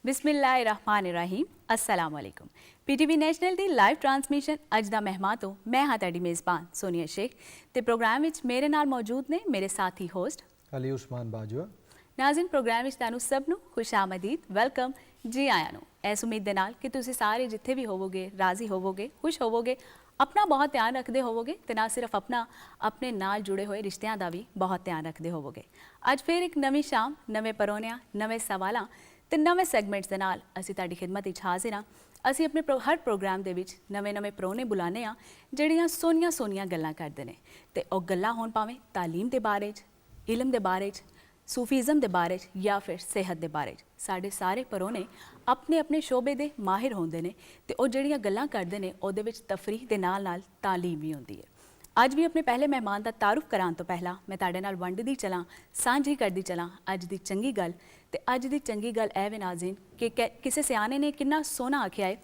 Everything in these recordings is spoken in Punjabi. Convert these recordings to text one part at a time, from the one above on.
बिस्मिल्लाहिर्रहमानिर्रहीम अस्सलाम वालेकुम। PTV national the live transmission अज दा मेहमान तो मैं हाँ तुहाडी मेज़बान सोनिया शेख ते प्रोग्राम विच मेरे नाल मौजूद ने मेरे साथी होस्ट अली उस्मान बाजवा। नाज़रीन प्रोग्राम विच तुहानू सब नू खुशामदीद वेलकम जी आया नू। इस उम्मीद दे नाल कि तुसीं सारे जिथे भी होवोगे राज़ी होवोगे खुश होवोगे अपना बहुत ध्यान रखते होवोगे ते ना सिर्फ अपना अपने नाल जुड़े हुए रिश्तियां दा भी बहुत ध्यान रखते होवोगे। अज फिर एक नवी शाम नवे परौनियां नवे सवालां ते नवे सैगमेंट्स दे नाल असीं तुहाडी खिदमत विच हाज़िर हां। असीं अपने हर प्रोग्राम दे विच नवे नवे परौने बुलाने आ जिहड़ियां सोहणियां सोहणियां गल्लां करदे ने ते ओह गल्लां होण भावें तालीम दे बारे च, इलम दे बारे च, सूफीज़म दे बारे च या फिर सेहत दे बारे च। साढ़े सारे परौने अपने अपने शोबे दे माहिर होंदे ने ते ओह जिहड़ियां गल्लां करदे ने ओहदे विच तफरीह दे नाल नाल तालीम भी होंदी है। अज भी अपने पहले मेहमान का तारुफ कराने तो पहला मैं तुहाडे नाल वंडदी चलां सांझी करदी चलां अज दी चंगी गल। ते अज दी चंगी गल ऐ वे नाज़रीन कि किसी सियाने ने कितना सोहना आख्या है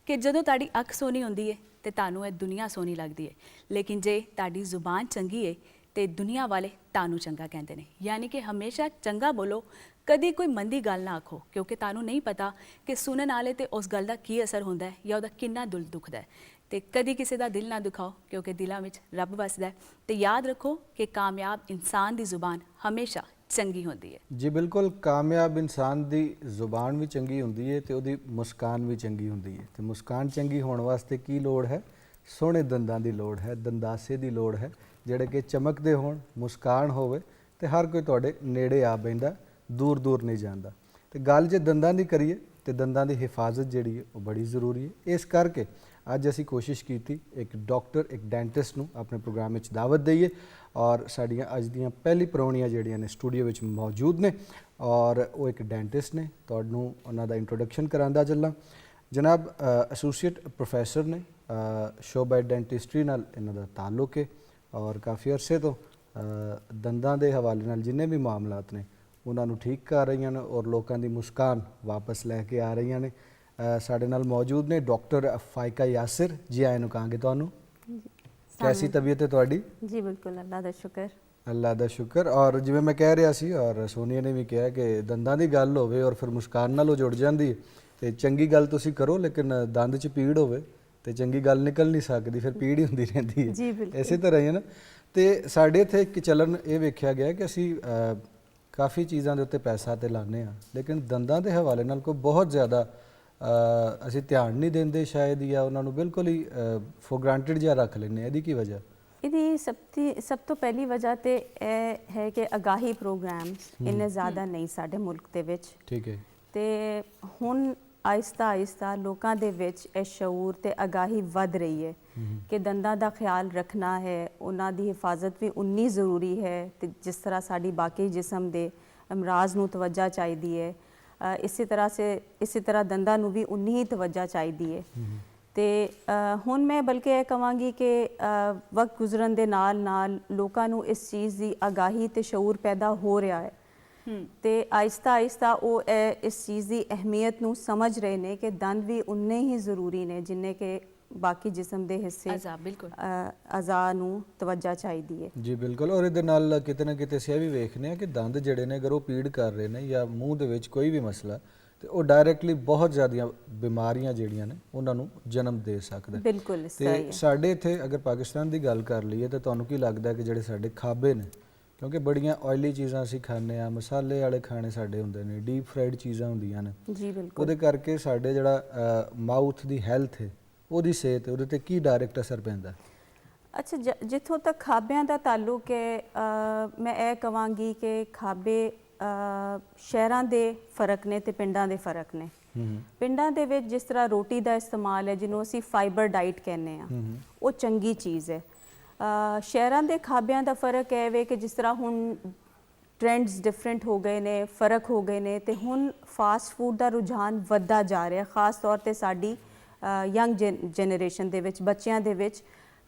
कि जदों तुहाडी अख सोहनी हुंदी है ते तुहानू इह दुनिया सोहनी लगदी है, लेकिन जे तुहाडी जुबान चंगी है ते दुनिया वाले तुहानू चंगा कहंदे ने। यानी कि हमेशा चंगा बोलो, कदी कोई मंदी गल ना आखो, क्योंकि तुहानू नहीं पता कि सुनन वाले ते उस गल दा की असर हुंदा है या ओहदा किन्ना दिल दुखदा है। ते कदी किसी दा दिल ना दुखाओ क्योंकि दिलों में रब वसदा है। ते याद रखो कि कामयाब इंसान दी जुबान हमेशा चंगी होंदी है। जी बिल्कुल, कामयाब इंसान दी जुबान भी चंगी हुंदी है ते उहदी मुस्कान भी चंगी हुंदी है। ते मुस्कान चंगी होण वास्ते की लोड़ है? सोहणे दंदां दी लोड़ है, दंदासे दी लोड़ है, ਜਿਹੜੇ कि चमकदे होण, मुस्कान होवे ते हर कोई तुहाडे नेड़े आ बैंदा, दूर दूर नहीं जांदा। ते गल जे दंदां दी करिए ते दंदां दी हिफाजत जिहड़ी है वो बड़ी ज़रूरी है। इस करके अज असी कोशिश की एक डॉक्टर एक डेंटिस्ट नूं अपने प्रोग्राम में दावत दईए और साड़ियाँ अज दियां पहली परौनियां जिहड़ियां ने स्टूडियो में मौजूद ने और वो एक डेंटिस्ट ने। तुहानूं उन्हां दा इंट्रोडक्शन करांदा चलां। जनाब एसोसीएट प्रोफैसर ने, शोबा डेंटिस्ट्री नाल इन्हां दा ताल्लुक है और काफ़ी अरसे तो दंदां दे हवाले नाल जिन्ने भी मामलात ने उन्होंने ठीक कर रही हैं और लोगों की मुस्कान वापस लैके आ रही ने। साढ़े नाल मौजूद ने डॉक्टर फाइका यासिर जी। आए कहांगे तुहानूं कैसी तबीयत है तुहाडी? जी बिल्कुल, अल्लाह दा शुक्र। अल्लाह दा शुक्र। और जिवें मैं कह रहा सी और सोनिया ने भी कहा कि दंदां दी गल होवे और फिर मुस्कान नाल वो जुड़ जाती है। तो चंगी गल तुसीं करो लेकिन दंद च पीड़ होवे तो चंगी गल निकल नहीं सकती, फिर पीड़ ही होंदी रहंदी है। जी बिल्कुल, इसे तरह ही है ना। तो साढ़े इत्थे एक चलन ये वेख्या गया कि असी काफ़ी चीज़ों के उत्ते पैसा तो लाने हाँ लेकिन दंदां के हवाले नाल कोई बहुत ज़्यादा असी ध्यान नहीं देंदे शायद, या उन्होंने बिल्कुल ही फॉर ग्रांटेड जिहा रख लेने। इहदी की वजह? ਇਹਦੀ सब तो पहली वजह तो यह है कि आगाही प्रोग्राम्स इन्ने ज़्यादा नहीं साडे मुल्क दे विच। ठीक है। ते हुण आहिस्ता आहिस्ता लोगों दे विच इह शऊर ते आगाही वध रही है कि दंदां दा ख्याल रखना है, उन्हां दी हिफाजत भी उन्नी ज़रूरी है ते जिस तरह साडी बाकी जिस्म दे अमराज नूं तवज्जा चाहिदी है, इसी तरह दंदां नूं भी उन्नी ही तवज्जा चाहिदी है। तो हुण मैं बल्कि यह कहांगी कि वक्त गुजरन दे नाल नाल लोकां नूं इस चीज़ की आगाही ते शऊर पैदा हो रहा है तो आहिस्ता आहिस्ता वो इस चीज़ की अहमियत नूं समझ रहे हैं कि दंद भी उन्ने ही ज़रूरी ने जिन्ने के बाकी जिस्म के हिस्से अज़ा नूं तवज्जा चाहिदी है। जी बिल्कुल। और इहदे नाल किते ना किते असीं भी वेखने कि दंद जिहड़े ने अगर वो पीड़ कर रहे हैं या मूँह दे विच कोई भी मसला तो वो डायरैक्टली बहुत ज़्यादा बीमारियां जिहड़ियां ने उन्हां नूं जन्म दे सकदा। बिल्कुल ते साडे इत्थे अगर पाकिस्तान की गल कर लीए तो तुहानूं की लगदा है कि जिहड़े साडे खाबे ने, क्योंकि बड़ियां ऑयली चीज़ां असीं खाने आ, मसाले वाले खाने साडे हुंदे ने, डीप फ्राइड चीज़ां हुंदियां ने, जी बिल्कुल, उहदे करके साडे जिहड़ा माउथ दी हैल्थ है उहदी सेहत उहदे ते की डायरैक्ट असर पैंदा? अच्छा जिथों तक खाबियां दा ताल्लुक है मैं यह कहांगी कि खाबे शहरां दे फर्क ने ते पिंडां दे फर्क ने। पिंडां दे विच जिस तरह रोटी दा इस्तेमाल है जिन्हों असीं फाइबर डाइट कहने आ वो चंगी चीज़ है। शहरां दे खाबियां दा फर्क है वे कि जिस तरह हुण ट्रेंड्स डिफरेंट हो गए ने, फ़र्क हो गए ने ते हुण फास्ट फूड दा रुझान वधदा जा रहा है, खास तौर ते साडी यंग जनरेशन दे विच बच्चियां दे विच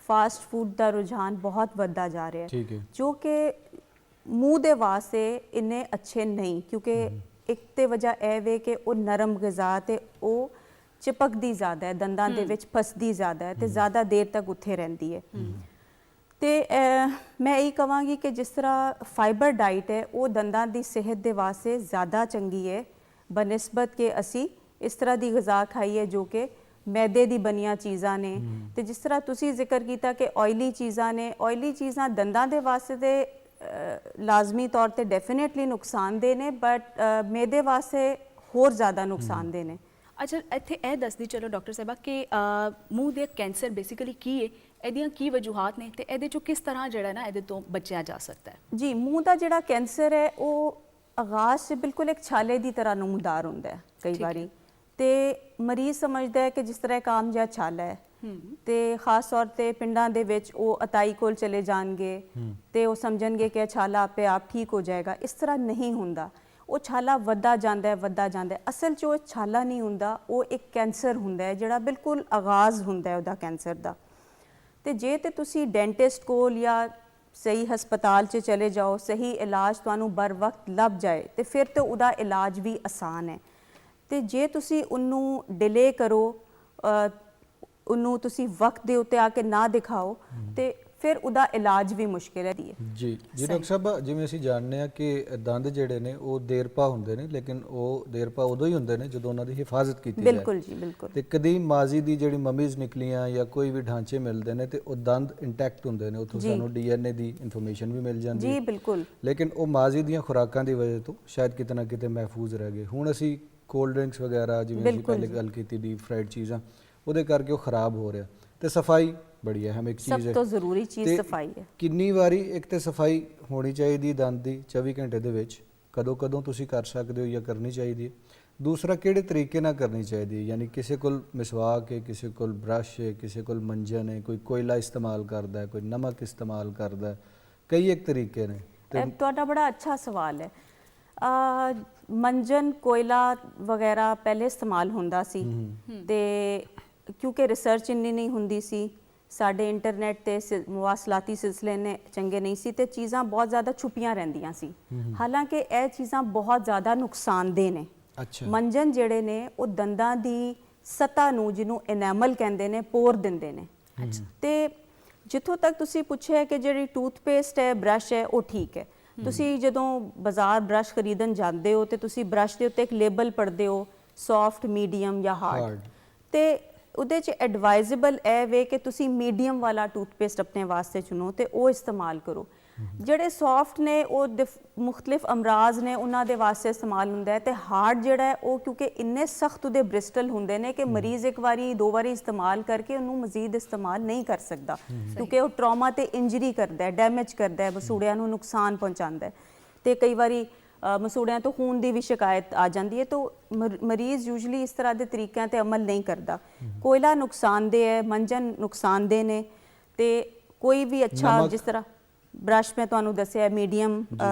फास्ट फूड दा रुझान बहुत वधदा जा रहा है जो कि मूँह दे वास्ते इन्ने अच्छे नहीं, क्योंकि एक तो वजह यह वे कि वो नरम ग़िज़ा ते वो चिपकदी ज़्यादा है, दंदां दे विच फसदी ज़्यादा है तो ज़्यादा देर तक उत्थे रहिंदी है। तो मैं यही कहांगी कि जिस तरह फाइबर डाइट है वो दंदां दी सेहत दे वास्ते ज़्यादा चंगी है ਬਨਿਸਬਤ ਕਿ ਅਸੀਂ ਇਸ ਤਰ੍ਹਾਂ ਦੀ ਗ਼ਜ਼ਾ ਖਾਈਏ ਜੋ ਕਿ ਮੈਦੇ ਦੀ ਬਣੀਆਂ ਚੀਜ਼ਾਂ ਨੇ। ਤੇ ਜਿਸ ਤਰ੍ਹਾਂ ਤੁਸੀਂ ਜ਼ਿਕਰ ਕੀਤਾ ਕਿ ਆਇਲੀ ਚੀਜ਼ਾਂ ਨੇ, ਆਇਲੀ ਚੀਜ਼ਾਂ ਦੰਦਾਂ ਦੇ ਵਾਸਤੇ ਤੇ ਲਾਜ਼ਮੀ ਤੌਰ ਤੇ ਡੈਫੀਨੇਟਲੀ ਨੁਕਸਾਨਦੇਹ ਨੇ, ਬਟ ਮੈਦੇ ਵਾਸਤੇ ਹੋਰ ਜ਼ਿਆਦਾ ਨੁਕਸਾਨਦੇਹ ਨੇ। ਅੱਛਾ, ਇੱਥੇ ਇਹ ਦੱਸਦੀ ਚਲੋ ਡਾਕਟਰ ਸਾਹਿਬਾ ਕਿ ਮੂੰਹ ਦੇ ਕੈਂਸਰ ਬੇਸਿਕਲੀ ਕੀ ਹੈ, ਇਹਦੀਆਂ ਕੀ ਵਜੂਹਾਤ ਨੇ ਤੇ ਇਹਦੇ ਚੋਂ ਕਿਸ ਤਰ੍ਹਾਂ ਜਿਹੜਾ ਨਾ ਇਹਦੇ ਤੋਂ ਬਚਿਆ ਜਾ ਸਕਦਾ ਹੈ? ਜੀ, ਮੂੰਹ ਦਾ ਜਿਹੜਾ ਕੈਂਸਰ ਹੈ ਉਹ ਆਗਾਜ਼ ਸੇ ਬਿਲਕੁਲ ਇੱਕ ਛਾਲੇ ਦੀ ਤਰ੍ਹਾਂ ਨਮੂਦਾਰ ਹੁੰਦਾ ਹੈ ਕਈ ਵਾਰੀ, ਤੇ ਮਰੀਜ਼ ਸਮਝਦਾ ਹੈ ਕਿ ਜਿਸ ਤਰ੍ਹਾਂ ਇੱਕ ਆਮ ਜਿਹਾ ਛਾਲਾ ਹੈ, ਤੇ ਖਾਸ ਤੌਰ ਤੇ ਪਿੰਡਾਂ ਦੇ ਵਿੱਚ ਉਹ ਅਤਾਈ ਕੋਲ ਚਲੇ ਜਾਣਗੇ ਤੇ ਉਹ ਸਮਝਣਗੇ ਕਿ ਇਹ ਛਾਲਾ ਆਪੇ ਆਪ ਠੀਕ ਹੋ ਜਾਏਗਾ। ਇਸ ਤਰ੍ਹਾਂ ਨਹੀਂ ਹੁੰਦਾ, ਉਹ ਛਾਲਾ ਵੱਧਦਾ ਜਾਂਦਾ ਹੈ, ਵੱਧਦਾ ਜਾਂਦਾ ਹੈ। ਅਸਲ 'ਚ ਉਹ ਛਾਲਾ ਨਹੀਂ ਹੁੰਦਾ, ਉਹ ਇੱਕ ਕੈਂਸਰ ਹੁੰਦਾ ਹੈ ਜਿਹੜਾ ਬਿਲਕੁਲ ਆਗਾਜ਼ ਹੁੰਦਾ ਹੈ ਉਹਦਾ ਕੈਂਸਰ ਦਾ। ਤੇ ਜੇ ਤੇ ਤੁਸੀਂ ਡੈਂਟਿਸਟ ਕੋਲ ਜਾਂ ਸਹੀ ਹਸਪਤਾਲ 'ਚ ਚਲੇ ਜਾਓ, ਸਹੀ ਇਲਾਜ ਤੁਹਾਨੂੰ ਬਰ ਵਕਤ ਲੱਭ ਜਾਏ ਤੇ ਫਿਰ ਤੇ ਉਹਦਾ ਇਲਾਜ ਵੀ ਆਸਾਨ ਹੈ। ਤੇ ਜੇ ਤੁਸੀਂ ਉਹਨੂੰ ਡਿਲੇ ਕਰੋ, ਉਹਨੂੰ ਤੁਸੀਂ ਵਕਤ ਦੇ ਉੱਤੇ ਆ ਕੇ ਨਾ ਦਿਖਾਓ, ਤੇ ਫਿਰ ਉਹਦਾ ਇਲਾਜ ਵੀ ਮੁਸ਼ਕਿਲ ਹੈ। ਜੀ ਡਾਕਟਰ ਸਾਹਿਬ, ਜਿਵੇਂ ਅਸੀਂ ਜਾਣਦੇ ਹਾਂ ਕਿ ਦੰਦ ਜਿਹੜੇ ਨੇ ਉਹ ਦੇਰਪਾ ਹੁੰਦੇ ਨੇ, ਲੇਕਿਨ ਉਹ ਦੇਰਪਾ ਉਦੋਂ ਹੀ ਹੁੰਦੇ ਨੇ ਜਦੋਂ ਉਹਨਾਂ ਦੀ ਹਿਫਾਜ਼ਤ ਕੀਤੀ ਜਾਏ। ਬਿਲਕੁਲ ਜੀ, ਬਿਲਕੁਲ। ਤੇ ਕਦੀ ਮਾਜ਼ੀ ਦੀ ਜਿਹੜੀ ਮਮੀਜ਼ ਨਿਕਲੀਆਂ ਜਾਂ ਕੋਈ ਵੀ ਢਾਂਚੇ ਮਿਲਦੇ ਨੇ ਤੇ ਉਹ ਦੰਦ ਇੰਟੈਕਟ ਹੁੰਦੇ ਨੇ, ਉੱਥੋਂ ਸਾਨੂੰ DNA ਦੀ ਇਨਫੋਰਮੇਸ਼ਨ ਵੀ ਮਿਲ ਜਾਂਦੀ ਹੈ। ਜੀ ਬਿਲਕੁਲ। ਲੇਕਿਨ ਉਹ ਮਾਜ਼ੀ ਦੀਆਂ ਖੁਰਾਕਾਂ ਦੀ ਵਜ੍ਹਾ ਤੋਂ ਸ਼ਾਇਦ ਕਿਤੇ ਨਾ ਕਿਤੇ ਮਹਿਫੂਜ਼ ਰਹਿ ਗਏ। ਹੁਣ ਅਸੀਂ ਕੋਲਡ ਡਰਿੰਕਸ ਵਗੈਰਾ, ਜਿਵੇਂ ਅਸੀਂ ਪਹਿਲੇ ਗੱਲ ਕੀਤੀ, ਡੀਪ ਫਰਾਈਡ ਚੀਜ਼ਾਂ, ਉਹਦੇ ਕਰਕੇ ਉਹ ਖਰਾਬ ਹੋ ਰਿਹਾ। ਤੇ ਸਫਾਈ ਬੜੀ ਅਹਿਮ ਇੱਕ ਚੀਜ਼ ਹੈ, ਸਭ ਤੋਂ ਜ਼ਰੂਰੀ ਚੀਜ਼ ਸਫਾਈ ਹੈ। ਕਿੰਨੀ ਵਾਰੀ ਇੱਕ ਤੇ ਸਫਾਈ ਹੋਣੀ ਚਾਹੀਦੀ ਦੰਦ ਦੀ 24 ਘੰਟੇ ਦੇ ਵਿੱਚ, ਕਦੋਂ ਕਦੋਂ ਤੁਸੀਂ ਕਰ ਸਕਦੇ ਹੋ ਜਾਂ ਕਰਨੀ ਚਾਹੀਦੀ ਹੈ? ਦੂਸਰਾ, ਕਿਹੜੇ ਤਰੀਕੇ ਨਾਲ ਕਰਨੀ ਚਾਹੀਦੀ ਹੈ? ਯਾਨੀ ਕਿਸੇ ਕੋਲ ਮਿਸਵਾਕ ਹੈ, ਕਿਸੇ ਕੋਲ ਬ੍ਰਸ਼ ਹੈ, ਕਿਸੇ ਕੋਲ ਮੰਜਨ ਹੈ, ਕੋਈ ਕੋਇਲਾ ਇਸਤੇਮਾਲ ਕਰਦਾ ਹੈ, ਕੋਈ ਨਮਕ ਇਸਤੇਮਾਲ ਕਰਦਾ ਹੈ, ਕਈ ਇੱਕ ਤਰੀਕੇ ਨੇ। ਇਹ ਤੁਹਾਡਾ ਬੜਾ ਅੱਛਾ ਸਵਾਲ ਹੈ। ਮੰਜਨ, ਕੋਇਲਾ ਵਗੈਰਾ ਪਹਿਲੇ ਇਸਤੇਮਾਲ ਹੁੰਦਾ ਸੀ, ਤੇ ਕਿਉਂਕਿ ਰਿਸਰਚ ਇੰਨੀ ਨਹੀਂ ਹੁੰਦੀ ਸੀ, ਸਾਡੇ ਇੰਟਰਨੈਟ ਤੇ ਮਵਾਸਲਾਤੀ ਸਿਲਸਿਲੇ ਨੇ ਚੰਗੇ ਨਹੀਂ ਸੀ, ਤੇ ਚੀਜ਼ਾਂ ਬਹੁਤ ਜ਼ਿਆਦਾ ਛੁਪੀਆਂ ਰਹਿੰਦੀਆਂ ਸੀ। ਹਾਲਾਂਕਿ ਇਹ ਚੀਜ਼ਾਂ ਬਹੁਤ ਜ਼ਿਆਦਾ ਨੁਕਸਾਨਦੇਹ ਨੇ। ਮੰਜਨ ਜਿਹੜੇ ਨੇ ਉਹ ਦੰਦਾਂ ਦੀ ਸਤ੍ਹਾ ਨੂੰ, ਜਿਹਨੂੰ ਐਨਾਮਲ ਕਹਿੰਦੇ ਨੇ, ਪੋਰ ਦਿੰਦੇ ਨੇ। ਤੇ ਜਿੱਥੋਂ ਤੱਕ ਤੁਸੀਂ ਪੁੱਛਿਆ ਕਿ ਜਿਹੜੀ ਟੂਥਪੇਸਟ ਹੈ, ਬ੍ਰਸ਼ ਹੈ, ਉਹ ਠੀਕ ਹੈ। ਤੁਸੀਂ ਜਦੋਂ ਬਾਜ਼ਾਰ ਬ੍ਰਸ਼ ਖਰੀਦਣ ਜਾਂਦੇ ਹੋ ਤੇ ਤੁਸੀਂ ਬ੍ਰਸ਼ ਦੇ ਉੱਤੇ ਇੱਕ ਲੇਬਲ ਪੜ੍ਹਦੇ ਹੋ, ਸੌਫਟ, ਮੀਡੀਅਮ ਜਾਂ ਹਾਰਡ, ਤੇ ਉਹਦੇ 'ਚ ਐਡਵਾਈਜ਼ੇਬਲ ਇਹ ਵੇ ਕਿ ਤੁਸੀਂ ਮੀਡੀਅਮ ਵਾਲਾ ਟੂਥਪੇਸਟ ਆਪਣੇ ਵਾਸਤੇ ਚੁਣੋ ਤੇ ਉਹ ਇਸਤੇਮਾਲ ਕਰੋ। ਜਿਹੜੇ ਸੌਫਟ ਨੇ ਉਹ ਮੁਖਤਲਿਫ ਅਮਰਾਜ਼ ਨੇ ਉਹਨਾਂ ਦੇ ਵਾਸਤੇ ਇਸਤੇਮਾਲ ਹੁੰਦਾ ਹੈ, ਤੇ ਹਾਰਡ ਜਿਹੜਾ ਹੈ ਉਹ ਕਿਉਂਕਿ ਇੰਨੇ ਸਖਤ ਉਹਦੇ ਬ੍ਰਿਸਟਲ ਹੁੰਦੇ ਨੇ ਕਿ ਮਰੀਜ਼ ਇੱਕ ਵਾਰੀ ਦੋ ਵਾਰੀ ਇਸਤੇਮਾਲ ਕਰਕੇ ਉਹਨੂੰ ਮਜ਼ੀਦ ਇਸਤੇਮਾਲ ਨਹੀਂ ਕਰ ਸਕਦਾ, ਕਿਉਂਕਿ ਉਹ ਟਰਾਮਾ ਤੇ ਇੰਜਰੀ ਕਰਦਾ ਹੈ, ਡੈਮੇਜ ਕਰਦਾ ਹੈ, ਮਸੂੜਿਆਂ ਨੂੰ ਨੁਕਸਾਨ ਪਹੁੰਚਾਉਂਦਾ ਹੈ, ਤੇ ਕਈ ਵਾਰੀ ਮਸੂੜਿਆਂ ਤੋਂ ਖੂਨ ਦੀ ਵੀ ਸ਼ਿਕਾਇਤ ਆ ਜਾਂਦੀ ਹੈ। ਤਾਂ ਮਰੀਜ਼ ਯੂਜਲੀ ਇਸ ਤਰ੍ਹਾਂ ਦੇ ਤਰੀਕਿਆਂ ਤੇ ਅਮਲ ਨਹੀਂ ਕਰਦਾ। ਕੋਇਲਾ ਨੁਕਸਾਨਦੇਹ ਹੈ, ਮੰਜਨ ਨੁਕਸਾਨਦੇਹ ਨੇ, ਤੇ ਕੋਈ ਵੀ ਅੱਛਾ, ਜਿਸ ਤਰ੍ਹਾਂ ਬ੍ਰਸ਼ ਮੈਂ ਤੁਹਾਨੂੰ ਦੱਸਿਆ ਮੀਡੀਅਮ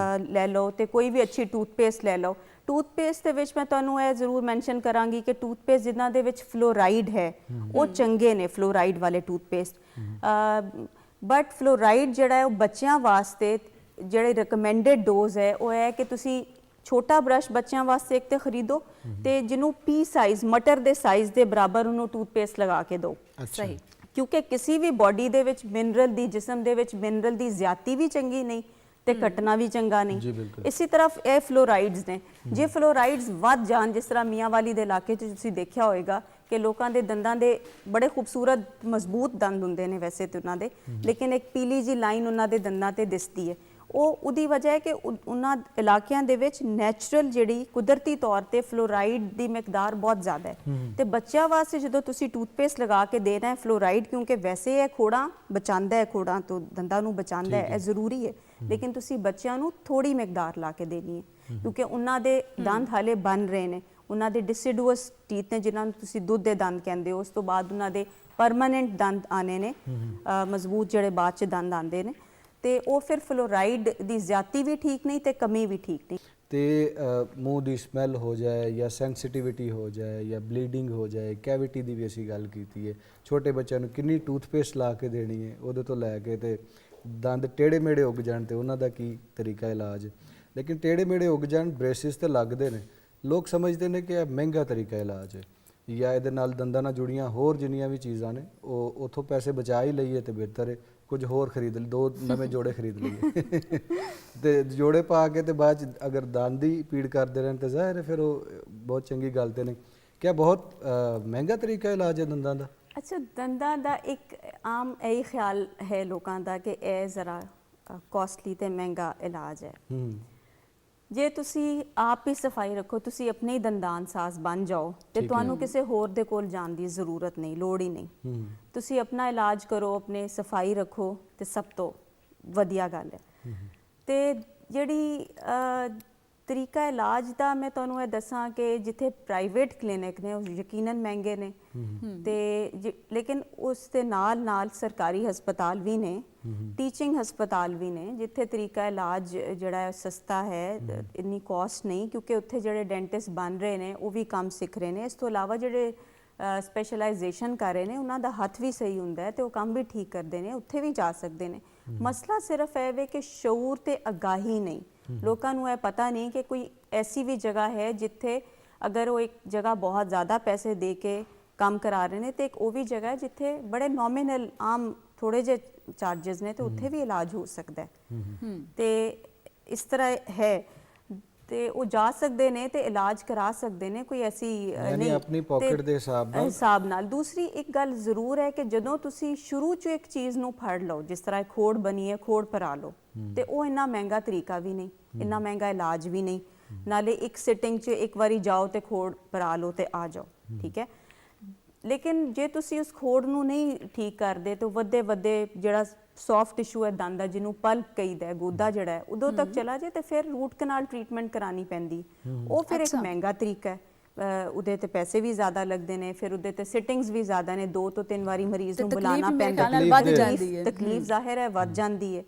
ਲੈ ਲਓ, ਤੇ ਕੋਈ ਵੀ ਅੱਛੀ ਟੂਥਪੇਸਟ ਲੈ ਲਓ। ਟੂਥਪੇਸਟ ਦੇ ਵਿੱਚ ਮੈਂ ਤੁਹਾਨੂੰ ਇਹ ਜ਼ਰੂਰ ਮੈਂਸ਼ਨ ਕਰਾਂਗੀ ਕਿ ਟੂਥਪੇਸਟ ਜਿਨ੍ਹਾਂ ਦੇ ਵਿੱਚ ਫਲੋਰਾਈਡ ਹੈ ਉਹ ਚੰਗੇ ਨੇ, ਫਲੋਰਾਈਡ ਵਾਲੇ ਟੂਥਪੇਸਟ। ਬਟ ਫਲੋਰਾਈਡ ਜਿਹੜਾ ਹੈ ਉਹ ਬੱਚਿਆਂ ਵਾਸਤੇ ਜਿਹੜੇ ਰਿਕਮੈਂਡਡ ਡੋਜ਼ ਹੈ ਉਹ ਹੈ ਕਿ ਤੁਸੀਂ ਛੋਟਾ ਬ੍ਰਸ਼ ਬੱਚਿਆਂ ਵਾਸਤੇ ਇੱਕ ਤੇ ਖਰੀਦੋ, ਤੇ ਜਿਹਨੂੰ ਪੀ ਸਾਈਜ਼, ਮਟਰ ਦੇ ਸਾਈਜ਼ ਦੇ ਬਰਾਬਰ ਉਹਨੂੰ ਟੂਥਪੇਸਟ ਲਗਾ ਕੇ ਦਿਓ। ਸਹੀ, ਕਿਉਂਕਿ ਕਿਸੇ ਵੀ ਬਾਡੀ ਦੇ ਵਿੱਚ ਮਿਨਰਲ ਦੀ, ਜਿਸਮ ਦੇ ਵਿੱਚ ਮਿਨਰਲ ਦੀ ਜ਼ਿਆਦਤੀ ਵੀ ਚੰਗੀ ਨਹੀਂ ਤੇ ਘਟਣਾ ਵੀ ਚੰਗਾ ਨਹੀਂ। ਇਸੇ ਤਰ੍ਹਾਂ ਇਹ ਫਲੋਰਾਈਡਸ ਨੇ, ਜੇ ਫਲੋਰਾਈਡਸ ਵੱਧ ਜਾਣ, ਜਿਸ ਤਰ੍ਹਾਂ ਮੀਆਂ ਵਾਲੀ ਦੇ ਇਲਾਕੇ 'ਚ ਤੁਸੀਂ ਦੇਖਿਆ ਹੋਏਗਾ ਕਿ ਲੋਕਾਂ ਦੇ ਦੰਦਾਂ ਦੇ ਬੜੇ ਖੂਬਸੂਰਤ ਮਜ਼ਬੂਤ ਦੰਦ ਹੁੰਦੇ ਨੇ ਵੈਸੇ ਤੇ ਉਹਨਾਂ ਦੇ, ਲੇਕਿਨ ਇੱਕ ਪੀਲੀ ਜੀ ਲਾਈਨ ਉਹਨਾਂ ਦੇ ਦੰਦਾਂ ਤੇ ਦਿਸਦੀ ਹੈ। ਉਹਦੀ ਵਜ੍ਹਾ ਹੈ ਕਿ ਉਹਨਾਂ ਇਲਾਕਿਆਂ ਦੇ ਵਿੱਚ ਨੈਚੁਰਲ ਜਿਹੜੀ ਕੁਦਰਤੀ ਤੌਰ ਤੇ ਫਲੋਰਾਈਡ ਦੀ ਮਿਕਦਾਰ ਬਹੁਤ ਜ਼ਿਆਦਾ ਹੈ। ਤੇ ਬੱਚਿਆਂ ਵਾਸਤੇ ਜਦੋਂ ਤੁਸੀਂ ਟੂਥਪੇਸਟ ਲਗਾ ਕੇ ਦੇਣਾ ਹੈ ਫਲੋਰਾਈਡ, ਕਿਉਂਕਿ ਵੈਸੇ ਇਹ ਖੋੜਾਂ ਬਚਾਉਂਦਾ ਹੈ, ਖੋੜਾਂ ਤੋਂ ਦੰਦਾਂ ਨੂੰ ਬਚਾਉਂਦਾ ਹੈ, ਇਹ ਜ਼ਰੂਰੀ ਹੈ, ਲੇਕਿਨ ਤੁਸੀਂ ਬੱਚਿਆਂ ਨੂੰ ਥੋੜੀ ਮਿਕਦਾਰ ਲਾ ਕੇ ਦੇਣੀ ਹੈ, ਕਿਉਂਕਿ ਉਹਨਾਂ ਦੇ ਦੰਦ ਹਾਲੇ ਬਣ ਰਹੇ ਨੇ, ਉਹਨਾਂ ਦੇ ਡਿਸੀਡੂਅਸ ਟੀਥ ਨੇ ਜਿਨ੍ਹਾਂ ਨੂੰ ਤੁਸੀਂ ਦੁੱਧ ਦੇ ਦੰਦ ਕਹਿੰਦੇ ਹੋ, ਉਸ ਤੋਂ ਬਾਅਦ ਉਹਨਾਂ ਦੇ ਪਰਮਾਨੈਂਟ ਦੰਦ ਆਣੇ ਨੇ, ਮਜ਼ਬੂਤ ਜਿਹੜੇ ਬਾਅਦ 'ਚ ਦੰਦ ਆਉਂਦੇ ਨੇ, ਤੇ ਉਹ ਫਿਰ ਫਲੋਰਾਈਡ ਦੀ ਜ਼ਿਆਦਤੀ ਵੀ ਠੀਕ ਨਹੀਂ ਤੇ ਕਮੀ ਵੀ ਠੀਕ ਨਹੀਂ। ਤੇ ਮੂੰਹ ਦੀ ਸਮੈਲ ਹੋ ਜਾਏ ਜਾਂ ਸੈਂਸਿਟੀਵਿਟੀ ਹੋ ਜਾਏ ਜਾਂ ਬਲੀਡਿੰਗ ਹੋ ਜਾਏ, ਕੈਵਿਟੀ ਦੀ ਵੀ ਅਸੀਂ ਗੱਲ ਕੀਤੀ ਹੈ, ਛੋਟੇ ਬੱਚਿਆਂ ਨੂੰ ਕਿੰਨੀ ਟੂਥਪੇਸਟ ਲਾ ਕੇ ਦੇਣੀ ਹੈ, ਉਹਦੇ ਤੋਂ ਲੈ ਕੇ ਤੇ ਦੰਦ ਟੇੜੇ ਮੇੜੇ ਉੱਗ ਜਾਣ ਤੇ ਉਹਨਾਂ ਦਾ ਕੀ ਤਰੀਕਾ ਇਲਾਜ। ਲੇਕਿਨ ਟੇੜੇ ਮੇੜੇ ਉੱਗ ਜਾਣ, ਬ੍ਰੇਸਿਸ ਤੇ ਲੱਗਦੇ ਨੇ, ਲੋਕ ਸਮਝਦੇ ਨੇ ਕਿ ਇਹ ਮਹਿੰਗਾ ਤਰੀਕਾ ਇਲਾਜ ਹੈ, ਜਾਂ ਇਹਦੇ ਨਾਲ ਦੰਦਾਂ ਨਾਲ ਜੁੜੀਆਂ ਹੋਰ ਜਿੰਨੀਆਂ ਵੀ ਚੀਜ਼ਾਂ ਨੇ ਉਹ ਉੱਥੋਂ ਪੈਸੇ ਬਚਾ ਹੀ ਲਈਏ ਤੇ ਬਿਹਤਰ ਹੈ। ਕੁਝ ਹੋਰ ਖਰੀਦ ਲਈ, 2 ਨਵੇਂ ਜੋੜੇ ਖਰੀਦ ਲਈਏ ਤੇ ਜੋੜੇ ਪਾ ਕੇ ਤੇ ਬਾਅਦ 'ਚ ਅਗਰ ਦੰਦ ਦੀ ਪੀੜ ਕਰਦੇ ਰਹਿਣ ਤੇ ਜ਼ਾਹਿਰ ਹੈ ਫਿਰ ਉਹ ਬਹੁਤ ਚੰਗੀ ਗੱਲ ਤੇ ਨਹੀਂ। ਕਿਆ ਬਹੁਤ ਮਹਿੰਗਾ ਤਰੀਕਾ ਇਲਾਜ ਹੈ ਦੰਦਾਂ ਦਾ? ਅੱਛਾ, ਦੰਦਾਂ ਦਾ ਇੱਕ ਆਮ ਇਹ ਖਿਆਲ ਹੈ ਲੋਕਾਂ ਦਾ ਕਿ ਇਹ ਜ਼ਰਾ ਕਾਸਟਲੀ ਤੇ ਮਹਿੰਗਾ ਇਲਾਜ ਹੈ। ਜੇ ਤੁਸੀਂ ਆਪ ਹੀ ਸਫਾਈ ਰੱਖੋ, ਤੁਸੀਂ ਆਪਣੇ ਹੀ ਦੰਦਾਨ ਸਾਜ਼ ਬਣ ਜਾਓ ਤੇ ਤੁਹਾਨੂੰ ਕਿਸੇ ਹੋਰ ਦੇ ਕੋਲ ਜਾਣ ਦੀ ਜ਼ਰੂਰਤ ਨਹੀਂ, ਲੋੜ ਹੀ ਨਹੀਂ। ਤੁਸੀਂ ਆਪਣਾ ਇਲਾਜ ਕਰੋ, ਆਪਣੇ ਸਫਾਈ ਰੱਖੋ ਤੇ ਸਭ ਤੋਂ ਵਧੀਆ ਗੱਲ ਹੈ। ਤੇ ਜਿਹੜੀ ਤਰੀਕਾ ਇਲਾਜ ਦਾ ਮੈਂ ਤੁਹਾਨੂੰ ਇਹ ਦੱਸਾਂ ਕਿ ਜਿੱਥੇ ਪ੍ਰਾਈਵੇਟ ਕਲੀਨਿਕ ਨੇ ਉਹ ਯਕੀਨਨ ਮਹਿੰਗੇ ਨੇ ਤੇ ਲੇਕਿਨ ਉਸ ਦੇ ਨਾਲ ਨਾਲ ਸਰਕਾਰੀ ਹਸਪਤਾਲ ਵੀ ਨੇ, ਟੀਚਿੰਗ ਹਸਪਤਾਲ ਵੀ ਨੇ ਜਿੱਥੇ ਤਰੀਕਾ ਇਲਾਜ ਜਿਹੜਾ ਹੈ ਸਸਤਾ ਹੈ, ਇੰਨੀ ਕਾਸਟ ਨਹੀਂ, ਕਿਉਂਕਿ ਉੱਥੇ ਜਿਹੜੇ ਡੈਂਟਿਸਟ ਬਣ ਰਹੇ ਨੇ ਉਹ ਵੀ ਕੰਮ ਸਿੱਖ ਰਹੇ ਨੇ। ਇਸ ਤੋਂ ਇਲਾਵਾ ਜਿਹੜੇ ਸਪੈਸ਼ਲਾਈਜੇਸ਼ਨ ਕਰ ਰਹੇ ਨੇ ਉਹਨਾਂ ਦਾ ਹੱਥ ਵੀ ਸਹੀ ਹੁੰਦਾ ਹੈ ਤੇ ਉਹ ਕੰਮ ਵੀ ਠੀਕ ਕਰਦੇ ਨੇ, ਉੱਥੇ ਵੀ ਜਾ ਸਕਦੇ ਨੇ। ਮਸਲਾ ਸਿਰਫ ਇਹ ਵੇ ਕਿ ਸ਼ਊਰ ਤੇ ਅਗਾਹੀ ਨਹੀਂ, ਲੋਕਾਂ ਨੂੰ ਇਹ ਪਤਾ ਨਹੀਂ ਕਿ ਕੋਈ ਐਸੀ ਵੀ ਜਗ੍ਹਾ ਹੈ ਜਿੱਥੇ ਅਗਰ ਉਹ ਇੱਕ ਜਗ੍ਹਾ ਬਹੁਤ ਜ਼ਿਆਦਾ ਪੈਸੇ ਦੇ ਕੇ ਕੰਮ ਕਰਾ ਰਹੇ ਨੇ ਤੇ ਇੱਕ ਉਹ ਵੀ ਜਗ੍ਹਾ ਹੈ ਜਿੱਥੇ ਬੜੇ ਨੋਮੀਨਲ ਆਮ ਥੋੜੇ ਜਿਹੇ ਚਾਰजेस ਨੇ ਤੇ ਉੱਥੇ ਵੀ ਇਲਾਜ ਹੋ ਸਕਦਾ ਹੈ। ਤੇ ਇਸ ਤਰ੍ਹਾਂ ਹੈ ਤੇ ਉਹ ਜਾ ਸਕਦੇ ਨੇ ਤੇ ਇਲਾਜ ਕਰਾ ਸਕਦੇ ਨੇ, ਕੋਈ ਐਸੀ ਨਹੀਂ ਆਪਣੀ ਪਾਕਟ ਦੇ ਹਿਸਾਬ ਨਾਲ। ਦੂਸਰੀ ਇੱਕ ਗੱਲ ਜ਼ਰੂਰ ਹੈ ਕਿ ਜਦੋਂ ਤੁਸੀਂ ਸ਼ੁਰੂ 'ਚ ਇੱਕ ਚੀਜ਼ ਨੂੰ ਫੜ ਲਓ, ਜਿਸ ਤਰ੍ਹਾਂ ਇੱਕ ਖੋੜ ਬਣੀ ਹੈ, ਖੋੜ ਭਰਾ ਲਓ, ਤੇ ਉਹ ਇੰਨਾ ਮਹਿੰਗਾ ਤਰੀਕਾ ਵੀ ਨਹੀਂ, ਇੰਨਾ ਮਹਿੰਗਾ ਇਲਾਜ ਵੀ ਨਹੀਂ, ਨਾਲੇ ਇੱਕ ਸਿਟਿੰਗ 'ਚ ਇੱਕ ਵਾਰੀ ਜਾਓ ਤੇ ਖੋੜ ਭਰਾ ਲਓ ਤੇ ਆ ਜਾਓ, ਠੀਕ ਹੈ। ਲੇਕਿਨ ਜੇ ਤੁਸੀਂ ਉਸ ਖੋੜ ਨੂੰ ਨਹੀਂ ਠੀਕ ਕਰਦੇ ਤਾਂ ਵੱਧੇ ਜਿਹੜਾ ਸੌਫਟ ਟਿਸ਼ੂ ਹੈ ਦੰਦ ਦਾ, ਜਿਹਨੂੰ ਪਲਪ ਕਹੀਦਾ ਹੈ, ਗੋਦਾ ਜਿਹੜਾ ਹੈ, ਉਦੋਂ ਤੱਕ ਚਲਾ ਜੇ ਤੇ ਫਿਰ ਰੂਟ ਕਨਾਲ ਟ੍ਰੀਟਮੈਂਟ ਕਰਾਣੀ ਪੈਂਦੀ। ਉਹ ਫਿਰ ਇੱਕ ਮਹਿੰਗਾ ਤਰੀਕਾ ਹੈ, ਉਹਦੇ ਤੇ ਪੈਸੇ ਵੀ ਜ਼ਿਆਦਾ ਲੱਗਦੇ ਨੇ, ਫਿਰ ਉਹਦੇ ਤੇ ਸਿਟਿੰਗਸ ਵੀ ਜ਼ਿਆਦਾ ਨੇ, 2 ਤੋਂ 3 ਵਾਰੀ ਮਰੀਜ਼ ਨੂੰ ਬੁਲਾਣਾ ਪੈਂਦਾ, ਤਕਲੀਫ ਜ਼ਾਹਿਰ ਹੈ ਵੱਧ ਜਾਂਦੀ ਹੈ।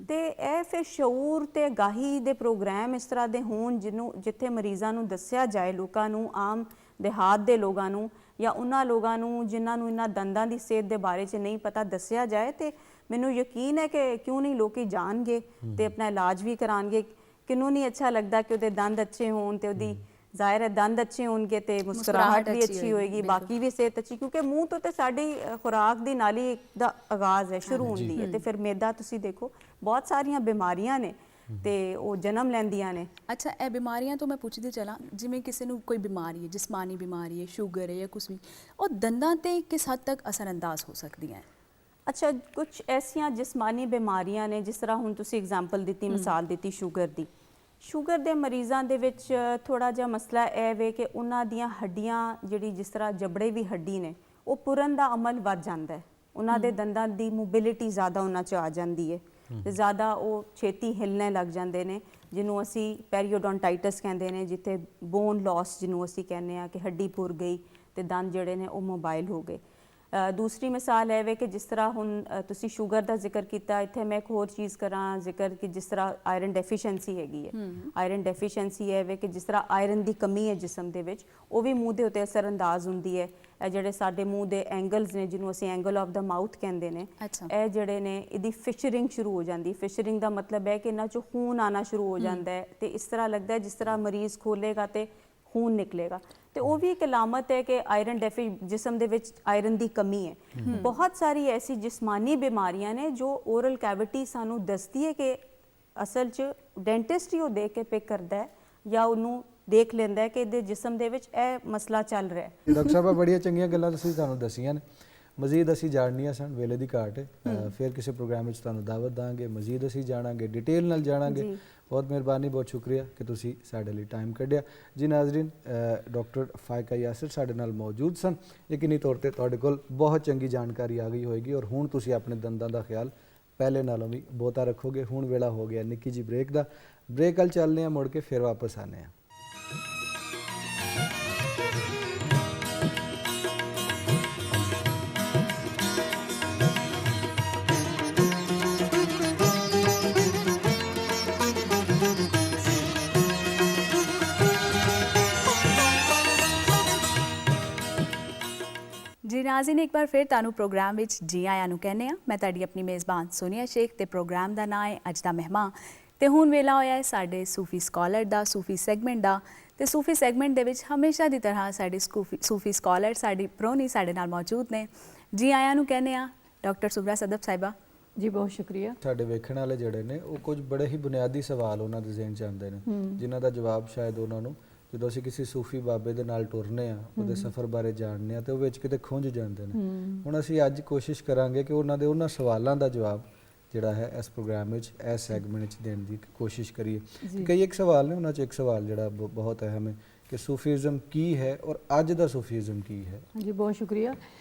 ਤੇ ਇਹ ਫਿਰ ਸ਼ਊਰ ਤੇ ਅਗਾਹੀ ਦੇ ਪ੍ਰੋਗਰਾਮ ਇਸ ਤਰ੍ਹਾਂ ਦੇ ਹੋਣ ਜਿੱਥੇ ਮਰੀਜ਼ਾਂ ਨੂੰ ਦੱਸਿਆ ਜਾਏ, ਲੋਕਾਂ ਨੂੰ, ਆਮ ਦਿਹਾਤ ਦੇ ਲੋਕਾਂ ਨੂੰ ਜਾਂ ਉਹਨਾਂ ਲੋਕਾਂ ਨੂੰ ਜਿਨ੍ਹਾਂ ਨੂੰ ਇਹਨਾਂ ਦੰਦਾਂ ਦੀ ਸਿਹਤ ਦੇ ਬਾਰੇ 'ਚ ਨਹੀਂ ਪਤਾ ਦੱਸਿਆ ਜਾਏ, ਤੇ ਮੈਨੂੰ ਯਕੀਨ ਹੈ ਕਿ ਕਿਉਂ ਨਹੀਂ ਲੋਕੀ ਜਾਣਗੇ ਤੇ ਆਪਣਾ ਇਲਾਜ ਵੀ ਕਰਾਉਣਗੇ। ਕਿਹਨੂੰ ਨਹੀਂ ਅੱਛਾ ਲੱਗਦਾ ਕਿ ਉਹਦੇ ਦੰਦ ਅੱਛੇ ਹੋਣ ਤੇ ਉਹਦੀ ਜ਼ਾਹਿਰ ਹੈ ਦੰਦ ਅੱਛੇ ਹੋਣਗੇ ਤੇ ਮੁਸਕਰਾਹਟ ਵੀ ਅੱਛੀ ਹੋਏਗੀ, ਬਾਕੀ ਵੀ ਸਿਹਤ ਅੱਛੀ, ਕਿਉਂਕਿ ਮੂੰਹ ਤੋਂ ਤੇ ਸਾਡੀ ਖੁਰਾਕ ਦੀ ਨਾਲੀ ਦਾ ਆਗਾਜ਼ ਹੈ, ਸ਼ੁਰੂ ਹੁੰਦੀ ਹੈ। ਤੇ ਫਿਰ ਮੈਦਾ ਤੁਸੀਂ ਦੇਖੋ ਬਹੁਤ ਸਾਰੀਆਂ ਬਿਮਾਰੀਆਂ ਨੇ ਤੇ ਉਹ ਜਨਮ ਲੈਂਦੀਆਂ ਨੇ। ਅੱਛਾ, ਇਹ ਬਿਮਾਰੀਆਂ ਤੋਂ ਮੈਂ ਪੁੱਛਦੀ ਚਲਾਂ, ਜਿਵੇਂ ਕਿਸੇ ਨੂੰ ਕੋਈ ਬਿਮਾਰੀ ਹੈ, ਜਿਸਮਾਨੀ ਬਿਮਾਰੀ ਹੈ, ਸ਼ੂਗਰ ਹੈ ਜਾਂ ਕੁਛ ਵੀ, ਉਹ ਦੰਦਾਂ ਤੇ ਕਿਸ ਹੱਦ ਤੱਕ ਅਸਰਅੰਦਾਜ਼ ਹੋ ਸਕਦੀਆਂ ਹੈ? ਅੱਛਾ, ਕੁਝ ਐਸੀਆਂ ਜਿਸਮਾਨੀ ਬਿਮਾਰੀਆਂ ਨੇ, ਜਿਸ ਤਰ੍ਹਾਂ ਹੁਣ ਤੁਸੀਂ ਐਗਜ਼ਾਮਪਲ ਦਿੱਤੀ, ਮਿਸਾਲ ਦਿੱਤੀ ਸ਼ੂਗਰ ਦੀ। ਸ਼ੂਗਰ ਦੇ ਮਰੀਜ਼ਾਂ ਦੇ ਵਿੱਚ ਥੋੜਾ ਜਿਹਾ ਮਸਲਾ ਇਹ ਵੇ ਕਿ ਉਹਨਾਂ ਦੀਆਂ ਹੱਡੀਆਂ, ਜਿਹੜੀ ਜਿਸ ਤਰ੍ਹਾਂ ਜਬੜੇ ਵੀ ਹੱਡੀ ਨੇ, ਉਹ ਪੁਰਨ ਦਾ ਅਮਲ ਵੱਧ ਜਾਂਦਾ ਹੈ, ਉਹਨਾਂ ਦੇ ਦੰਦਾਂ ਦੀ ਮੋਬਿਲਿਟੀ ਜ਼ਿਆਦਾ ਉਹਨਾਂ 'ਚ ਆ ਜਾਂਦੀ ਹੈ ਤੇ ਜ਼ਿਆਦਾ ਉਹ ਛੇਤੀ ਹਿੱਲਣੇ ਲੱਗ ਜਾਂਦੇ ਨੇ, ਜਿਹਨੂੰ ਅਸੀਂ ਪੈਰੀਓਡੋਂਟਾਈਟਸ ਕਹਿੰਦੇ ਨੇ, ਜਿੱਥੇ ਬੋਨ ਲਾਸ ਜਿਹਨੂੰ ਅਸੀਂ ਕਹਿੰਦੇ ਆ ਕਿ ਹੱਡੀ ਪੁਰ ਗਈ ਤੇ ਦੰਦ ਜਿਹੜੇ ਨੇ ਉਹ ਮੋਬਾਈਲ ਹੋ ਗਏ। ਦੂਸਰੀ ਮਿਸਾਲ ਇਹ ਵੇ ਕਿ ਜਿਸ ਤਰ੍ਹਾਂ ਹੁਣ ਤੁਸੀਂ ਸ਼ੂਗਰ ਦਾ ਜ਼ਿਕਰ ਕੀਤਾ, ਇੱਥੇ ਮੈਂ ਇੱਕ ਹੋਰ ਚੀਜ਼ ਕਰਾਂ ਜ਼ਿਕਰ ਕਿ ਜਿਸ ਤਰ੍ਹਾਂ ਆਇਰਨ ਡੈਫੀਸ਼ੀਐਂਸੀ ਹੈਗੀ ਹੈ। ਆਇਰਨ ਡੈਫੀਸ਼ੀਐਂਸੀ ਇਹ ਵੇ ਕਿ ਜਿਸ ਤਰ੍ਹਾਂ ਆਇਰਨ ਦੀ ਕਮੀ ਹੈ ਜਿਸਮ ਦੇ ਵਿੱਚ, ਉਹ ਵੀ ਮੂੰਹ ਦੇ ਉੱਤੇ ਅਸਰਅੰਦਾਜ਼ ਹੁੰਦੀ ਹੈ। ਇਹ ਜਿਹੜੇ ਸਾਡੇ ਮੂੰਹ ਦੇ ਐਂਗਲਸ ਨੇ, ਜਿਹਨੂੰ ਅਸੀਂ ਐਂਗਲ ਆਫ ਦਾ ਮਾਊਥ ਕਹਿੰਦੇ ਨੇ, ਇਹ ਜਿਹੜੇ ਨੇ ਇਹਦੀ ਫਿਸ਼ਰਿੰਗ ਸ਼ੁਰੂ ਹੋ ਜਾਂਦੀ। ਫਿਸ਼ਰਿੰਗ ਦਾ ਮਤਲਬ ਹੈ ਕਿ ਇਹਨਾਂ 'ਚੋਂ ਖੂਨ ਆਉਣਾ ਸ਼ੁਰੂ ਹੋ ਜਾਂਦਾ ਹੈ ਤੇ ਇਸ ਤਰ੍ਹਾਂ ਲੱਗਦਾ ਹੈ ਜਿਸ ਤਰ੍ਹਾਂ ਮਰੀਜ਼ ਖੋਲੇਗਾ ਤੇ ਖੂਨ ਨਿਕਲੇਗਾ, ਤੇ ਉਹ ਵੀ ਇੱਕ ਅਲਾਮਤ ਹੈ ਕਿ ਆਇਰਨ ਜਿਸਮ ਦੇ ਵਿੱਚ ਆਇਰਨ ਦੀ ਕਮੀ ਹੈ। ਬਹੁਤ ਸਾਰੀ ਐਸੀ ਜਿਸਮਾਨੀ ਬਿਮਾਰੀਆਂ ਨੇ ਜੋ ਓਰਲ ਕੈਵਿਟੀ ਸਾਨੂੰ ਦੱਸਦੀ ਹੈ ਕਿ ਅਸਲ 'ਚ ਡੈਂਟਿਸਟ ਹੀ ਉਹ ਦੇਖ ਕੇ ਪਿਕ ਕਰਦਾ ਹੈ ਜਾਂ ਉਹਨੂੰ ਦੇਖ ਲੈਂਦਾ ਹੈ ਕਿ ਇਹਦੇ ਜਿਸਮ ਦੇ ਵਿੱਚ ਇਹ ਮਸਲਾ ਚੱਲ ਰਿਹਾ ਹੈ। ਡਾਕਟਰ ਸਾਹਿਬ, ਬੜੀਆਂ ਚੰਗੀਆਂ ਗੱਲਾਂ ਤੁਸੀਂ ਸਾਨੂੰ ਦੱਸੀਆਂ ਨੇ, ਮਜ਼ੀਦ ਅਸੀਂ ਜਾਣਨੀਆਂ ਸਨ, ਵੇਲੇ ਦੀ ਘਾਟ ਹੈ, ਫਿਰ ਕਿਸੇ ਪ੍ਰੋਗਰਾਮ ਵਿੱਚ ਤੁਹਾਨੂੰ ਦਾਵਤ ਦਾਂਗੇ, ਮਜ਼ੀਦ ਅਸੀਂ ਜਾਣਾਂਗੇ, ਡਿਟੇਲ ਨਾਲ ਜਾਣਾਂਗੇ। ਬਹੁਤ ਮਿਹਰਬਾਨੀ, ਬਹੁਤ ਸ਼ੁਕਰੀਆ ਕਿ ਤੁਸੀਂ ਸਾਡੇ ਲਈ ਟਾਈਮ ਕੱਢਿਆ ਜੀ। ਨਾਜ਼ਰੀਨ, ਡਾਕਟਰ ਫਾਇਕਾ ਯਾਸਿਰ ਸਾਡੇ ਨਾਲ ਮੌਜੂਦ ਸਨ। ਯਕੀਨੀ ਤੌਰ ਤੇ ਤੁਹਾਡੇ ਕੋਲ ਬਹੁਤ ਚੰਗੀ ਜਾਣਕਾਰੀ ਆ ਗਈ ਹੋਏਗੀ ਔਰ ਹੁਣ ਤੁਸੀਂ ਆਪਣੇ ਦੰਦਾਂ ਦਾ ਖਿਆਲ ਪਹਿਲੇ ਨਾਲੋਂ ਵੀ ਬਹੁਤਾ ਰੱਖੋਗੇ। ਹੁਣ ਵੇਲਾ ਹੋ ਗਿਆ ਨਿੱਕੀ ਜੀ ਬ੍ਰੇਕ ਦਾ, ਬ੍ਰੇਕ ਵੱਲ ਚੱਲਦੇ ਹਾਂ, ਮੁੜ ਕੇ ਫਿਰ ਵਾਪਸ ਆਉਂਦੇ ਹਾਂ। ਜੀ ਨਾਜ਼ਰੀਨ, ਇੱਕ ਵਾਰ ਫਿਰ ਤੁਹਾਨੂੰ ਪ੍ਰੋਗਰਾਮ ਵਿੱਚ ਜੀ ਆਇਆਂ ਨੂੰ ਕਹਿੰਦੇ ਆ। ਮੈਂ ਤੁਹਾਡੀ ਆਪਣੀ ਮੇਜ਼ਬਾਨ ਸੋਨੀਆ ਸ਼ੇਖ ਤੇ ਪ੍ਰੋਗਰਾਮ ਦਾ ਨਾਂ ਹੈ ਅੱਜ ਦਾ ਮਹਿਮਾਨ। ਤੇ ਹੁਣ ਵੇਲਾ ਹੋਇਆ ਹੈ ਸਾਡੇ ਸੂਫੀ ਸਕਾਲਰ ਦਾ, ਸੂਫੀ ਸੈਗਮੈਂਟ ਦਾ। ਤੇ ਸੂਫੀ ਸੈਗਮੈਂਟ ਦੇ ਵਿੱਚ ਹਮੇਸ਼ਾ ਦੀ ਤਰ੍ਹਾਂ ਸਾਡੇ ਸੂਫੀ ਸਕਾਲਰ, ਸਾਡੀ ਪ੍ਰੋਨੀ ਸਾਡੇ ਨਾਲ ਮੌਜੂਦ ਨੇ। ਜੀ ਆਇਆਂ ਨੂੰ ਕਹਿੰਦੇ ਆ ਡਾਕਟਰ ਸੁਬਰਾ ਸਦਬ ਸਾਹਿਬਾ। ਜੀ ਬਹੁਤ ਸ਼ੁਕਰੀਆ। ਸਾਡੇ ਵੇਖਣ ਵਾਲੇ ਜਿਹੜੇ ਨੇ ਉਹ ਕੁਝ ਬੜੇ ਹੀ ਬੁਨਿਆਦੀ ਸਵਾਲ ਉਹਨਾਂ ਦੇ ਜ਼ਿਹਨ 'ਚ ਆਉਂਦੇ ਨੇ, ਜਿਨ੍ਹਾਂ ਦਾ ਜਵਾਬ ਸ਼ਾਇਦ ਉਹਨਾਂ ਨੂੰ ਜਦੋਂ ਅਸੀਂ ਕਿਸੇ ਸੂਫੀ ਬਾਬੇ ਦੇ ਨਾਲ ਟੁਰਨੇ ਆ, ਉਹਦੇ ਸਫ਼ਰ ਬਾਰੇ ਜਾਣਦੇ ਆ, ਤੇ ਉਹ ਵਿੱਚ ਕਿਤੇ ਖੁੰਝ ਜਾਂਦੇ ਨੇ। ਹੁਣ ਅਸੀਂ ਅੱਜ ਕੋਸ਼ਿਸ਼ ਕਰਾਂਗੇ ਕਿ ਉਹਨਾਂ ਦੇ ਉਹਨਾਂ ਸਵਾਲਾਂ ਦਾ ਜਵਾਬ ਜਿਹੜਾ ਹੈ ਇਸ ਪ੍ਰੋਗਰਾਮ ਵਿੱਚ, ਇਸ ਸੈਗਮੈਂਟ ਵਿੱਚ ਦੇਣ ਦੀ ਕੋਸ਼ਿਸ਼ ਕਰੀਏ। ਕਈ ਇੱਕ ਸਵਾਲ ਨੇ, ਉਹਨਾਂ 'ਚ ਇੱਕ ਸਵਾਲ ਜਿਹੜਾ ਬਹੁਤ ਅਹਿਮ ਹੈ ਕਿ ਸੂਫੀਜ਼ਮ ਕੀ ਹੈ ਔਰ ਅੱਜ ਦਾ ਸੂਫੀਜ਼ਮ ਕੀ ਹੈ। ਜੀ ਬਹੁਤ ਸ਼ੁਕਰੀਆ।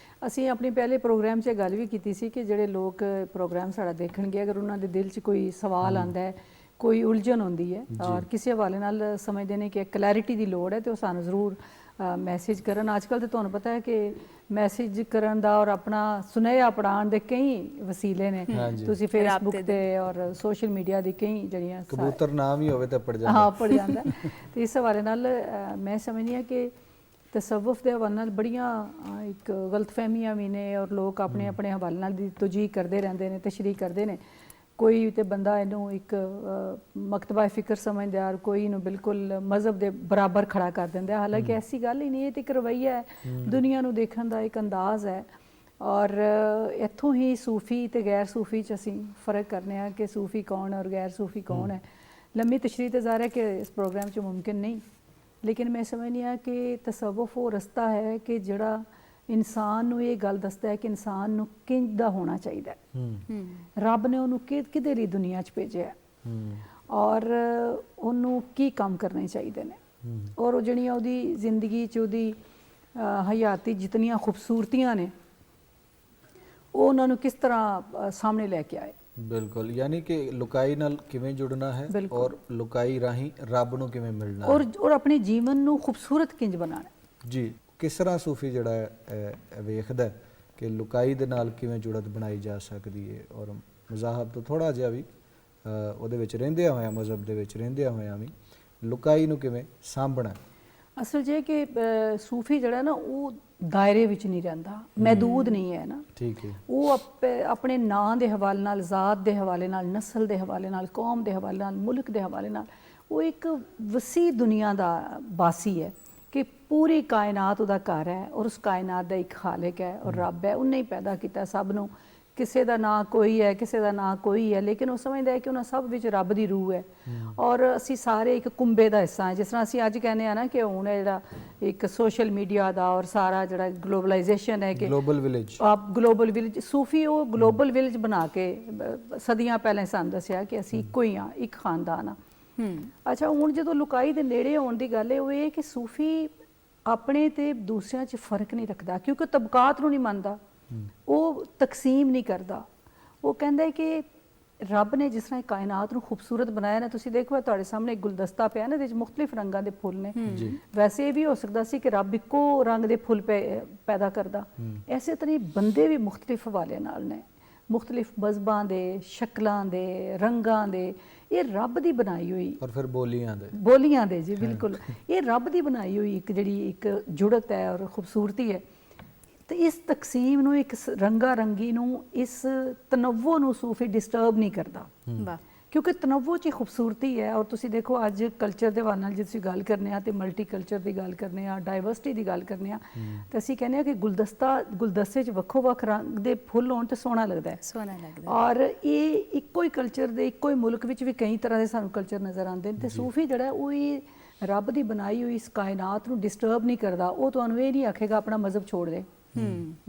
ਅਸੀਂ ਆਪਣੇ ਪਹਿਲੇ ਪ੍ਰੋਗਰਾਮ 'ਚ ਇਹ ਗੱਲ ਵੀ ਕੀਤੀ ਸੀ ਕਿ ਜਿਹੜੇ ਲੋਕ ਪ੍ਰੋਗਰਾਮ ਸਾਡਾ ਦੇਖਣਗੇ, ਅਗਰ ਉਹਨਾਂ ਦੇ ਦਿਲ 'ਚ ਕੋਈ ਸਵਾਲ ਆਉਂਦਾ ਹੈ, ਕੋਈ ਉਲਝਣ ਹੁੰਦੀ ਹੈ ਔਰ ਕਿਸੇ ਹਵਾਲੇ ਨਾਲ ਸਮਝਦੇ ਨੇ ਕਿ ਕਲੈਰਿਟੀ ਦੀ ਲੋੜ ਹੈ, ਤੇ ਉਹ ਸਾਨੂੰ ਜ਼ਰੂਰ ਮੈਸੇਜ ਕਰਨ। ਅੱਜ ਕੱਲ੍ਹ ਤਾਂ ਤੁਹਾਨੂੰ ਪਤਾ ਹੈ ਕਿ ਮੈਸੇਜ ਕਰਨ ਦਾ ਔਰ ਆਪਣਾ ਸੁਨੇਹਾ ਪੜਾਉਣ ਦੇ ਕਈ ਵਸੀਲੇ ਨੇ। ਤੁਸੀਂ ਫੇਸਬੁੱਕ ਤੇ ਔਰ ਸੋਸ਼ਲ ਮੀਡੀਆ ਦੀ ਕਈ ਜਿਹੜੀਆਂ ਕਬੂਤਰ ਨਾਮ ਹੀ ਹੋਵੇ ਤਾਂ ਪੜ ਜਾਂਦਾ। ਹਾਂ, ਪੜ ਜਾਂਦਾ। ਤੇ ਇਸ ਹਵਾਲੇ ਨਾਲ ਮੈਂ ਸਮਝਦੀ ਹਾਂ ਕਿ ਤਸਵੁਫ ਦੇ ਹਵਾਲੇ ਨਾਲ ਬੜੀਆਂ ਇੱਕ ਗਲਤਫਹਿਮੀਆਂ ਵੀ ਨੇ ਔਰ ਲੋਕ ਆਪਣੇ ਆਪਣੇ ਹਵਾਲੇ ਨਾਲ ਦੀ ਤਜੀਹ ਕਰਦੇ ਰਹਿੰਦੇ ਨੇ, ਤਸ਼ਰੀਹ ਕਰਦੇ ਨੇ। ਕੋਈ ਤੇ ਬੰਦਾ ਇਹਨੂੰ ਇੱਕ ਮਕਤਬਾ ਫਿਕਰ ਸਮਝਦਾ ਔਰ ਕੋਈ ਇਹਨੂੰ ਬਿਲਕੁਲ ਮਜ਼ਹਬ ਦੇ ਬਰਾਬਰ ਖੜਾ ਕਰ ਦਿੰਦਾ। ਹਾਲਾਂਕਿ ਐਸੀ ਗੱਲ ਹੀ ਨਹੀਂ, ਇਹ ਤੇ ਇੱਕ ਰਵੱਈਆ ਹੈ, ਦੁਨੀਆ ਨੂੰ ਦੇਖਣ ਦਾ ਇੱਕ ਅੰਦਾਜ਼ ਹੈ। ਔਰ ਇੱਥੋਂ ਹੀ ਸੂਫੀ ਤੇ ਗੈਰ ਸੂਫੀ 'ਚ ਅਸੀਂ ਫ਼ਰਕ ਕਰਨੇ ਆ ਕਿ ਸੂਫੀ ਕੌਣ ਔਰ ਗੈਰ ਸੂਫੀ ਕੌਣ ਹੈ। ਲੰਮੀ ਤਸ਼ਰੀਹ ਤੇ ਜ਼ਾਹਿਰ ਹੈ ਕਿ ਇਸ ਪ੍ਰੋਗਰਾਮ 'ਚ ਮੁਮਕਿਨ ਨਹੀਂ, ਲੇਕਿਨ ਮੈਂ ਸਮਝਦੀ ਹਾਂ ਕਿ ਤਸਵੁਫ ਉਹ ਰਸਤਾ ਹੈ ਕਿ ਜਿਹੜਾ ਇਨਸਾਨ ਨੂੰ ਇਹ ਗੱਲ ਦੱਸਦਾ ਹੈ ਕਿ ਇਨਸਾਨ ਨੂੰ ਕਿੰਜ ਦਾ ਹੋਣਾ ਚਾਹੀਦਾ ਹੈ, ਰੱਬ ਨੇ ਉਹਨੂੰ ਕਿਹਦੇ ਲਈ ਦੁਨੀਆ 'ਚ ਭੇਜਿਆ ਔਰ ਉਹਨੂੰ ਕੀ ਕੰਮ ਕਰਨੇ ਚਾਹੀਦੇ ਨੇ, ਔਰ ਉਹ ਜਿਹੜੀਆਂ ਉਹਦੀ ਜ਼ਿੰਦਗੀ 'ਚ ਉਹਦੀ ਹਯਾਤੀ ਜਿਤਨੀਆਂ ਖੂਬਸੂਰਤੀਆਂ ਨੇ ਉਹ ਉਹਨਾਂ ਨੂੰ ਕਿਸ ਤਰ੍ਹਾਂ ਸਾਹਮਣੇ ਲੈ ਕੇ ਆਏ। ਬਿਲਕੁਲ, ਯਾਨੀ ਕਿ ਲੁਕਾਈ ਨਾਲ ਕਿਵੇਂ ਜੁੜਨਾ ਹੈ ਔਰ ਲੁਕਾਈ ਰਾਹੀਂ ਰੱਬ ਨੂੰ ਕਿਵੇਂ ਮਿਲਣਾ ਹੈ ਔਰ ਆਪਣੇ ਜੀਵਨ ਨੂੰ ਖੂਬਸੂਰਤ ਕਿੰਜ ਬਣਾਉਣਾ। ਜੀ, ਕਿਸ ਤਰ੍ਹਾਂ ਸੂਫੀ ਜਿਹੜਾ ਹੈ ਵੇਖਦਾ ਕਿ ਲੁਕਾਈ ਦੇ ਨਾਲ ਕਿਵੇਂ ਜੁੜਤ ਬਣਾਈ ਜਾ ਸਕਦੀ ਹੈ ਔਰ ਮਜ਼ਾਹਬ ਤੋਂ ਥੋੜਾ ਜਿਹਾ ਵੀ ਉਹਦੇ ਵਿੱਚ ਰਹਿੰਦਿਆਂ ਹੋਇਆਂ, ਮਜ਼ਹਬ ਦੇ ਵਿੱਚ ਰਹਿੰਦਿਆਂ ਹੋਇਆਂ ਵੀ ਲੁਕਾਈ ਨੂੰ ਕਿਵੇਂ ਸਾਂਭਣਾ। ਅਸਲ 'ਚ ਇਹ ਕਿ ਸੂਫੀ ਜਿਹੜਾ ਨਾ ਉਹ ਦਾਇਰੇ ਵਿੱਚ ਨਹੀਂ ਰਹਿੰਦਾ, ਮਹਿਦੂਦ ਨਹੀਂ ਹੈ ਨਾ। ਠੀਕ ਹੈ। ਉਹ ਆਪਣੇ ਨਾਂ ਦੇ ਹਵਾਲੇ ਨਾਲ, ਜ਼ਾਤ ਦੇ ਹਵਾਲੇ ਨਾਲ, ਨਸਲ ਦੇ ਹਵਾਲੇ ਨਾਲ, ਕੌਮ ਦੇ ਹਵਾਲੇ ਨਾਲ, ਮੁਲਕ ਦੇ ਹਵਾਲੇ ਨਾਲ ਉਹ ਇੱਕ ਵਸੀ ਦੁਨੀਆ ਦਾ ਵਾਸੀ ਹੈ ਕਿ ਪੂਰੀ ਕਾਇਨਾਤ ਉਹਦਾ ਘਰ ਹੈ ਔਰ ਉਸ ਕਾਇਨਾਤ ਦਾ ਇੱਕ ਖਾਲਿਕ ਹੈ ਔਰ ਰੱਬ ਹੈ। ਉਹਨੇ ਹੀ ਪੈਦਾ ਕੀਤਾ ਸਭ ਨੂੰ। ਕਿਸੇ ਦਾ ਨਾਂ ਕੋਈ ਹੈ, ਕਿਸੇ ਦਾ ਨਾਂ ਕੋਈ ਹੈ, ਲੇਕਿਨ ਉਹ ਸਮਝਦਾ ਹੈ ਕਿ ਉਹਨਾਂ ਸਭ ਵਿੱਚ ਰੱਬ ਦੀ ਰੂਹ ਹੈ ਔਰ ਅਸੀਂ ਸਾਰੇ ਇੱਕ ਕੁੰਬੇ ਦਾ ਹਿੱਸਾ ਹਾਂ। ਜਿਸ ਤਰ੍ਹਾਂ ਅਸੀਂ ਅੱਜ ਕਹਿੰਦੇ ਆ ਨਾ ਕਿ ਹੁਣ ਜਿਹੜਾ ਇੱਕ ਸੋਸ਼ਲ ਮੀਡੀਆ ਦਾ ਔਰ ਸਾਰਾ ਜਿਹੜਾ ਗਲੋਬਲਾਈਜੇਸ਼ਨ ਹੈ ਕਿ ਗਲੋਬਲ ਵਿਲੇਜ, ਸੂਫੀ ਉਹ ਗਲੋਬਲ ਵਿਲੇਜ ਬਣਾ ਕੇ ਸਦੀਆਂ ਪਹਿਲਾਂ ਸਾਨੂੰ ਦੱਸਿਆ ਕਿ ਅਸੀਂ ਇੱਕੋ ਹੀ ਹਾਂ, ਇੱਕ ਖਾਨਦਾਨ ਆ। ਅੱਛਾ, ਹੁਣ ਜਦੋਂ ਲੁਕਾਈ ਦੇ ਨੇੜੇ ਆਉਣ ਦੀ ਗੱਲ ਹੈ, ਉਹ ਇਹ ਕਿ ਸੂਫੀ ਆਪਣੇ ਤੇ ਦੂਸਰਿਆਂ 'ਚ ਫਰਕ ਨਹੀਂ ਰੱਖਦਾ, ਕਿਉਂਕਿ ਤਬਕਾਤ ਨੂੰ ਨਹੀਂ ਮੰਨਦਾ, ਉਹ ਤਕਸੀਮ ਨਹੀਂ ਕਰਦਾ। ਉਹ ਕਹਿੰਦਾ ਹੈ ਕਿ ਰੱਬ ਨੇ ਜਿਸ ਤਰ੍ਹਾਂ ਕਾਇਨਾਤ ਨੂੰ ਖੂਬਸੂਰਤ ਬਣਾਇਆ ਨਾ, ਤੁਸੀਂ ਦੇਖੋ ਤੁਹਾਡੇ ਸਾਹਮਣੇ ਇੱਕ ਗੁਲਦਸਤਾ ਪਿਆ ਨਾ, ਇਹਦੇ ਵਿੱਚ ਮੁਖਤਲਿਫ ਰੰਗਾਂ ਦੇ ਫੁੱਲ ਨੇ। ਵੈਸੇ ਇਹ ਵੀ ਹੋ ਸਕਦਾ ਸੀ ਕਿ ਰੱਬ ਇੱਕੋ ਰੰਗ ਦੇ ਫੁੱਲ ਪੈਦਾ ਕਰਦਾ, ਐਸੇ ਤਰ੍ਹਾਂ ਬੰਦੇ ਵੀ ਮੁਖਤਲਿਫ ਹਵਾਲੇ ਨਾਲ ਨੇ, ਮੁਖਤਲਿਫ ਮਜ਼ਹਬਾਂ ਦੇ, ਸ਼ਕਲਾਂ ਦੇ, ਰੰਗਾਂ ਦੇ। ਇਹ ਰੱਬ ਦੀ ਬਣਾਈ ਹੋਈ ਔਰ ਫਿਰ ਬੋਲੀਆਂ ਦੇ ਜੀ ਬਿਲਕੁਲ, ਇਹ ਰੱਬ ਦੀ ਬਣਾਈ ਹੋਈ ਇੱਕ ਜਿਹੜੀ ਇੱਕ ਜੁੜਤ ਹੈ ਔਰ ਖੂਬਸੂਰਤੀ ਹੈ। ਤੇ ਇਸ ਤਕਸੀਮ ਨੂੰ, ਇੱਕ ਰੰਗਾ ਰੰਗੀ ਨੂੰ, ਇਸ ਤਨਵੋ ਨੂੰ ਸੂਫੀ ਡਿਸਟਰਬ ਨਹੀਂ ਕਰਦਾ, ਕਿਉਂਕਿ ਤਨਵੋ 'ਚ ਖੂਬਸੂਰਤੀ ਹੈ। ਔਰ ਤੁਸੀਂ ਦੇਖੋ ਅੱਜ ਕਲਚਰ ਦੇ ਹਵਾਲੇ ਨਾਲ ਜੇ ਤੁਸੀਂ ਗੱਲ ਕਰਨੇ ਆ ਤੇ ਮਲਟੀ ਕਲਚਰ ਦੀ ਗੱਲ ਕਰਨੇ ਆ, ਡਾਈਵਰਸਿਟੀ ਦੀ ਗੱਲ ਕਰਨੇ ਆ, ਤਾਂ ਅਸੀਂ ਕਹਿੰਦੇ ਆ ਕਿ ਗੁਲਦਸਤੇ 'ਚ ਵੱਖੋ ਵੱਖ ਰੰਗ ਦੇ ਫੁੱਲ ਹੋਣ ਤੇ ਸੋਹਣਾ ਲੱਗਦਾ। ਔਰ ਇਹ ਇੱਕੋ ਹੀ ਕਲਚਰ ਦੇ, ਇੱਕੋ ਹੀ ਮੁਲਕ ਵਿੱਚ ਵੀ ਕਈ ਤਰ੍ਹਾਂ ਦੇ ਸਾਨੂੰ ਕਲਚਰ ਨਜ਼ਰ ਆਉਂਦੇ ਨੇ। ਤੇ ਸੂਫੀ ਜਿਹੜਾ ਉਹ ਇਹ ਰੱਬ ਦੀ ਬਣਾਈ ਹੋਈ ਇਸ ਕਾਇਨਾਤ ਨੂੰ ਡਿਸਟਰਬ ਨਹੀਂ ਕਰਦਾ। ਉਹ ਤੁਹਾਨੂੰ ਇਹ ਨਹੀਂ ਆਖੇਗਾ ਆਪਣਾ ਮਜ਼ਹਬ ਛੋੜ ਦੇ,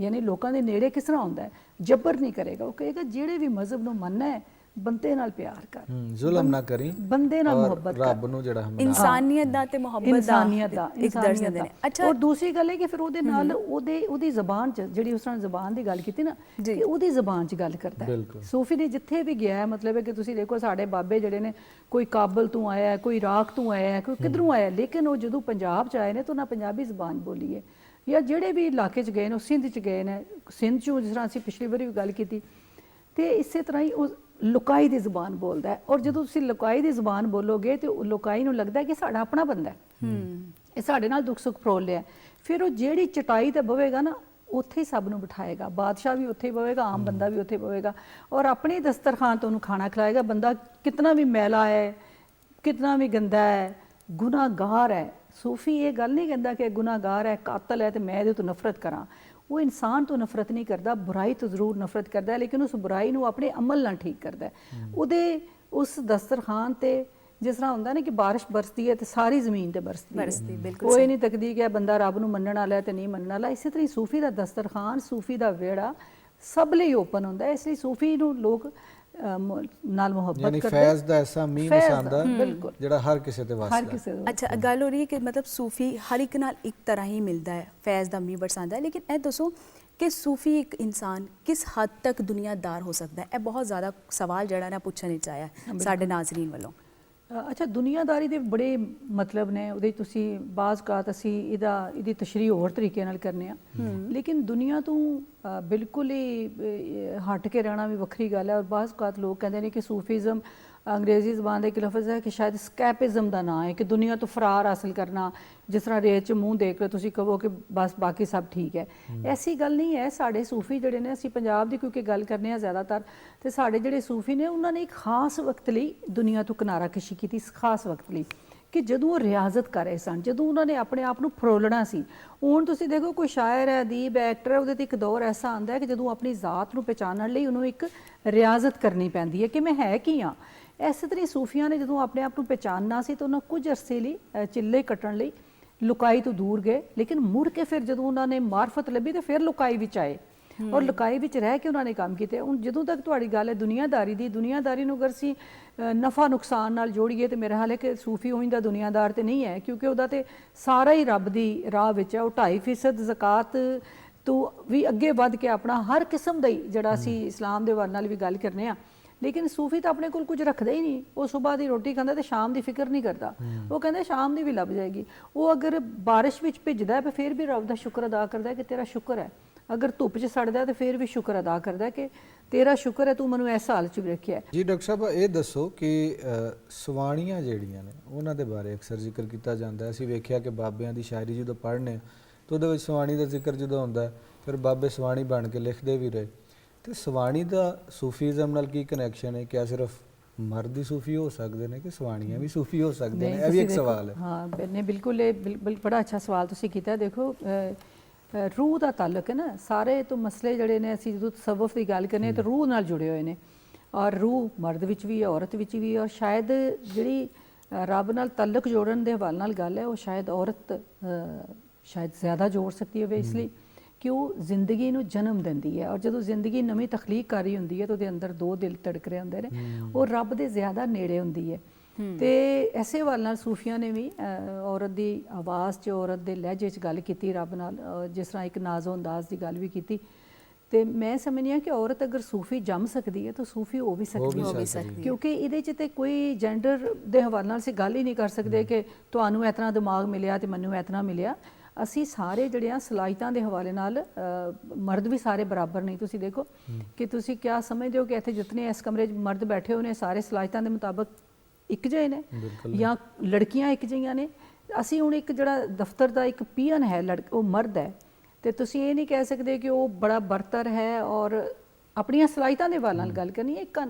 ਯਾਨੀ ਲੋਕਾਂ ਦੇ ਨੇੜੇ ਕਿਸ ਤਰ੍ਹਾਂ ਹੁੰਦਾ ਹੈ, ਜਬਰ ਨਹੀਂ ਕਰੇਗਾ। ਉਹ ਕਹੇਗਾ ਜਿਹੜੇ ਵੀ ਮਜ਼ਹਬ ਨੂੰ ਮੰਨਣਾ ਹੈ ਬੰਦੇ ਨਾਲ ਪਿਆਰ ਕਰ, ਜ਼ੁਲਮ ਨਾ ਕਰੀ, ਬੰਦੇ ਨਾਲ ਮੁਹੱਬਤ ਕਰ, ਰੱਬ ਨੂੰ ਜਿਹੜਾ ਇਨਸਾਨੀਅਤ ਦਾ ਤੇ ਮੁਹੱਬਤ ਦਾ ਇੱਕ ਦਰਜਨ ਦੇ ਨੇ। ਅੱਛਾ, ਔਰ ਦੂਸਰੀ ਗੱਲ ਹੈ ਕਿ ਫਿਰ ਉਹਦੇ ਨਾਲ ਉਹਦੀ ਜ਼ਬਾਨ 'ਚ ਜਿਹੜੀ ਉਸ ਨਾਲ ਜ਼ਬਾਨ ਦੀ ਗੱਲ ਕੀਤੀ ਨਾ, ਕਿ ਉਹਦੀ ਜ਼ਬਾਨ 'ਚ ਗੱਲ ਕਰਦਾ ਹੈ। ਸੂਫੀ ਨੇ ਜਿੱਥੇ ਵੀ ਗਿਆ ਹੈ, ਮਤਲਬ ਹੈ ਕਿ ਤੁਸੀਂ ਦੇਖੋ ਸਾਡੇ ਬਾਬੇ ਜਿਹੜੇ ਨੇ, ਕੋਈ ਕਾਬਲ ਤੋਂ ਆਇਆ, ਕੋਈ ਇਰਾਕ ਤੋਂ ਆਇਆ, ਕੋਈ ਕਿੱਧਰੋਂ ਆਇਆ, ਲੇਕਿਨ ਉਹ ਜਦੋਂ ਪੰਜਾਬ 'ਚ ਆਏ ਨੇ ਤਾਂ ਉਹਨਾਂ ਪੰਜਾਬੀ ਜ਼ਬਾਨ ਬੋਲੀ ਹੈ। ਜਾਂ ਜਿਹੜੇ ਵੀ ਇਲਾਕੇ 'ਚ ਗਏ ਨੇ, ਉਹ ਸਿੰਧ 'ਚ ਗਏ ਨੇ, ਸਿੰਧ 'ਚੋਂ ਜਿਸ ਤਰ੍ਹਾਂ ਅਸੀਂ ਪਿਛਲੀ ਵਾਰੀ ਵੀ ਗੱਲ ਕੀਤੀ, ਤੇ ਇਸੇ ਤਰ੍ਹਾਂ ਹੀ ਉਹ ਲੁਕਾਈ ਦੀ ਜ਼ੁਬਾਨ ਬੋਲਦਾ ਹੈ। ਔਰ ਜਦੋਂ ਤੁਸੀਂ ਲੁਕਾਈ ਦੀ ਜ਼ੁਬਾਨ ਬੋਲੋਗੇ ਤੇ ਲੁਕਾਈ ਨੂੰ ਲੱਗਦਾ ਕਿ ਸਾਡਾ ਆਪਣਾ ਬੰਦਾ ਹੈ, ਇਹ ਸਾਡੇ ਨਾਲ ਦੁੱਖ ਸੁੱਖ ਫਰੋਲ ਲਿਆ। ਫਿਰ ਉਹ ਜਿਹੜੀ ਚਟਾਈ ਤੇ ਬਵੇਗਾ ਨਾ, ਉੱਥੇ ਹੀ ਸਭ ਨੂੰ ਬਿਠਾਏਗਾ। ਬਾਦਸ਼ਾਹ ਵੀ ਉੱਥੇ ਹੀ ਬਵੇਗਾ, ਆਮ ਬੰਦਾ ਵੀ ਉੱਥੇ ਬਵੇਗਾ, ਔਰ ਆਪਣੇ ਦਸਤਰਖਾਨ ਤੋਂ ਉਹਨੂੰ ਖਾਣਾ ਖਿਲਾਏਗਾ। ਬੰਦਾ ਕਿਤਨਾ ਵੀ ਮੈਲਾ ਹੈ, ਕਿਤਨਾ ਵੀ ਗੰਦਾ ਹੈ, ਗੁਨਾਹਗਾਰ ਹੈ, ਸੂਫੀ ਇਹ ਗੱਲ ਨਹੀਂ ਕਹਿੰਦਾ ਕਿ ਗੁਨਾਹਗਾਰ ਹੈ, ਕਾਤਲ ਹੈ ਤੇ ਮੈਂ ਇਹਦੇ ਤੋਂ ਨਫ਼ਰਤ ਕਰਾਂ। ਉਹ ਇਨਸਾਨ ਤੋਂ ਨਫ਼ਰਤ ਨਹੀਂ ਕਰਦਾ, ਬੁਰਾਈ ਤੋਂ ਜ਼ਰੂਰ ਨਫ਼ਰਤ ਕਰਦਾ ਹੈ, ਲੇਕਿਨ ਉਸ ਬੁਰਾਈ ਨੂੰ ਆਪਣੇ ਅਮਲ ਨਾਲ ਠੀਕ ਕਰਦਾ ਹੈ। ਉਹਦੇ ਉਸ ਦਸਤਰਖਾਨ ਤੇ ਜਿਸ ਤਰ੍ਹਾਂ ਹੁੰਦਾ ਨਾ ਕਿ ਬਾਰਿਸ਼ ਬਰਸਦੀ ਹੈ ਤੇ ਸਾਰੀ ਜ਼ਮੀਨ ਤੇ ਬਰਸਦੀ ਹੈ, ਬਿਲਕੁਲ ਕੋਈ ਨਹੀਂ ਤਕਦੀ ਕਿ ਇਹ ਬੰਦਾ ਰੱਬ ਨੂੰ ਮੰਨਣ ਵਾਲਾ ਹੈ ਤੇ ਨਹੀਂ ਮੰਨਣ ਵਾਲਾ। ਇਸੇ ਤਰ੍ਹਾਂ ਹੀ ਸੂਫੀ ਦਾ ਦਸਤਰਖਾਨ, ਸੂਫੀ ਦਾ ਵਿਹੜਾ ਸਭ ਲਈ ਓਪਨ ਹੁੰਦਾ ਹੈ। ਇਸ ਲਈ ਸੂਫੀ ਨੂੰ ਲੋਕ ਨਾਲ ਮੁਹੱਬਤ ਯਾਨੀ ਕਰਦੇ, ਫੈਜ਼ ਦਾ ਐਸਾ ਮੀਂਹ ਫੈਜ਼ ਦਾ, ਵਸਾਉਂਦਾ ਬਿਲਕੁਲ, ਜਿਹੜਾ ਹਰ ਕਿਸੇ ਤੇ ਹਰ ਵਸਦਾ ਕਿਸੇ ਦਾ। ਅੱਛਾ, ਗੱਲ ਹੋ ਰਹੀ ਹੈ ਕਿ ਮਤਲਬ ਸੂਫੀ ਹਰ ਇੱਕ ਨਾਲ ਇੱਕ ਤਰ੍ਹਾਂ ਹੀ ਮਿਲਦਾ ਹੈ, ਫੈਜ਼ ਦਾ ਮੀਂਹ ਬਰਸਾਉਂਦਾ ਹੈ, ਲੇਕਿਨ ਇਹ ਦੱਸੋ ਕਿ ਸੂਫੀ ਇੱਕ ਇਨਸਾਨ ਕਿਸ ਹੱਦ ਤੱਕ ਦੁਨੀਆਦਾਰ ਹੋ ਸਕਦਾ ਹੈ? ਇਹ ਬਹੁਤ ਜ਼ਿਆਦਾ ਸਵਾਲ ਜਿਹੜਾ ਨਾ ਪੁੱਛਣ ਵਿੱਚ ਆਇਆ ਸਾਡੇ ਨਾਜ਼ਰੀਨ ਵੱਲੋਂ। ਅੱਛਾ, ਦੁਨੀਆਦਾਰੀ ਦੇ ਬੜੇ ਮਤਲਬ ਨੇ ਉਹਦੇ। ਤੁਸੀਂ ਬਾਜ਼ ਕਾਤ ਅਸੀਂ ਇਹਦੀ ਤਸ਼ਰੀਹ ਹੋਰ ਤਰੀਕੇ ਨਾਲ ਕਰਨੇ ਆ, ਲੇਕਿਨ ਦੁਨੀਆ ਤੋਂ ਬਿਲਕੁਲ ਹੀ ਹਟ ਕੇ ਰਹਿਣਾ ਵੀ ਵੱਖਰੀ ਗੱਲ ਹੈ। ਔਰ ਬਾਜ਼ ਕਾਤ ਲੋਕ ਕਹਿੰਦੇ ਨੇ ਕਿ ਸੂਫੀਜ਼ਮ ਅੰਗਰੇਜ਼ੀ ਜ਼ਬਾਨ ਦਾ ਇੱਕ ਲਫ਼ਜ਼ ਹੈ ਕਿ ਸ਼ਾਇਦ ਸਕੈਪਿਜ਼ਮ ਦਾ ਨਾਂ ਹੈ, ਕਿ ਦੁਨੀਆ ਤੋਂ ਫਰਾਰ ਹਾਸਲ ਕਰਨਾ। ਜਿਸ ਤਰ੍ਹਾਂ ਰੇਤ 'ਚ ਮੂੰਹ ਦੇਖ ਕੇ ਤੁਸੀਂ ਕਹੋ ਕਿ ਬਸ ਬਾਕੀ ਸਭ ਠੀਕ ਹੈ, ਐਸੀ ਗੱਲ ਨਹੀਂ ਹੈ। ਸਾਡੇ ਸੂਫੀ ਜਿਹੜੇ ਨੇ, ਅਸੀਂ ਪੰਜਾਬ ਦੀ ਕਿਉਂਕਿ ਗੱਲ ਕਰਨੇ ਆ ਜ਼ਿਆਦਾਤਰ, ਤੇ ਸਾਡੇ ਜਿਹੜੇ ਸੂਫੀ ਨੇ ਉਹਨਾਂ ਨੇ ਇੱਕ ਖਾਸ ਵਕਤ ਲਈ ਦੁਨੀਆ ਤੋਂ ਕਿਨਾਰਾ ਕਸ਼ੀ ਕੀਤੀ, ਇਸ ਖਾਸ ਵਕਤ ਲਈ ਕਿ ਜਦੋਂ ਉਹ ਰਿਆਜ਼ਤ ਕਰ ਰਹੇ ਸਨ, ਜਦੋਂ ਉਹਨਾਂ ਨੇ ਆਪਣੇ ਆਪ ਨੂੰ ਫਰੋਲਣਾ ਸੀ। ਹੁਣ ਤੁਸੀਂ ਦੇਖੋ ਕੋਈ ਸ਼ਾਇਰ ਹੈ, ਅਦੀਬ ਹੈ, ਐਕਟਰ ਹੈ, ਉਹਦੇ 'ਤੇ ਇੱਕ ਦੌਰ ਐਸਾ ਆਉਂਦਾ ਹੈ ਕਿ ਜਦੋਂ ਆਪਣੀ ਜ਼ਾਤ ਨੂੰ ਪਹਿਚਾਨਣ ਲਈ ਉਹਨੂੰ ਇੱਕ ਰਿਆਜ਼ਤ ਕਰਨੀ ਪੈਂਦੀ ਹੈ ਕਿ ਮੈਂ ਹੈ ਕੀ ਹਾਂ। ਇਸੇ ਤਰ੍ਹਾਂ ਸੂਫੀਆਂ ਨੇ ਜਦੋਂ ਆਪਣੇ ਆਪ ਨੂੰ ਪਹਿਚਾਨਣਾ ਸੀ ਤਾਂ ਉਹਨਾਂ ਕੁਝ ਅਰਸੇ ਲਈ ਚਿੱਲੇ ਕੱਟਣ ਲਈ ਲੁਕਾਈ ਤੋਂ ਦੂਰ ਗਏ, ਲੇਕਿਨ ਮੁੜ ਕੇ ਫਿਰ ਜਦੋਂ ਉਹਨਾਂ ਨੇ ਮਾਰਫਤ ਲੱਭੀ ਤਾਂ ਫਿਰ ਲੁਕਾਈ ਵਿੱਚ ਆਏ ਔਰ ਲੁਕਾਈ ਵਿੱਚ ਰਹਿ ਕੇ ਉਹਨਾਂ ਨੇ ਕੰਮ ਕੀਤੇ। ਹੁਣ ਜਦੋਂ ਤੱਕ ਤੁਹਾਡੀ ਗੱਲ ਹੈ ਦੁਨੀਆਦਾਰੀ ਦੀ, ਦੁਨੀਆਦਾਰੀ ਨੂੰ ਅਗਰ ਅਸੀਂ ਨਫਾ ਨੁਕਸਾਨ ਨਾਲ ਜੋੜੀਏ ਤੇ ਮੇਰਾ ਹਾਲ ਹੈ ਕਿ ਸੂਫੀ ਉਹੀ ਦਾ ਦੁਨੀਆਦਾਰ ਤੇ ਨਹੀਂ ਹੈ, ਕਿਉਂਕਿ ਉਹਦਾ ਤੇ ਸਾਰਾ ਹੀ ਰੱਬ ਦੀ ਰਾਹ ਵਿੱਚ ਹੈ। ਉਹ 2.5% ਜ਼ਕਾਤ ਤੋਂ ਵੀ ਅੱਗੇ ਵੱਧ ਕੇ ਆਪਣਾ ਹਰ ਕਿਸਮ ਦਾ ਹੀ, ਜਿਹੜਾ ਅਸੀਂ ਇਸਲਾਮ ਦੇ ਵੱਲ ਨਾਲ ਵੀ ਗੱਲ ਕਰਨੇ ਆ, ਲੇਕਿਨ ਸੂਫੀ ਤਾਂ ਆਪਣੇ ਕੋਲ ਕੁਝ ਰੱਖਦਾ ਹੀ ਨਹੀਂ। ਉਹ ਸਵੇਰ ਦੀ ਰੋਟੀ ਖਾਂਦਾ ਤੇ ਸ਼ਾਮ ਦੀ ਫਿਕਰ ਨਹੀਂ ਕਰਦਾ। ਉਹ ਕਹਿੰਦਾ ਸ਼ਾਮ ਦੀ ਵੀ ਲੱਭ ਜਾਏਗੀ। ਉਹ ਅਗਰ ਬਾਰਿਸ਼ ਵਿੱਚ ਭਿੱਜਦਾ ਹੈ ਫਿਰ ਵੀ ਰੱਬ ਦਾ ਸ਼ੁਕਰ ਅਦਾ ਕਰਦਾ ਕਿ ਤੇਰਾ ਸ਼ੁਕਰ ਹੈ। ਅਗਰ ਧੁੱਪ 'ਚ ਸੜਦਾ ਤੇ ਫਿਰ ਵੀ ਸ਼ੁਕਰ ਅਦਾ ਕਰਦਾ ਕਿ ਤੇਰਾ ਸ਼ੁਕਰ ਹੈ, ਤੂੰ ਮੈਨੂੰ ਇਸ ਹਾਲ 'ਚ ਵੀ ਰੱਖਿਆ। ਜੀ ਡਾਕਟਰ ਸਾਹਿਬ, ਇਹ ਦੱਸੋ ਕਿ ਸਵਾਣੀਆਂ ਜਿਹੜੀਆਂ ਨੇ ਉਹਨਾਂ ਦੇ ਬਾਰੇ ਅਕਸਰ ਜ਼ਿਕਰ ਕੀਤਾ ਜਾਂਦਾ ਹੈ। ਅਸੀਂ ਵੇਖਿਆ ਕਿ ਬਾਬਿਆਂ ਦੀ ਸ਼ਾਇਰੀ ਜਦੋਂ ਪੜ੍ਹਨੇ ਤਾਂ ਉਹਦੇ ਵਿੱਚ ਸਵਾਣੀ ਦਾ ਜ਼ਿਕਰ ਜਦੋਂ ਹੁੰਦਾ ਫਿਰ ਬਾਬੇ ਸਵਾਣੀ ਬਣ ਕੇ ਲਿਖਦੇ ਵੀ ਰਹੇ। ਤੇ ਸਵਾਣੀ ਦਾ ਸੂਫੀਜ਼ਮ ਨਾਲ ਕੀ ਕਨੈਕਸ਼ਨ ਹੈ? ਕਿਆ ਸਿਰਫ ਮਰਦ ਹੀ ਸੂਫੀ ਹੋ ਸਕਦੇ ਨੇ ਕਿ ਸਵਾਣੀਆਂ ਵੀ ਸੂਫੀ ਹੋ ਸਕਦੇ ਨੇ? ਇਹ ਵੀ ਇੱਕ ਸਵਾਲ ਹੈ। ਹਾਂ ਨੇ ਬਿਲਕੁਲ, ਇਹ ਬੜਾ ਅੱਛਾ ਸਵਾਲ ਤੁਸੀਂ ਕੀਤਾ। ਦੇਖੋ ਰੂਹ ਦਾ ਤਾਲੁਕ ਹੈ ਨਾ, ਸਾਰੇ ਤੋਂ ਮਸਲੇ ਜਿਹੜੇ ਨੇ, ਅਸੀਂ ਜਦੋਂ ਤਸੱਵੁਫ ਦੀ ਗੱਲ ਕਰਨੇ ਤਾਂ ਰੂਹ ਨਾਲ ਜੁੜੇ ਹੋਏ ਨੇ। ਔਰ ਰੂਹ ਮਰਦ ਵਿੱਚ ਵੀ ਹੈ, ਔਰਤ ਵਿੱਚ ਵੀ ਹੈ। ਔਰ ਸ਼ਾਇਦ ਜਿਹੜੀ ਰੱਬ ਨਾਲ ਤਾਲੁਕ ਜੋੜਨ ਦੇ ਹਵਾਲੇ ਨਾਲ ਗੱਲ ਹੈ, ਉਹ ਸ਼ਾਇਦ ਔਰਤ ਸ਼ਾਇਦ ਜ਼ਿਆਦਾ ਜੋੜ ਸਕਦੀ ਹੋਵੇ, ਇਸ ਲਈ ਕਿ ਉਹ ਜ਼ਿੰਦਗੀ ਨੂੰ ਜਨਮ ਦਿੰਦੀ ਹੈ। ਔਰ ਜਦੋਂ ਜ਼ਿੰਦਗੀ ਨਵੀਂ ਤਖਲੀਕ ਕਰ ਰਹੀ ਹੁੰਦੀ ਹੈ ਤਾਂ ਉਹਦੇ ਅੰਦਰ ਦੋ ਦਿਲ ਧੜਕ ਰਹੇ ਹੁੰਦੇ ਨੇ, ਉਹ ਰੱਬ ਦੇ ਜ਼ਿਆਦਾ ਨੇੜੇ ਹੁੰਦੀ ਹੈ। ਤੇ ਐਸੇ ਵੱਲ ਨਾਲ ਸੂਫੀਆਂ ਨੇ ਵੀ ਔਰਤ ਦੀ ਆਵਾਜ਼ 'ਚ, ਔਰਤ ਦੇ ਲਹਿਜੇ 'ਚ ਗੱਲ ਕੀਤੀ ਰੱਬ ਨਾਲ, ਜਿਸ ਤਰ੍ਹਾਂ ਇੱਕ ਨਾਜ਼ੋ ਅੰਦਾਜ਼ ਦੀ ਗੱਲ ਵੀ ਕੀਤੀ। ਤੇ ਮੈਂ ਸਮਝਦੀ ਹਾਂ ਕਿ ਔਰਤ ਅਗਰ ਸੂਫੀ ਜੰਮ ਸਕਦੀ ਹੈ ਤਾਂ ਸੂਫੀ ਹੋ ਵੀ ਸਕਦੀ ਹੈ, ਕਿਉਂਕਿ ਇਹਦੇ 'ਚ ਤੇ ਕੋਈ ਜੈਂਡਰ ਦੇ ਹਵਾਲੇ ਨਾਲ ਅਸੀਂ ਗੱਲ ਹੀ ਨਹੀਂ ਕਰ ਸਕਦੇ ਕਿ ਤੁਹਾਨੂੰ ਇਤਨਾ ਦਿਮਾਗ ਮਿਲਿਆ ਤੇ ਮੈਨੂੰ ਇਤਨਾ ਮਿਲਿਆ। ਅਸੀਂ ਸਾਰੇ ਜਿਹੜੇ ਆ ਸਲਾਹੀਤਾਂ ਦੇ ਹਵਾਲੇ ਨਾਲ, ਮਰਦ ਵੀ ਸਾਰੇ ਬਰਾਬਰ ਨਹੀਂ। ਤੁਸੀਂ ਦੇਖੋ ਕਿ ਤੁਸੀਂ ਕਿਆ ਸਮਝਦੇ ਹੋ ਕਿ ਇੱਥੇ ਜਿਤਨੇ ਇਸ ਕਮਰੇ 'ਚ ਮਰਦ ਬੈਠੇ ਹੋ ਨੇ ਸਾਰੇ ਸਲਾਹੀਤਾਂ ਦੇ ਮੁਤਾਬਕ ਇੱਕ ਜਿਹੇ ਨੇ ਜਾਂ ਲੜਕੀਆਂ ਇੱਕ ਜਿਹੀਆਂ ਨੇ? ਅਸੀਂ ਹੁਣ ਇੱਕ ਜਿਹੜਾ ਦਫ਼ਤਰ ਦਾ ਇੱਕ ਪੀਅਨ ਹੈ, ਉਹ ਮਰਦ ਹੈ, ਤੇ ਤੁਸੀਂ ਇਹ ਨਹੀਂ ਕਹਿ ਸਕਦੇ ਕਿ ਉਹ ਬੜਾ ਬਰਤਰ ਹੈ। ਔਰ ਆਪਣੀਆਂ ਸਲਾਹੀਤਾਂ ਦੇ ਵੱਲ ਨਾਲ ਗੱਲ ਕਰਨੀ ਹੈ।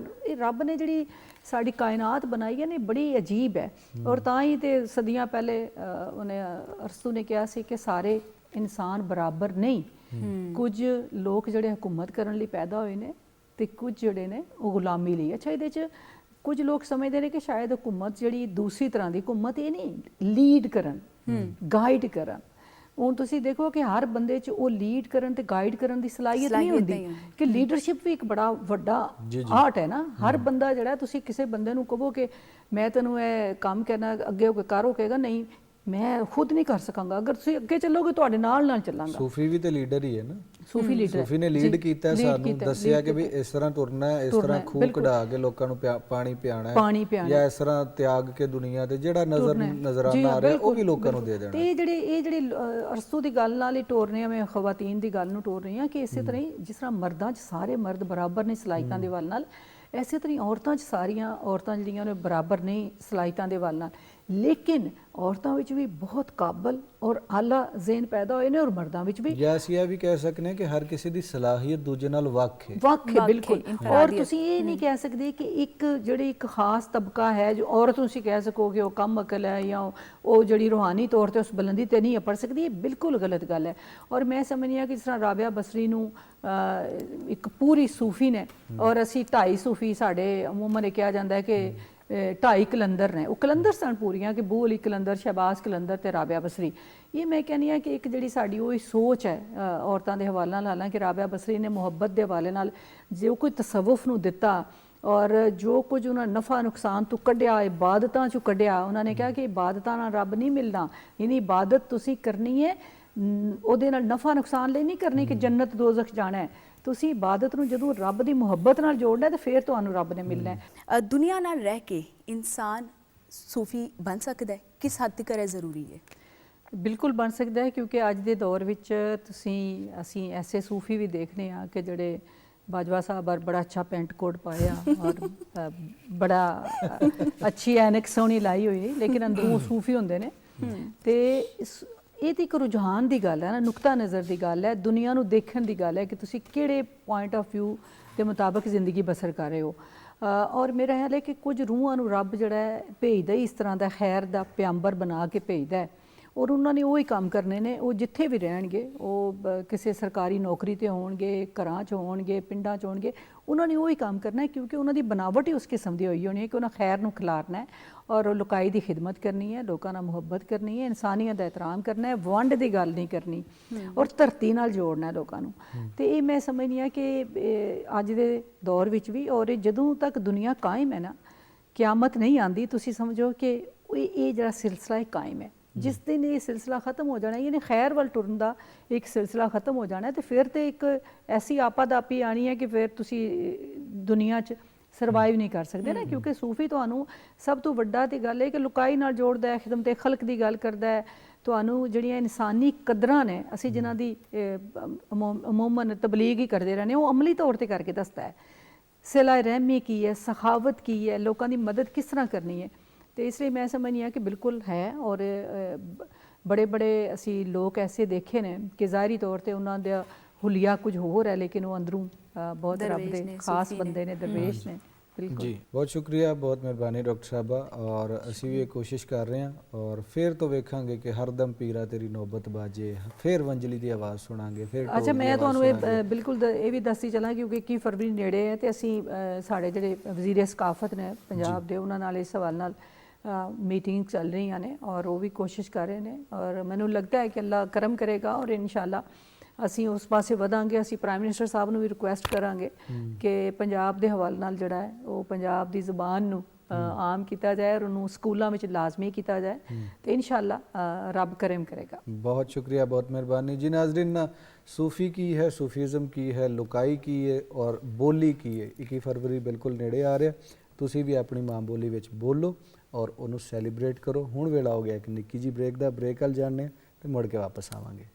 ਇਹ ਰੱਬ ਨੇ ਜਿਹੜੀ ਸਾਡੀ ਕਾਇਨਾਤ ਬਣਾਈ ਹੈ ਨੇ, ਬੜੀ ਅਜੀਬ ਹੈ। ਔਰ ਤਾਂ ਹੀ ਤੇ ਸਦੀਆਂ ਪਹਿਲੇ ਉਹਨੇ ਅਰਸਤੂ ਨੇ ਕਿਹਾ ਸੀ ਕਿ ਸਾਰੇ ਇਨਸਾਨ ਬਰਾਬਰ ਨਹੀਂ। ਕੁਝ ਲੋਕ ਜਿਹੜੇ ਹਕੂਮਤ ਕਰਨ ਲਈ ਪੈਦਾ ਹੋਏ ਨੇ ਤੇ ਕੁਝ ਜਿਹੜੇ ਨੇ ਉਹ ਗੁਲਾਮੀ ਲਈ। ਅੱਛਾ, ਇਹਦੇ 'ਚ ਕੁਝ ਲੋਕ ਸਮਝਦੇ ਨੇ ਕਿ ਸ਼ਾਇਦ ਹਕੂਮਤ ਜਿਹੜੀ ਦੂਸਰੀ ਤਰ੍ਹਾਂ ਦੀ ਹਕੂਮਤ, ਇਹ ਨਹੀਂ ਲੀਡ ਕਰਨ, ਗਾਈਡ ਕਰਨ। ਹੁਣ ਤੁਸੀਂ ਦੇਖੋ ਕਿ ਹਰ ਬੰਦੇ 'ਚ ਉਹ ਲੀਡ ਕਰਨ ਤੇ ਗਾਈਡ ਕਰਨ ਦੀ ਸਲਾਹੀਅਤ ਨਹੀਂ ਹੁੰਦੀ, ਕਿ ਲੀਡਰਸ਼ਿਪ ਵੀ ਇੱਕ ਬੜਾ ਵੱਡਾ ਆਰਟ ਹੈ ਨਾ। ਹਰ ਬੰਦਾ ਜਿਹੜਾ, ਤੁਸੀਂ ਕਿਸੇ ਬੰਦੇ ਨੂੰ ਕਹੋ ਕਿ ਮੈਂ ਤੈਨੂੰ ਇਹ ਕੰਮ ਕਰਨਾ, ਅੱਗੇ ਹੋ ਕੇ ਕਰ, ਉਹ ਕਹੇਗਾ ਨਹੀਂ ਮੈਂ ਖੁਦ ਨਹੀਂ ਕਰ ਸਕਾਂਗਾ। ਅਗਰ ਤੁਸੀਂ ਅੱਗੇ ਚੱਲੋਗੇ ਤੁਹਾਡੇ ਨਾਲ ਨਾਲ ਚੱਲਾਂਗਾ। ਸੂਫੀ ਵੀ ਤੇ ਲੀਡਰ ਹੀ ਹੈ ਨਾ। ਸੂਫੀ ਲੀਡਰ, ਸੂਫੀ ਨੇ ਲੀਡ ਕੀਤਾ, ਸਾਨੂੰ ਦੱਸਿਆ ਕਿ ਵੀ ਇਸ ਤਰ੍ਹਾਂ ਤੁਰਨਾ ਹੈ, ਇਸ ਤਰ੍ਹਾਂ ਖੂਹ ਕਢਾ ਕੇ ਲੋਕਾਂ ਨੂੰ ਪਾਣੀ ਪਿਆਣਾ ਹੈ, ਜਾਂ ਇਸ ਤਰ੍ਹਾਂ ਤਿਆਗ ਕੇ ਦੁਨੀਆ ਤੇ ਜਿਹੜਾ ਨਜ਼ਰਾਨਾ ਆ ਰਿਹਾ ਉਹ ਵੀ ਲੋਕਾਂ ਨੂੰ ਦੇ ਦੇਣਾ। ਤੇ ਇਹ ਜਿਹੜੀ ਅਰਸਤੂ ਦੀ ਗੱਲ ਨਾਲ ਹੀ ਟੋਰ ਰਹੀ ਹਾਂ ਮੈਂ, ਖਵਾਤੀਨ ਦੀ ਗੱਲ ਨੂੰ ਟੋਰ ਰਹੀ ਹਾਂ ਕਿ ਇਸੇ ਤਰ੍ਹਾਂ ਹੀ ਜਿਸ ਤਰ੍ਹਾਂ ਮਰਦਾਂ 'ਚ ਸਾਰੇ ਮਰਦ ਬਰਾਬਰ ਨੇ ਸਲਾਹੀਤਾਂ ਦੇ ਵੱਲ ਨਾਲ, ਇਸੇ ਤਰ੍ਹਾਂ ਔਰਤਾਂ 'ਚ ਸਾਰੀਆਂ ਔਰਤਾਂ ਜਿਹੜੀਆਂ ਨੇ ਬਰਾਬਰ ਨਹੀਂ ਸਲਾਹੀਤਾਂ ਦੇ ਵੱਲ ਨਾਲ। ਲੇਕਿਨ ਔਰਤਾਂ ਵਿੱਚ ਵੀ ਬਹੁਤ ਕਾਬਲ ਔਰ ਆਲਾ ਜ਼ਿਹਨ ਪੈਦਾ ਹੋਏ ਨੇ ਔਰ ਮਰਦਾਂ ਵਿੱਚ ਵੀ ਜਾਂ ਅਸੀਂ ਇਹ ਵੀ ਕਹਿ ਸਕਨੇ ਕਿ ਹਰ ਕਿਸੇ ਦੀ ਸਲਾਹੀਅਤ ਦੂਜੇ ਨਾਲ ਵੱਖ ਹੈ। ਵੱਖ ਹੈ ਵੱਖ ਬਿਲਕੁਲ। ਹੈ, ਔਰ ਇਨਫਰਾਦੀਅਤ। ਤੁਸੀਂ ਇਹ ਨਹੀਂ ਕਹਿ ਸਕਦੇ ਕਿ ਇੱਕ ਖਾਸ ਤਬਕਾ ਹੈ ਜੋ ਔਰਤ ਤੁਸੀਂ ਕਹਿ ਸਕੋ ਕਿ ਉਹ ਕਮ ਅਕਲ ਹੈ ਜਾਂ ਉਹ ਜਿਹੜੀ ਰੂਹਾਨੀ ਤੌਰ ਤੇ ਉਸ ਬੁਲੰਦੀ ਤੇ ਨਹੀਂ ਅਪੜ ਸਕਦੀ, ਇਹ ਬਿਲਕੁਲ ਗਲਤ ਗੱਲ ਹੈ। ਔਰ ਮੈਂ ਸਮਝਦੀ ਹਾਂ ਕਿ ਜਿਸ ਤਰ੍ਹਾਂ ਰਾਬਿਆ ਬਸਰੀ ਨੂੰ ਇੱਕ ਪੂਰੀ ਸੂਫੀ ਨੇ ਔਰ ਅਸੀਂ 2.5 ਸੂਫੀ ਸਾਡੇ ਅਮੂਮਨ ਇਹ ਕਿਹਾ ਜਾਂਦਾ ਹੈ ਕਿ 2.5 ਕਲੰਦਰ ਨੇ, ਉਹ ਕਲੰਦਰ ਸਨ ਪੂਰੀਆਂ ਕਿ ਬੂ ਅਲੀ ਕਲੰਦਰ, ਸ਼ਹਿਬਾਜ਼ ਕਲੰਦਰ ਤੇ ਰਾਬਿਆ ਬਸਰੀ। ਇਹ ਮੈਂ ਕਹਿੰਦੀ ਹਾਂ ਕਿ ਇੱਕ ਜਿਹੜੀ ਸਾਡੀ ਉਹ ਸੋਚ ਹੈ ਔਰਤਾਂ ਦੇ ਹਵਾਲੇ ਨਾਲ, ਹਾਲਾਂਕਿ ਰਾਬਿਆ ਬਸਰੀ ਨੇ ਮੁਹੱਬਤ ਦੇ ਹਵਾਲੇ ਨਾਲ ਜੋ ਕੋਈ ਤਸਵੁਫ ਨੂੰ ਦਿੱਤਾ ਔਰ ਜੋ ਕੁਝ ਉਹਨਾਂ ਨਫਾ ਨੁਕਸਾਨ ਤੋਂ ਕੱਢਿਆ, ਇਬਾਦਤਾਂ ਚੋਂ ਕੱਢਿਆ, ਉਹਨਾਂ ਨੇ ਕਿਹਾ ਕਿ ਇਬਾਦਤਾਂ ਨਾਲ ਰੱਬ ਨਹੀਂ ਮਿਲਣਾ, ਯਾਨੀ ਇਬਾਦਤ ਤੁਸੀਂ ਕਰਨੀ ਹੈ ਉਹਦੇ ਨਾਲ ਨਫਾ ਨੁਕਸਾਨ ਲਈ ਨਹੀਂ ਕਰਨੀ ਕਿ ਜੰਨਤ ਦੋਜ਼ਖ ਜਾਣਾ ਹੈ। ਤੁਸੀਂ ਇਬਾਦਤ ਨੂੰ ਜਦੋਂ ਰੱਬ ਦੀ ਮੁਹੱਬਤ ਨਾਲ ਜੋੜਨਾ ਤੇ ਫਿਰ ਤੁਹਾਨੂੰ ਰੱਬ ਨੇ ਮਿਲਣਾ ਹੈ। ਦੁਨੀਆ ਨਾਲ ਰਹਿ ਕੇ ਇਨਸਾਨ ਸੂਫੀ ਬਣ ਸਕਦਾ ਹੈ? ਕਿਸ ਹੱਦ ਤੱਕ ਇਹ ਜ਼ਰੂਰੀ ਹੈ? ਬਿਲਕੁਲ ਬਣ ਸਕਦਾ ਹੈ, ਕਿਉਂਕਿ ਅੱਜ ਦੇ ਦੌਰ ਵਿੱਚ ਅਸੀਂ ਐਸੇ ਸੂਫੀ ਵੀ ਦੇਖਦੇ ਹਾਂ ਕਿ ਜਿਹੜੇ ਬਾਜਵਾ ਸਾਹਿਬ ਔਰ ਬੜਾ ਅੱਛਾ ਪੈਂਟ ਕੋਟ ਪਾਇਆ ਔਰ ਬੜਾ ਅੱਛੀ ਐਨਕ ਸੋਹਣੀ ਲਾਈ ਹੋਈ, ਲੇਕਿਨ ਅੰਦਰੋਂ ਸੂਫੀ ਹੁੰਦੇ ਨੇ। ਤੇ ਇਹ ਤਾਂ ਇੱਕ ਰੁਝਾਨ ਦੀ ਗੱਲ ਹੈ ਨਾ, ਨੁਕਤਾ ਨਜ਼ਰ ਦੀ ਗੱਲ ਹੈ, ਦੁਨੀਆ ਨੂੰ ਦੇਖਣ ਦੀ ਗੱਲ ਹੈ ਕਿ ਤੁਸੀਂ ਕਿਹੜੇ ਪੁਆਇੰਟ ਆਫ ਵਿਊ ਦੇ ਮੁਤਾਬਕ ਜ਼ਿੰਦਗੀ ਬਸਰ ਕਰ ਰਹੇ ਹੋ। ਔਰ ਮੇਰਾ ਖਿਆਲ ਹੈ ਕਿ ਕੁਝ ਰੂਹਾਂ ਨੂੰ ਰੱਬ ਜਿਹੜਾ ਹੈ ਭੇਜਦਾ ਹੀ ਇਸ ਤਰ੍ਹਾਂ ਦਾ ਖੈਰ ਦਾ ਪਿਆੰਬਰ ਬਣਾ ਕੇ ਭੇਜਦਾ ਹੈ ਔਰ ਉਹਨਾਂ ਨੇ ਉਹੀ ਕੰਮ ਕਰਨੇ ਨੇ। ਉਹ ਜਿੱਥੇ ਵੀ ਰਹਿਣਗੇ, ਉਹ ਕਿਸੇ ਸਰਕਾਰੀ ਨੌਕਰੀ ਤੇ ਹੋਣਗੇ, ਘਰਾਂ 'ਚ ਹੋਣਗੇ, ਪਿੰਡਾਂ 'ਚ ਹੋਣਗੇ, ਉਹਨਾਂ ਨੇ ਉਹੀ ਕੰਮ ਕਰਨਾ ਹੈ ਕਿਉਂਕਿ ਉਹਨਾਂ ਦੀ ਬਣਾਵਟ ਹੀ ਉਸ ਕਿਸਮ ਦੀ ਹੋਈ ਹੋਣੀ ਹੈ ਕਿ ਉਹਨਾਂ ਖੈਰ ਨੂੰ ਖਿਲਾਰਨਾ ਹੈ ਔਰ ਲੁਕਾਈ ਦੀ ਖਿਦਮਤ ਕਰਨੀ ਹੈ, ਲੋਕਾਂ ਨਾਲ ਮੁਹੱਬਤ ਕਰਨੀ ਹੈ, ਇਨਸਾਨੀਅਤ ਦਾ ਇਹਤਰਾਮ ਕਰਨਾ ਹੈ, ਵੰਡ ਦੀ ਗੱਲ ਨਹੀਂ ਕਰਨੀ ਔਰ ਧਰਤੀ ਨਾਲ ਜੋੜਨਾ ਹੈ ਲੋਕਾਂ ਨੂੰ। ਤੇ ਇਹ ਮੈਂ ਸਮਝਦੀ ਹਾਂ ਕਿ ਅੱਜ ਦੇ ਦੌਰ ਵਿੱਚ ਵੀ ਔਰ ਜਦੋਂ ਤੱਕ ਦੁਨੀਆ ਕਾਇਮ ਹੈ ਨਾ, ਕਿਆਮਤ ਨਹੀਂ ਆਂਦੀ, ਤੁਸੀਂ ਸਮਝੋ ਕਿ ਇਹ ਜਿਹੜਾ ਸਿਲਸਿਲਾ ਹੈ ਕਾਇਮ ਹੈ। ਜਿਸ ਦਿਨ ਇਹ ਸਿਲਸਿਲਾ ਖਤਮ ਹੋ ਜਾਣਾ, ਯਾਨੀ ਖੈਰ ਵੱਲ ਟੁਰਨ ਦਾ ਇੱਕ ਸਿਲਸਿਲਾ ਖਤਮ ਹੋ ਜਾਣਾ, ਤੇ ਫਿਰ ਤੇ ਇੱਕ ਐਸੀ ਆਪਾਦਾਪੀ ਆਣੀ ਹੈ ਕਿ ਫਿਰ ਤੁਸੀਂ ਦੁਨੀਆ 'ਚ ਸਰਵਾਈਵ ਨਹੀਂ ਕਰ ਸਕਦੇ ਨਾ। ਕਿਉਂਕਿ ਸੂਫੀ ਤੁਹਾਨੂੰ ਸਭ ਤੋਂ ਵੱਡਾ ਤੇ ਗੱਲ ਹੈ ਕਿ ਲੁਕਾਈ ਨਾਲ ਜੋੜਦਾ ਹੈ, ਖਿਦਮਤ ਖਲਕ ਦੀ ਗੱਲ ਕਰਦਾ ਹੈ, ਤੁਹਾਨੂੰ ਜਿਹੜੀਆਂ ਇਨਸਾਨੀ ਕਦਰਾਂ ਨੇ ਅਸੀਂ ਜਿਨ੍ਹਾਂ ਦੀ ਅਮੂਮਨ ਤਬਲੀਗ ਹੀ ਕਰਦੇ ਰਹਿੰਦੇ, ਉਹ ਅਮਲੀ ਤੌਰ ਤੇ ਕਰਕੇ ਦੱਸਦਾ ਹੈ। ਸਿਲਾ ਰਹਿਮੀ ਕੀ ਹੈ, ਸਖਾਵਤ ਕੀ ਹੈ, ਲੋਕਾਂ ਦੀ ਮਦਦ ਕਿਸ ਤਰ੍ਹਾਂ ਕਰਨੀ ਹੈ। ਤੇ ਇਸ ਲਈ ਮੈਂ ਸਮਝਦੀ ਹਾਂ ਕਿ ਬਿਲਕੁਲ ਹੈ। ਔਰ ਬੜੇ ਬੜੇ ਅਸੀਂ ਲੋਕ ਐਸੇ ਦੇਖੇ ਨੇ ਕਿ ਜ਼ਾਹਿਰੀ ਤੌਰ ਤੇ ਉਹਨਾਂ ਦਾ ਹੁਲੀਆ ਕੁਝ ਹੋਰ ਹੈ, ਲੇਕਿਨ ਉਹ ਅੰਦਰੋਂ ਬਹੁਤ ਰੱਬ ਦੇ ਖਾਸ ਬੰਦੇ ਨੇ, ਦਰਵੇਸ਼ ਨੇ। ਬਿਲਕੁਲ ਜੀ, ਬਹੁਤ ਸ਼ੁਕਰੀਆ, ਬਹੁਤ ਮਿਹਰਬਾਨੀ ਡਾਕਟਰ ਸਾਹਿਬਾ। ਔਰ ਅਸੀਂ ਵੀ ਇਹ ਕੋਸ਼ਿਸ਼ ਕਰ ਰਹੇ ਹਾਂ ਔਰ ਫਿਰ ਤੋਂ ਵੇਖਾਂਗੇ ਕਿ ਹਰਦਮ ਪੀਰਾ ਤੇਰੀ ਨੌਬਤ ਬਾਜੇ, ਫਿਰ ਵੰਜਲੀ ਦੀ ਆਵਾਜ਼ ਸੁਣਾਂਗੇ, ਫਿਰ ਅੱਛਾ, ਮੈਂ ਤੁਹਾਨੂੰ ਇਹ ਬਿਲਕੁਲ ਇਹ ਵੀ ਦੱਸੀ ਚੱਲਾਂ ਕਿਉਂਕਿ 21 ਫਰਵਰੀ ਨੇੜੇ ਹੈ ਤੇ ਅਸੀਂ ਸਾਡੇ ਜਿਹੜੇ ਵਜ਼ੀਰ ਸਕਾਫਤ ਨੇ ਪੰਜਾਬ ਦੇ, ਉਹਨਾਂ ਨਾਲ ਇਸ ਸਵਾਲ ਨਾਲ ਮੀਟਿੰਗ ਚੱਲ ਰਹੀਆਂ ਨੇ ਔਰ ਉਹ ਵੀ ਕੋਸ਼ਿਸ਼ ਕਰ ਰਹੇ ਨੇ ਔਰ ਮੈਨੂੰ ਲੱਗਦਾ ਹੈ ਕਿ ਅੱਲਾ ਕਰਮ ਕਰੇਗਾ ਔਰ ਇਨਸ਼ਾਅੱਲਾ ਅਸੀਂ ਉਸ ਪਾਸੇ ਵਧਾਂਗੇ। ਅਸੀਂ ਪ੍ਰਾਈਮ ਮਿਨਿਸਟਰ ਸਾਹਿਬ ਨੂੰ ਵੀ ਰਿਕੁਐਸਟ ਕਰਾਂਗੇ ਕਿ ਪੰਜਾਬ ਦੇ ਹਵਾਲੇ ਨਾਲ ਜਿਹੜਾ ਹੈ ਉਹ ਪੰਜਾਬ ਦੀ ਜ਼ੁਬਾਨ ਨੂੰ ਆਮ ਕੀਤਾ ਜਾਏ ਔਰ ਉਹਨੂੰ ਸਕੂਲਾਂ ਵਿੱਚ ਲਾਜ਼ਮੀ ਕੀਤਾ ਜਾਏ ਤੇ ਇਨਸ਼ਾਅੱਲਾ ਰੱਬ ਕਰਮ ਕਰੇਗਾ। ਬਹੁਤ ਸ਼ੁਕਰੀਆ, ਬਹੁਤ ਮਿਹਰਬਾਨੀ ਜੀ। ਨਾਜ਼ਰੀਨ, सूफ़ी की है, सूफीज़म की है, लुकाई की है और बोली की है। 21 फरवरी बिल्कुल नेड़े आ रहा, तुसी भी अपनी मां बोली विच बोलो और उन्होंने सैलीब्रेट करो। हुण वेला हो गया कि निक्की जी ब्रेक दा, ब्रेक अल जाने ते मुड़ के वापस आवांगे।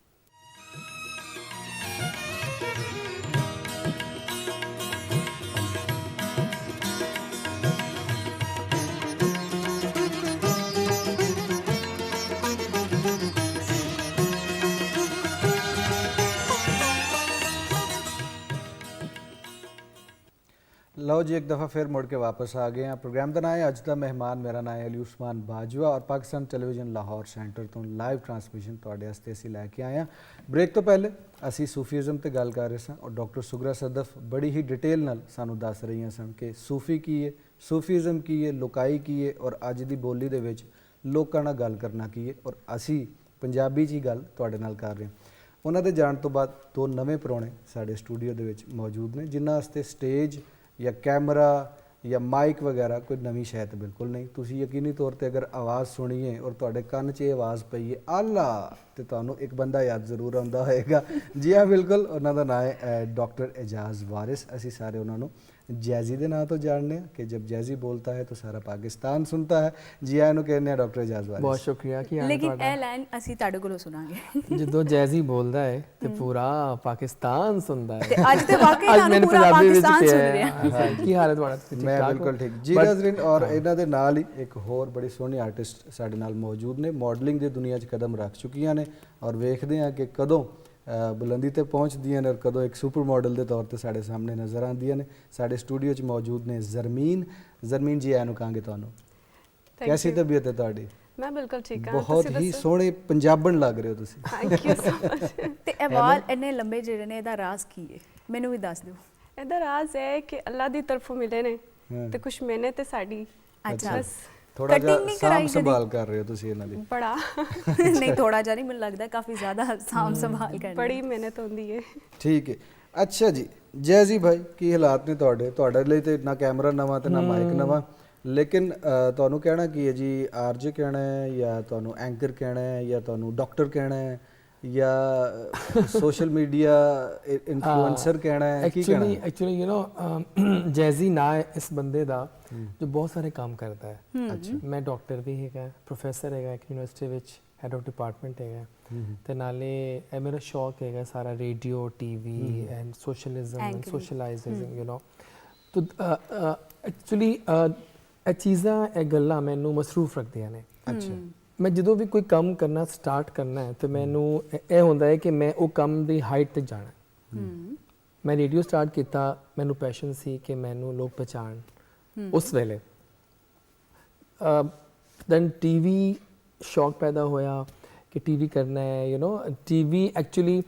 लो जी, एक दफ़ा फिर मुड़ के वापस आ गए हैं। प्रोग्राम का नाम है अज का मेहमान, मेरा नाम है अली उस्मान बाजवा और पाकिस्तान टेलीविजन लाहौर सेंटर तो लाइव ट्रांसमिशन तुहाडे वास्ते असीं लैके आए हैं। ब्रेक तो पहले असीं सूफीज़म ते गल कर रहे सन और डॉक्टर सुगरा सदफ बड़ी ही डिटेल नाल सानू दस रही सन कि सूफी की है, सूफीज़म की है, लुकाई की है और अज दी बोली दे विच लोकां नाल गल करना की है और असीं पंजाबी च ही गल तुहाडे नाल कर रहे हैं। उन्हां दे जाण तो बाद दो नवे परौणे साडे स्टूडियो दे विच मौजूद ने जिन्हां वास्ते स्टेज या कैमरा या माइक वगैरह कोई नवी शै तो बिल्कुल नहीं। तुसी यकीनी तौर पर अगर आवाज़ सुनीए और तुहाडे कन्न 'च आवाज़ पई है आला तो तुहानू एक बंदा याद जरूर आउंदा होएगा। जी हाँ, बिल्कुल, उन्हां दा नाम है डॉक्टर एजाज वारिस। असीं सारे उन्होंने जैजी ਦੇ ਨਾਂ ਤੋਂ ਜਾਣਦੇ ਹਾਂ कि जब जैजी बोलता है तो सारा पाकिस्तान सुनता है। जी आया ਨੂੰ ਕਹਿੰਦੇ ਆ ਡਾਕਟਰ ਇਜਾਜ਼ ਵਾਰਿਸ। ਬਹੁਤ ਸ਼ੁਕਰੀਆ ਕੀ ਹਾਲ ਹੈ ਲੇਕਿਨ ਤੁਹਾਡਾ? ਇਹ ਲਾਈਨ ਅਸੀਂ ਤੁਹਾਡੇ ਕੋਲੋਂ ਸੁਣਾਂਗੇ ਜਦੋਂ ਜੈਜ਼ੀ ਬੋਲਦਾ ਹੈ ਤੇ ਪੂਰਾ ਪਾਕਿਸਤਾਨ ਸੁਣਦਾ ਹੈ। ਤੇ ਅੱਜ ਤੇ ਵਾਕਈ ਅੱਜ ਤੁਹਾਨੂੰ ਮੈਨੂੰ ਪੂਰਾ ਪੰਜਾਬੀ ਵਿੱਚ ਪਾਕਿਸਤਾਨ ਸੁਣ ਕਿਹਾ ਰਿਹਾ। ਹੈ। ਹਾਂ, ਕੀ ਹਾਲ ਹੈ ਤੁਹਾਡਾ? ਤੁਸੀਂ ਮੈਂ ਠੀਕ ਠਾਕ ਬਿਲਕੁਲ ਹੋ? ਠੀਕ ਜੀ But- ਨਾਜ਼ਰੀਨ, ਔਰ ਇਹਨਾਂ ਦੇ ਨਾਲ ਹੀ ਇੱਕ ਹੋਰ ਬੜੀ ਸੋਹਣੀ ਆਰਟਿਸਟ ਸਾਡੇ ਨਾਲ ਮੌਜੂਦ ਨੇ, ਮਾਡਲਿੰਗ ਦੀ ਦੁਨੀਆ 'ਚ ਕਦਮ ਰੱਖ ਚੁੱਕੀਆਂ ਨੇ ਔਰ ਵੇਖਦੇ ਹਾਂ ਕਿ ਕਦੋਂ ਬੁਲੰਦੀ ਤੇ ਪਹੁੰਚਦੀਆਂ ਨੇ ਔਰ ਕਦੋਂ ਇੱਕ ਸੁਪਰ ਮਾਡਲ ਦੇ ਤੌਰ ਤੇ ਸਾਡੇ ਸਾਹਮਣੇ ਨਜ਼ਰ ਆਉਂਦੀਆਂ ਨੇ। ਸਾਡੇ ਸਟੂਡੀਓ 'ਚ ਮੌਜੂਦ ਨੇ ਜ਼ਰਮੀਨ। ਜ਼ਰਮੀਨ ਜੀ ਆਇਆਂ ਨੂੰ ਕਹਾਂਗੇ ਤੁਹਾਨੂੰ। ਕੈਸੀ ਤਬੀਅਤ ਹੈ ਤੁਹਾਡੀ? ਮੈਂ ਬਿਲਕੁਲ ਠੀਕ ਹਾਂ। ਬਹੁਤ ਹੀ ਸੋਹਣੇ ਪੰਜਾਬਣ ਲੱਗ ਰਹੇ ਹੋ ਤੁਸੀਂ। Thank you so much. ਤੇ ਇਹ ਵਾਲ ਇੰਨੇ ਲੰਬੇ ਜਿਹੜੇ ਨੇ, ਇਹਦਾ ਰਾਜ਼ ਕੀ ਹੈ? ਮੈਨੂੰ ਵੀ ਦੱਸ ਦਿਓ। ਇਹਦਾ ਰਾਜ਼ ਹੈ ਕਿ ਅੱਲਾ ਦੀ ਤਰਫੋਂ ਮਿਲੇ ਨੇ ਤੇ ਕੁਝ ਮਿਹਨਤ ਹੈ ਸਾਡੀ। ਅੱਛਾ, ਬਸ ਥੋੜਾ Cutting ਜਿਹਾ ਨਹੀਂ ਸਾਂਭ ਕਰਾਈ ਕਦੀ? ਸੰਭਾਲ ਕਰ ਰਹੇ ਹੋ ਤੁਸੀਂ ਇਹਨਾਂ ਦੀ। ਬੜਾ ਨਹੀਂ ਥੋੜਾ ਜਿਹਾ ਨਹੀਂ, ਮੈਨੂੰ ਲੱਗਦਾ ਕਾਫੀ ਜ਼ਿਆਦਾ ਸਾਂਭ ਸੰਭਾਲ ਕਰਨੀ। ਬੜੀ ਮਿਹਨਤ ਹੁੰਦੀ ਹੈ। ਠੀਕ ਹੈ। ਅੱਛਾ ਜੀ, ਜੈਜ਼ੀ ਭਾਈ ਕੀ ਹਾਲਾਤ ਨੇ ਤੁਹਾਡੇ? ਤੁਹਾਡੇ ਲਈ ਤੇ ਨਾ ਕੈਮਰਾ ਨਵਾਂ ਤੇ ਨਾ ਮਾਈਕ ਨਵਾਂ, ਲੇਕਿਨ ਤੁਹਾਨੂੰ ਕਹਿਣਾ ਕੀ ਹੈ ਜੀ? ਆਰਜੇ ਕਹਿਣਾ ਹੈ ਜਾਂ ਤੁਹਾਨੂੰ ਐਂਕਰ ਕਹਿਣਾ ਹੈ ਜਾਂ ਤੁਹਾਨੂੰ ਡਾਕਟਰ ਕਹਿਣਾ ਹੈ ਜਾਂ ਸੋਸ਼ਲ ਮੀਡੀਆ ਇਨਫਲੂਐਂਸਰ ਕਹਿਣਾ ਹੈ, ਕੀ ਕਹਿਣਾ ਹੈ? ਐਕਚੁਅਲੀ ਯੂ نو ਜੈਜ਼ੀ ਨਾ ਹੈ ਇਸ ਬੰਦੇ ਦਾ ਜੋ ਬਹੁਤ ਸਾਰੇ ਕੰਮ ਕਰਦਾ ਹੈ। ਮੈਂ ਡਾਕਟਰ ਵੀ ਹੈਗਾ, ਪ੍ਰੋਫੈਸਰ ਹੈਗਾ ਇੱਕ ਯੂਨੀਵਰਸਿਟੀ ਵਿੱਚ, ਹੈਡ ਆਫ ਡਿਪਾਰਟਮੈਂਟ ਹੈਗਾ, ਤੇ ਨਾਲੇ ਇਹ ਮੇਰਾ ਸ਼ੌਕ ਹੈਗਾ ਸਾਰਾ radio, TV and socialism and socialising you know. ਤਾਂ ਐਕਚੁਅਲੀ ਇਹ ਚੀਜ਼ਾਂ, ਇਹ ਗੱਲਾਂ ਮੈਨੂੰ ਮਸਰੂਫ ਰੱਖਦੀਆਂ ਨੇ। ਅੱਛਾ, ਮੈਂ ਜਦੋਂ ਵੀ ਕੋਈ ਕੰਮ ਕਰਨਾ ਸਟਾਰਟ ਕਰਨਾ ਹੈ ਤੇ ਮੈਨੂੰ ਇਹ ਹੁੰਦਾ ਹੈ ਕਿ ਮੈਂ ਉਹ ਕੰਮ ਦੀ ਹਾਈਟ ਤੇ ਜਾਣਾ ਹੈ। ਮੈਂ ਰੇਡੀਓ ਸਟਾਰਟ ਕੀਤਾ, ਮੈਨੂੰ ਪੈਸ਼ਨ ਸੀ ਕਿ ਮੈਨੂੰ ਲੋਕ ਪਛਾਣ ਉਸ ਵੇਲੇ। ਦੈਨ ਟੀਵੀ ਸ਼ੌਕ ਪੈਦਾ ਹੋਇਆ ਕਿ ਟੀਵੀ ਕਰਨਾ ਹੈ ਯੂ نو। ਟੀਵੀ ਐਕਚੁਅਲੀ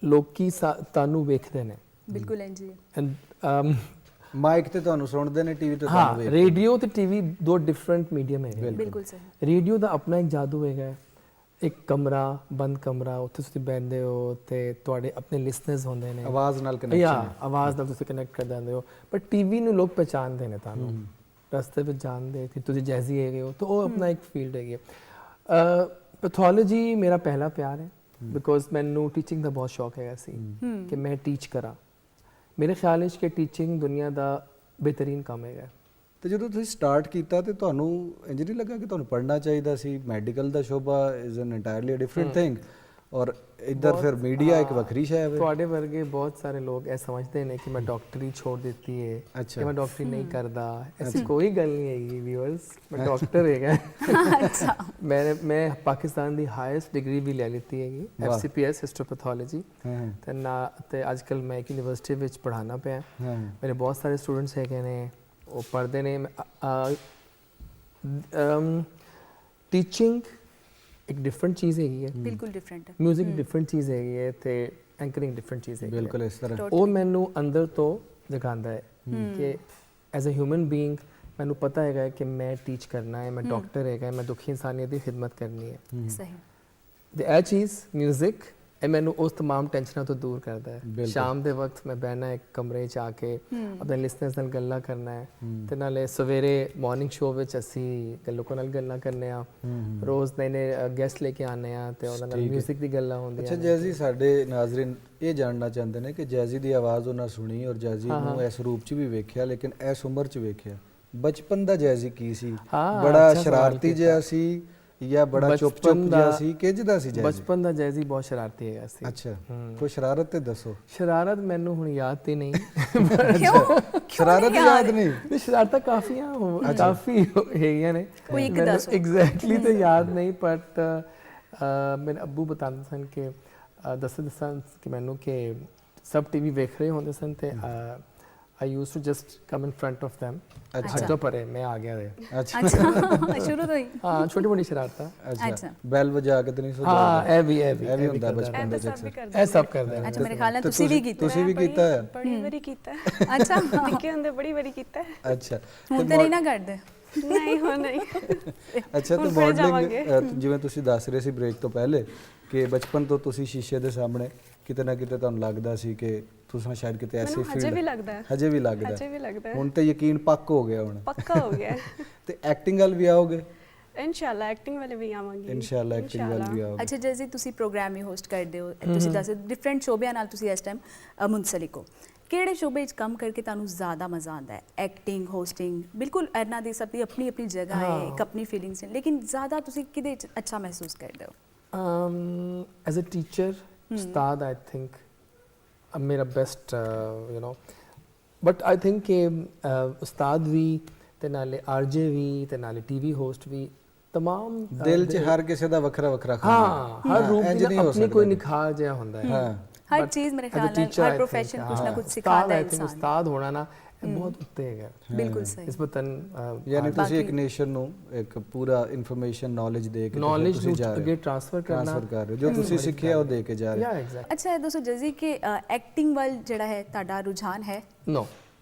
ਲੋਕੀ ਤੁਹਾਨੂੰ ਵੇਖਦੇ ਨੇ। ਬਿਲਕੁਲ ਇੰਜ ਹੀ ਹੈ। ਐਂਡ ਮਾਈਕ ਤੇ ਤੁਹਾਨੂੰ ਸੁਣਦੇ ਨੇ, ਟੀਵੀ ਤੇ ਹਾਂ, ਤੁਹਾਨੂੰ ਵੇਖਦੇ ਨੇ। ਰੇਡੀਓ ਤੇ ਟੀਵੀ ਦੋ ਡਿਫਰੈਂਟ ਮੀਡੀਅਮ ਹੈਗੇ। ਬਿਲਕੁਲ ਸਹੀ। ਰੇਡੀਓ ਦਾ ਆਪਣਾ ਇੱਕ ਜਾਦੂ ਹੈਗਾ। ਇੱਕ ਕਮਰਾ, ਬੰਦ ਕਮਰਾ, ਉੱਥੇ ਤੁਸੀਂ ਬੈਠਦੇ ਹੋ ਤੇ ਤੁਹਾਡੇ ਆਪਣੇ ਲਿਸਨਰਸ ਹੁੰਦੇ ਨੇ, ਆਵਾਜ਼ ਨਾਲ ਜਾਂ ਕਨੈਕਸ਼ਨ। ਆਵਾਜ਼ ਨਾਲ ਤੁਸੀਂ ਕਨੈਕਟ ਕਰ ਜਾਂਦੇ ਹੋ। ਪਰ ਟੀਵੀ ਨੂੰ ਲੋਕ ਪਛਾਣਦੇ ਨੇ, ਤੁਹਾਨੂੰ ਰਸਤੇ ਵਿੱਚ ਜਾਣਦੇ ਕਿ ਤੁਸੀਂ ਜੈਜ਼ੀ ਹੈਗੇ ਹੋ, ਤਾਂ ਉਹ ਆਪਣਾ ਇੱਕ ਫੀਲਡ ਹੈਗੀ ਹੈ। ਪੈਥੋਲੋਜੀ ਮੇਰਾ ਪਹਿਲਾ ਪਿਆਰ ਹੈ ਬਿਕੋਜ਼ ਮੈਨੂੰ ਟੀਚਿੰਗ ਦਾ ਬਹੁਤ ਸ਼ੌਕ ਹੈਗਾ ਸੀ ਕਿ ਮੈਂ ਟੀਚ ਕਰਾਂ। ਮੇਰੇ ਖਿਆਲ ਵਿੱਚ ਕਿ ਟੀਚਿੰਗ ਦੁਨੀਆ ਦਾ ਬਿਹਤਰੀਨ ਕੰਮ ਹੈਗਾ। ਤੇ ਜਦੋਂ ਤੁਸੀਂ ਸਟਾਰਟ ਕੀਤਾ ਤੇ ਤੁਹਾਨੂੰ ਇੰਜ ਨਹੀਂ ਲੱਗਾ ਕਿ ਤੁਹਾਨੂੰ ਪੜ੍ਹਨਾ ਚਾਹੀਦਾ ਸੀ? ਮੈਡੀਕਲ ਦਾ ਸ਼ੋਭਾ is an entirely different thing, ਔਰ ਇੱਧਰ ਫਿਰ ਮੀਡੀਆ ਇੱਕ ਵੱਖਰੀ ਸ਼ੈ ਹੈ। ਤੁਹਾਡੇ ਵਰਗੇ ਬਹੁਤ ਸਾਰੇ ਲੋਕ ਇਹ ਸਮਝਦੇ ਨੇ ਕਿ ਮੈਂ ਡਾਕਟਰੀ ਛੋੜ ਦਿੱਤੀ ਹੈ, ਅੱਛਾ। ਕਿ ਮੈਂ ਡਾਕਟਰੀ ਨਹੀਂ ਕਰਦਾ। ਐਸੀ ਕੋਈ ਗੱਲ ਨਹੀਂ ਹੈਗੀ ਵੀਅਰਸ, ਮੈਂ ਡਾਕਟਰ ਹੈਗਾ। ਅੱਛਾ, ਮੈਂ ਪਾਕਿਸਤਾਨ ਦੀ ਹਾਈਐਸਟ ਡਿਗਰੀ ਵੀ ਲੈ ਲਿੱਤੀ ਹੈਗੀ, ਵਾਹ। FCPS ਹਿਸਟੋਪੈਥੋਲੋਜੀ। ਹਾਂ ਤੇ ਅੱਜ ਕੱਲ੍ਹ ਮੈਂ ਇੱਕ ਯੂਨੀਵਰਸਿਟੀ ਵਿੱਚ ਪੜ੍ਹਾਉਣਾ ਪਿਆ। ਹਾਂ ਮੇਰੇ ਬਹੁਤ ਸਾਰੇ ਸਟੂਡੈਂਟਸ ਹੈਗੇ ਨੇ, ਉਹ ਪੜ੍ਹਦੇ ਨੇ। ਟੀਚਿੰਗ ਇੱਕ ਡਿਫਰੈਂਟ ਚੀਜ਼ ਹੈਗੀ ਹੈ, ਬਿਲਕੁਲ ਡਿਫਰੈਂਟ ਹੈ। ਮਿਊਜ਼ਿਕ ਡਿਫਰੈਂਟ ਚੀਜ਼ ਹੈਗੀ ਹੈ ਤੇ ਐਂਕਰਿੰਗ ਡਿਫਰੈਂਟ ਚੀਜ਼ ਹੈਗੀ ਹੈ। ਬਿਲਕੁਲ ਇਸ ਤਰ੍ਹਾਂ। ਉਹ ਮੈਨੂੰ ਅੰਦਰ ਤੋਂ ਜਗਾਉਂਦਾ ਹੈ ਕਿ ਐਜ਼ ਅ ਹਿਊਮਨ ਬੀਇੰਗ ਮੈਨੂੰ ਪਤਾ ਹੈਗਾ ਕਿ ਮੈਂ ਟੀਚ ਕਰਨਾ ਹੈ, ਮੈਂ ਡਾਕਟਰ ਹੈਗਾ, ਮੈਂ ਦੁਖੀ ਇਨਸਾਨੀਅਤ ਦੀ ਖਿਦਮਤ ਕਰਨੀ ਹੈ। ਸਹੀ। ਤੇ ਇਹ ਚੀਜ਼ ਮਿਊਜ਼ਿਕ ਇਹ ਮੈਨੂੰ ਉਸ तमाम ਟੈਨਸ਼ਨਾਂ ਤੋਂ ਦੂਰ ਕਰਦਾ ਹੈ। ਬਿਲਕੁਲ। ਸ਼ਾਮ ਦੇ ਵਕਤ ਮੈਂ ਬਹਿਣਾ ਇੱਕ ਕਮਰੇ 'ਚ ਆ ਕੇ ਆਪਣੇ ਲਿਸਨਰਸ ਨਾਲ ਗੱਲਾਂ ਕਰਨਾ ਹੈ, ਤੇ ਨਾਲੇ ਸਵੇਰੇ ਮਾਰਨਿੰਗ ਸ਼ੋਅ ਵਿੱਚ ਅਸੀਂ ਲੋਕਾਂ ਨਾਲ ਗੱਲਾਂ ਕਰਨੇ ਆ, ਰੋਜ਼ ਨਵੇਂ ਗੈਸਟ ਲੈ ਕੇ ਆਉਂਦੇ ਆ ਤੇ ਉਹਨਾਂ ਨਾਲ ਠੀਕ ਹੈ। ਮਿਊਜ਼ਿਕ ਦੀ ਗੱਲਾਂ ਹੁੰਦੀਆਂ ਅੱਛਾ ਨੇ। ਜੈਜ਼ੀ, ਸਾਡੇ ਨਾਜ਼ਰੀਨ ਇਹ ਜਾਣਨਾ ਚਾਹੁੰਦੇ ਨੇ ਕਿ ਜੈਜ਼ੀ ਦੀ ਆਵਾਜ਼ ਉਹਨਾਂ ਸੁਣੀ ਔਰ ਜੈਜ਼ੀ ਨੂੰ ਇਸ ਰੂਪ 'ਚ ਵੀ ਵੇਖਿਆ, ਲੇਕਿਨ ਇਸ ਉਮਰ 'ਚ ਵੇਖਿਆ। ਬਚਪਨ ਦਾ ਜੈਜ਼ੀ ਕੀ ਸੀ? ਹਾਂ, ਬੜਾ ਅੱਛਾ ਸਵਾਲ ਸ਼ਰਾਰਤੀ ਕੀਤਾ। ਜਿਹਾ ਸੀ ਜਾਂ ਬੜਾ ਚੁੱਪ ਬਚਪਨ ਜਿਹਾ ਦਾ- ਸੀ? ਕਿੰਜ ਦਾ ਸੀ ਜੈਜ਼ੀ? ਬਚਪਨ ਦਾ ਜੈਜ਼ੀ ਬਹੁਤ ਸ਼ਰਾਰਤੀ ਹੈਗਾ ਸੀ। ਅੱਛਾ, ਕੋਈ ਸ਼ਰਾਰਤ ਤੇ ਦੱਸੋ। ਸ਼ਰਾਰਤ ਮੈਨੂੰ ਹੁਣ ਯਾਦ ਤੇ ਨਹੀਂ। ਕਿਉਂ? ਸ਼ਰਾਰਤ ਯਾਦ ਨਹੀਂ? ਨਹੀਂ, ਸ਼ਰਾਰਤਾਂ ਕਾਫੀ ਹੈਗੀਆਂ ਨੇ। ਕੋਈ ਇੱਕ ਮੈਨੂੰ ਦੱਸੋ। ਐਗਜ਼ੈਕਟਲੀ ਤਾਂ ਯਾਦ ਨਹੀਂ, ਬਟ ਮੇਰੇ ਅੱਬੂ ਬਤਾਉਂਦੇ ਸਨ ਕਿ ਦੱਸਦੇ ਸਨ ਕਿ ਮੈਨੂੰ ਕਿ ਸਭ ਟੀਵੀ ਵੇਖ ਰਹੇ ਹੁੰਦੇ ਸਨ ਤੇ I used to just come in front of them. ਅੱਛਾ। ਹੱਦੋਂ ਪਰੇ ਮੈਂ ਆ ਗਿਆ ਦੇ। ਅੱਛਾ ਅੱਛਾ, ਸ਼ੁਰੂ ਤੋਂ ਹੀ। ਹਾਂ, ਛੋਟੀ ਮੋਟੀ ਸ਼ਰਾਰਤਾਂ। ਅੱਛਾ, ਬੈਲ ਵਜਾ ਕੇ ਤੇ ਨਹੀਂ ਸੋ ਹਾਂ, ਜਾਦਾ? ਇਹ ਵੀ ਇਹ ਵੀ ਹੁੰਦਾ ਕਰਦਾ ਬਚਪਨ ਦੇ ਇਹ ਤਾਂ ਵਿੱਚ ਸਭ ਵੀ ਅਕਸਰ। ਕਰਦੇ ਇਹ ਸਭ ਕਰਦੇ ਨੇ। ਅੱਛਾ, ਮੇਰੇ ਖਿਆਲ ਨਾਲ ਤੇ ਤੁਸੀਂ ਵੀ ਕੀਤਾ। ਤੁਸੀਂ ਵੀ ਕੀਤਾ ਹੈ? ਬੜੀ ਵਾਰੀ ਕੀਤਾ ਹੈ। ਅੱਛਾ, ਨਿੱਕੇ ਹੁੰਦੇ ਬੜੀ ਵਾਰੀ ਕੀਤਾ ਹੈ। ਅੱਛਾ ਹੁਣ ਤੇ ਨਹੀਂ ਨਾ ਕਰਦੇ। ਨਹੀਂ ਹੋ ਨਹੀਂ। ਅੱਛਾ, ਤੇ ਹੁਣ ਫਿਰ ਮਾਡਲਿੰਗ ਜਿਵੇਂ ਤੁਸੀਂ ਦੱਸ ਰਹੇ ਸੀ ਬ੍ਰੇਕ ਤੋਂ ਪਹਿਲੇ ਕਿ ਬਚਪਨ ਤੋਂ ਤੁਸੀਂ ਸ਼ੀਸ਼ੇ ਦੇ ਸਾਹਮਣੇ ਕਿਤੇ ਨਾ ਕਿਤੇ ਤੁਹਾਨੂੰ ਲੱਗਦਾ ਸੀ ਕਿ ਤੁਸੀਂ ਸ਼ਾਇਦ ਕਿਤੇ ਐਸੀ ਮੈਨੂੰ ਹਜੇ ਵੀ ਲੱਗਦਾ ਹੈ। ਹਜੇ ਵੀ ਲੱਗਦਾ ਹਜੇ ਵੀ ਲੱਗਦਾ ਹੈ। ਹੁਣ ਤੇ ਯਕੀਨ ਪੱਕ ਹੋ ਗਿਆ ਹੁਣ। ਪੱਕਾ ਹੋ ਗਿਆ ਹੈ। ਤੇ ਐਕਟਿੰਗ ਵੱਲ ਵੀ ਆਓਗੇ? ਇਨਸ਼ਾਅੱਲਾ ਐਕਟਿੰਗ ਵਾਲੇ ਵੀ ਆਵਾਂਗੇ। ਇਨਸ਼ਾਅੱਲਾ ਐਕਟਿੰਗ ਵੱਲ ਵੀ ਆਓਗੇ। ਅੱਛਾ ਜੈਸੇ ਤੁਸੀਂ ਪ੍ਰੋਗਰਾਮ ਹੀ ਹੋਸਟ ਕਰਦੇ ਹੋ, ਤੁਸੀਂ ਦੱਸ ਡਿਫਰੈਂਟ ਸ਼ੋਬਿਆਂ ਨਾਲ ਤੁਸੀਂ ਇਸ ਟਾਈਮ ਮੁੰਸਲਿਕ ਹੋ, ਕਿਹੜੇ ਸ਼ੋਬੇ 'ਚ ਕੰਮ ਕਰਕੇ ਤੁਹਾਨੂੰ ਜ਼ਿਆਦਾ ਮਜ਼ਾ ਆਉਂਦਾ ਹੈ? ਐਕਟਿੰਗ, ਹੋਸਟਿੰਗ, ਬਿਲਕੁਲ ਇਹਨਾਂ ਦੀ ਸਭ ਦੀ ਆਪਣੀ ਆਪਣੀ ਜਗ੍ਹਾ ਹੈ, ਇੱਕ ਆਪਣੀ ਫੀਲਿੰਗਸ ਹੈ, ਲੇਕਿਨ ਜ਼ਿਆਦਾ ਤੁਸੀਂ ਕਿਹਦੇ 'ਚ ਅੱਛਾ ਮਹਿਸੂਸ ਕਰਦੇ ਹੋ? As a teacher, Ustad, I think ਮੇਰਾ ਬੈਸਟ ਬਟ ਆਈ ਥਿੰਕ ਕਿ ਉਸਤਾਦ ਵੀ ਤੇ ਨਾਲੇ ਆਰਜੇ ਵੀ ਤੇ ਨਾਲੇ ਟੀਵੀ ਹੋਸਟ ਵੀ ਤਮਾਮ ਦਿਲ 'ਚ ਹਰ ਕਿਸੇ ਦਾ ਵੱਖਰਾ ਵੱਖਰਾ ਖਾਨਾ ਹਾਂ ਹਰ ਰੂਪ ਇੰਝ ਦੀ ਨਹੀਂ ਹੋ ਆਪਣੀ ਕੋਈ ਸਕਦਾ। ਨਿਖਾਰ ਜਿਹਾ ਹੁੰਦਾ ਹੈ ਹਾਂ ਹਰ But ਚੀਜ਼ ਮੇਰੇ as a ਖਿਆਲ ਨਾਲ teacher, I ਹਰ think, ਪ੍ਰੋਫੈਸ਼ਨ ਕੁਝ ਨਾ ਕੁਝ ਉਸਤਾਦ, ਸਿਖਾਉਂਦਾ ਹੈ I think ਇਨਸਾਨ। ਉਸਤਾਦ ਹੋਣਾ ਨਾ ਇਹ ਬਹੁਤ ਉੱਤੇ ਹੈਗਾ ਬਿਲਕੁਲ ਸਹੀ। ਨਿਸਬਤਨ ਯਾਨੀ ਤੁਸੀਂ ਇੱਕ ਬਾਕੀ- ਨੇਸ਼ਨ ਨੂੰ ਇੱਕ ਪੂਰਾ ਇਨਫੋਰਮੇਸ਼ਨ ਨੌਲੇਜ ਦੇ ਕੇ ਤੇ ਫਿਰ ਨੌਲੇਜ ਤੁਸੀਂ ਨੂੰ ਜਾ ਰਹੇ ਅੱਗੇ ਹੋ, ਟ੍ਰਾਂਸਫਰ ਕਰਨਾ ਟ੍ਰਾਂਸਫਰ ਕਰ ਰਹੇ ਹੋ, ਜੋ ਤੁਸੀਂ ਸਿੱਖਿਆ ਉਹ ਦੇ ਕੇ ਜਾ ਰਹੇ ਹੋ। ਯਾ ਐਗਜ਼ੈਕਟ ਅੱਛਾ ਇਹ ਦੱਸੋ ਜਜ਼ੀ ਕਿ ਐਕਟਿੰਗ ਵੱਲ ਜਿਹੜਾ ਹੈ ਤੁਹਾਡਾ ਰੁਝਾਨ ਹੈ? ਨੋ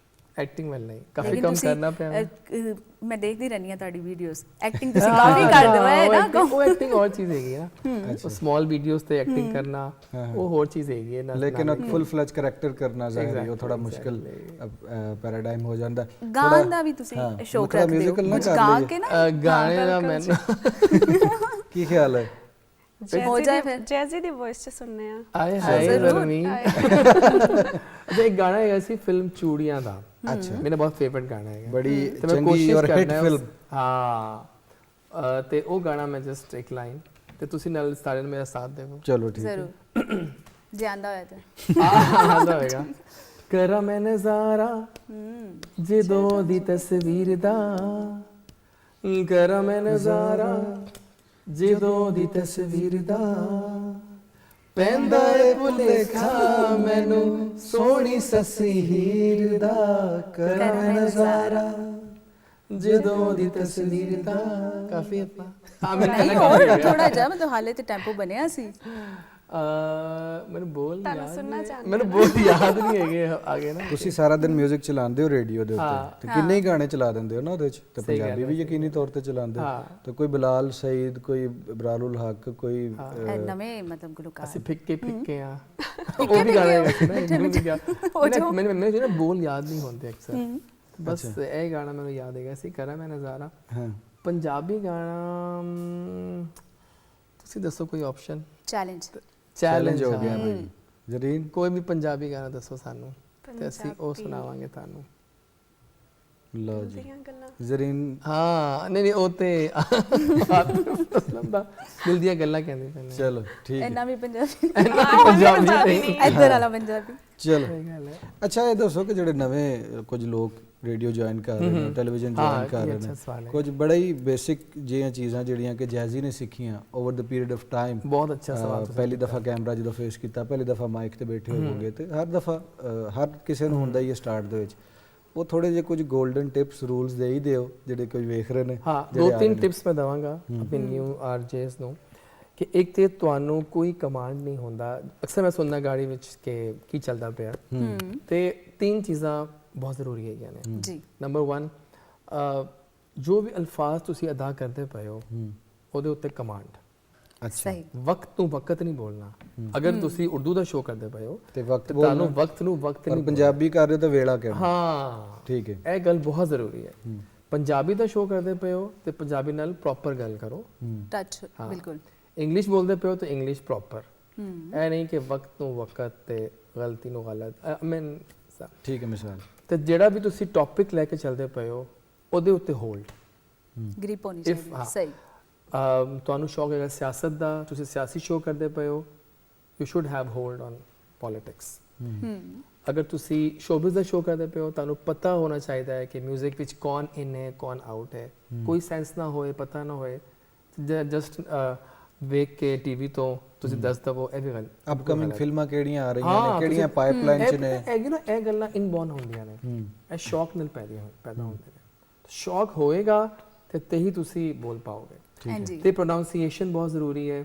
ਐਕਟਿੰਗ ਵੱਲ ਨਹੀਂ ਕਾਫੀ ਲੇਕਿਨ ਕੰਮ ਤੁਸੀਂ, ਕਰਨਾ ਪਿਆ ਮੈਂ ਦੇਖਦੀ ਰਹਿੰਦੀ ਹਾਂ ਤੁਹਾਡੀ ਵੀਡੀਓਜ਼, ਐਕਟਿੰਗ ਤੁਸੀਂ ਕਾਫੀ ਕਰਦੇ ਹੋ ਹੈ ਨਾ? ਉਹ ਐਕਟਿੰਗ ਹੋਰ ਚੀਜ਼ ਹੈਗੀ ਹੈ ਨਾ ਉਹ ਸਮਾਲ ਵੀਡੀਓਜ਼ ਤੇ ਐਕਟਿੰਗ ਕਰਨਾ ਉਹ ਹੋਰ ਚੀਜ਼ ਹੈਗੀ ਹੈ ਨਾ ਲੇਕਿਨ ਇੱਕ ਫੁੱਲ ਫਲੈਜ ਕਰੈਕਟਰ ਕਰਨਾ ਜ਼ਾਹਿਰ ਉਹ ਥੋੜਾ Exactly, ਮੁਸ਼ਕਿਲ ਪੈਰਾਡਾਈਮ ਹੋ ਜਾਂਦਾ। ਗਾਣ ਦਾ ਵੀ ਤੁਸੀਂ ਸ਼ੌਕ ਰੱਖਦੇ ਹੋ, ਕੁਝ ਗਾ ਕੇ ਨਾ ਗਾਣੇ ਦਾ ਮੈਨੂੰ ਕੀ ਖਿਆਲ ਹੈ? ਹੋ ਜਾਏ ਫਿਰ। ਜੈਜ਼ੀ ਦੀ ਵੌਇਸ ਚ ਸੁਣਨੇ ਆ। ਆਏ ਹਾਏ ਜ਼ਰੂਰ। ਵਰਮੀ ਤੇ ਇੱਕ ਗਾਣਾ ਹੈਗਾ ਸੀ ਫਿਲਮ ਚੂੜੀਆਂ ਦਾ ਅੱਛਾ ਮੇਰਾ ਬਹੁਤ ਫੇਵਰਿਟ ਗਾਣਾ ਹੈਗਾ ਬੜੀ ਤੇ ਮੈਂ ਚੰਗੀ ਕੋਸ਼ਿਸ਼ ਔਰ ਹਿੱਟ ਕਰਨਾ ਹੈ ਫਿਲਮ। ਹਾਂ ਤੇ ਉਹ ਗਾਣਾ ਮੈਂ ਜਸਟ ਇੱਕ ਲਾਈਨ ਤੇ ਤੁਸੀਂ ਨਾਲ ਸਾਰਿਆਂ ਨੂੰ ਮੇਰਾ ਸਾਥ ਦੇਵੋ ਚਲੋ ਠੀਕ ਹੈ। ਜ਼ਰੂਰ ਜੇ ਆਂਦਾ ਹੋਇਆ ਤੇ ਆਂਦਾ ਹੋਏਗਾ ਕਰਾਂ ਮੈਂ ਨਜ਼ਾਰਾ ਜਦੋਂ ਦੀ ਤਸਵੀਰ ਦਾ ਕਰਾਂ ਮੈਂ ਨਜ਼ਾਰਾ ਜਦੋਂ ਦੀ ਤਸਵੀਰ ਦਾ ਪੈਂਦਾ ਏ ਭੁਲੇਖਾ ਮੈਨੂੰ ਸੋਹਣੀ ਸੱਸੀ ਹੀਰ ਦਾ ਕਰਾਂ ਮੈਂ ਨਜ਼ਾਰਾ ਜਦੋਂ ਦੀ ਤਸਵੀਰ ਦਾ ਕਾਫੀ ਆਪਣਾ ਹਾਂ ਮੈਂ ਨਹੀਂ ਹੋਰ ਥੋੜਾ ਜਿਹਾ ਮਤਲਬ ਹਾਲੇ ਤੇ ਟੈਂਪੋ ਬਣਿਆ ਸੀ। ਮੈਨੂੰ ਬੋਲ ਤੁਹਾਨੂੰ ਯਾਦ ਸੁਣਨਾ ਨਹੀਂ- ਚਾਹੁੰਦੀ ਮੈਨੂੰ ਬੋਲ ਯਾਦ ਨਹੀਂ ਹੈਗੇ ਆਗੇ ਨਾ ਤੁਸੀਂ ਸਾਰਾ ਦਿਨ 뮤직 ਚਲਾਉਂਦੇ ਹੋ ਰੇਡੀਓ ਦੇ ਉੱਤੇ ਤੇ ਕਿੰਨੇ ਹੀ ਗਾਣੇ ਚਲਾ ਦਿੰਦੇ ਹੋ ਨਾ ਉਹਦੇ 'ਚ ਤੇ ਸਹੀ ਗੱਲ ਪੰਜਾਬੀ ਵੀ ਯਕੀਨੀ ਤੌਰ ਤੇ ਚਲਾਉਂਦੇ ਹੋ ਹਾਂ। ਤੇ ਕੋਈ ਬਿਲਾਲ ਸਈਦ, ਕੋਈ ਇਬਰਾਰੁਲ ਹਕ, ਕੋਈ ਇਹ ਨਵੇਂ ਮਤਲਬ ਗੁਲਕਾਰ ਅਸੀਂ ਫਿੱਕੇ ਆ ਉਹ ਵੀ ਗਾਣੇ ਹੈਗੇ ਨਾ ਇਹਨੂੰ ਵੀ ਗਿਆ ਮੈਨੂੰ ਜਿਹੜਾ ਬੋਲ ਯਾਦ ਨਹੀਂ ਹੁੰਦੇ ਅਕਸਰ ਬਸ ਇਹ ਗਾਣਾ ਮੈਨੂੰ ਯਾਦ ਹੈਗਾ ਸੀ ਕਰਾਂ ਮੈਂ ਨਜ਼ਾਰਾ। ਹਾਂ ਪੰਜਾਬੀ ਗਾਣਾ ਤੁਸੀਂ ਦੱਸੋ ਕੋਈ ਆਪਸ਼ਨ ਚੈਲੰਜ ਚੈਲੰਜ ਹੋ ਗਿਆ ਭਾਈ ਜ਼ਰੀਨ। ਕੋਈ ਵੀ ਪੰਜਾਬੀ ਗਾਣਾ ਦੱਸੋ ਸਾਨੂੰ ਤੇ ਅਸੀਂ ਉਹ ਸੁਣਾਵਾਂਗੇ ਤੁਹਾਨੂੰ। ਲਓ ਜੀ ਦੀਆਂ ਗੱਲਾਂ ਜ਼ਰੀਨ ਹਾਂ ਨਹੀਂ ਉਹ ਤੇ ਅਸਲਮ ਦਾ ਦਿਲ ਦੀਆਂ ਗੱਲਾਂ ਕਹਿੰਦੇ ਪਏ ਨੇ ਚਲੋ ਠੀਕ ਹੈ। ਇੰਨਾ ਵੀ ਪੰਜਾਬੀ ਪੰਜਾਬੀ ਨਹੀਂ ਇੱਧਰ ਵਾਲਾ ਪੰਜਾਬੀ। ਚਲੋ ਸਹੀ ਗੱਲ ਹੈ ਅੱਛਾ ਇਹ ਦੱਸੋ ਕਿ ਜਿਹੜੇ ਨਵੇਂ ਕੁਝ ਲੋਕ ਰੇਡੀਓ ਜੁਆਇਨ ਕਰ ਰਹੇ ਨੇ, ਟੈਲੀਵਿਜ਼ਨ ਜੁਆਇਨ ਕਰ ਇਹ ਰਹੇ ਅੱਛਾ ਨੇ, ਸਵਾਲ ਹੈ। ਕੁਝ ਬੜਾ ਹੀ ਬੇਸਿਕ ਜਿਹੀਆਂ ਚੀਜ਼ਾਂ ਜਿਹੜੀਆਂ ਕਿ ਜੈਜ਼ੀ ਨੇ ਸਿੱਖੀਆਂ over the period of time. ਬਹੁਤ ਅੱਛਾ ਸਵਾਲ ਤੁਸੀਂ ਪਹਿਲੀ ਦਫਾ ਕੈਮਰਾ ਜਦੋਂ ਫੇਸ ਕੀਤਾ, ਪਹਿਲੀ ਦਫਾ ਮਾਈਕ ਤੇ ਬੈਠੇ ਹੋਵੋਗੇ ਤੇ ਹਰ ਦਫਾ ਹਰ ਕਿਸੇ ਨੂੰ ਹੁੰਦਾ ਹੀ ਹੈ ਸਟਾਰਟ ਦੇ ਵਿੱਚ। ਉਹ ਥੋੜੇ ਜਿਹੇ ਕੁਝ 골ਡਨ ਟਿਪਸ ਰੂਲਸ ਦੇ ਹੀ ਦਿਓ ਜਿਹੜੇ ਕੋਈ ਵੇਖ ਰਹੇ ਨੇ। ਹਾਂ ਜਿਹੜੇ ਦੋ ਆ ਤਿੰਨ ਰਹੇ ਨੇ। ਟਿਪਸ ਮੈਂ ਦਵਾਂਗਾ ਆਪਣੇ ਨਿਊ ਆਰਜੇਸ ਨੂੰ ਕਿ ਇੱਕ ਤੇ ਤੁਹਾਨੂੰ ਕੋਈ ਕਮਾਂਡ ਨਹੀਂ ਹੁੰਦਾ। ਅਕਸਰ ਮੈਂ ਸੁਣਦਾ ਗਾੜੀ ਵਿੱਚ ਕਿ ਕੀ ਚੱਲਦਾ ਪਿਆ ਤੇ ਤਿੰਨ ਚੀਜ਼ਾਂ ਬਹੁਤ ਜ਼ਰੂਰੀ ਹੈਗੀਆਂ ਨੇ। ਜੀ ਨੰਬਰ 1 ਜੋ ਵੀ ਅਲਫਾਜ਼ ਤੁਸੀਂ ਅਦਾ ਕਰਦੇ ਪਏ ਹੋ ਉਹਦੇ ਉੱਤੇ ਕਮਾਂਡ। ਅੱਛਾ ਸਹੀ ਵਕਤ ਤੋਂ ਵਕਤ ਨਹੀਂ ਬੋਲਣਾ। ਅਗਰ ਤੁਸੀਂ ਉਰਦੂ ਦਾ ਸ਼ੋਅ ਕਰਦੇ ਪਏ ਹੋ ਤੇ ਵਕਤ ਤੇ ਤੁਹਾਨੂੰ ਬੋਲਣਾ ਵਕਤ ਨੂੰ ਵਕਤ ਪਰ ਨਹੀਂ ਪੰਜਾਬੀ ਕਰ ਰਹੇ ਹੋ ਤਾਂ ਵੇਲਾ ਬੋਲਣਾ। ਕਹਿਣਾ। ਹਾਂ ਠੀਕ ਹੈ। ਇਹ ਗੱਲ ਬਹੁਤ ਜ਼ਰੂਰੀ ਹੈ। ਪੰਜਾਬੀ ਦਾ ਸ਼ੋਅ ਕਰਦੇ ਪਏ ਹੋ ਤੇ ਪੰਜਾਬੀ ਨਾਲ ਪ੍ਰੋਪਰ ਗੱਲ ਕਰੋ। ਟੱਚ ਹਾਂ। ਬਿਲਕੁਲ। ਇੰਗਲਿਸ਼ ਬੋਲਦੇ ਪਏ ਹੋ ਤਾਂ ਇੰਗਲਿਸ਼ ਪ੍ਰੋਪਰ। ਇਹ ਨਹੀਂ ਕਿ ਵਕਤ ਨੂੰ ਵਕਤ ਤੇ ਗਲਤੀ ਨੂੰ ਗਲਤ। ਆਈ ਮੀਨ ਠੀਕ ਹੈ ਮਿਸਾਲ। ਤੇ ਜਿਹੜਾ ਵੀ ਤੁਸੀਂ ਟੌਪਿਕ ਲੈ ਕੇ ਚੱਲਦੇ ਪਏ ਹੋ ਉਹਦੇ ਉੱਤੇ ਹੋਲਡ। ਗ੍ਰਿਪ ਹੋਣੀ If- ਚਾਹੀਦੀ ਹੈ। ਹਾਂ। ਸਹੀ। ਤੁਹਾਨੂੰ ਸ਼ੌਕ ਹੈਗਾ ਸਿਆਸਤ ਦਾ, ਤੁਸੀਂ ਸਿਆਸੀ ਸ਼ੋਅ ਕਰਦੇ ਪਏ ਹੋ, you should have hold on politics. ਅਗਰ ਤੁਸੀਂ ਸ਼ੋਬਿਜ਼ ਦਾ ਸ਼ੋਅ ਕਰਦੇ ਪਏ ਹੋ ਤੁਹਾਨੂੰ ਪਤਾ ਹੋਣਾ ਚਾਹੀਦਾ ਹੈ ਕਿ 뮤직 ਵਿੱਚ ਕੌਣ ਇਨ ਹੈ ਕੌਣ ਆਊਟ ਹੈ। ਕੋਈ ਸੈਂਸ ਨਾ ਹੋਏ, ਪਤਾ ਨਾ ਹੋਏ, ਜਸਟ ਵੇਖ ਕੇ ਟੀਵੀ ਤੋਂ ਤੁਸੀਂ ਦੱਸ ਦਵੋ ਇਹ ਵੀ ਗੱਲ ਅਪਕਮਿੰਗ ਫਿਲਮਾਂ ਕਿਹੜੀਆਂ ਆ ਰਹੀਆਂ ਹਾਂ, ਨੇ, ਕਿਹੜੀਆਂ ਤੁਸੀਂ- ਪਾਈਪਲਾਈਨ 'ਚ ਨੇ। ਇਹ ਗੱਲਾਂ ਇਨਬੋਰਨ ਹੁੰਦੀਆਂ ਨੇ। ਇਹ ਸ਼ੌਕ ਨਾਲ ਪੈਦਾ ਹੁੰਦੇ ਨੇ। ਸ਼ੌਕ ਹੋਏਗਾ ਤੇ ਹੀ ਤੁਸੀਂ ਬੋਲ ਪਾਓਗੇ। ਹਾਂਜੀ ਤੇ ਪ੍ਰੋਨਾਂਸੀਏਸ਼ਨ ਬਹੁਤ ਜ਼ਰੂਰੀ ਹੈ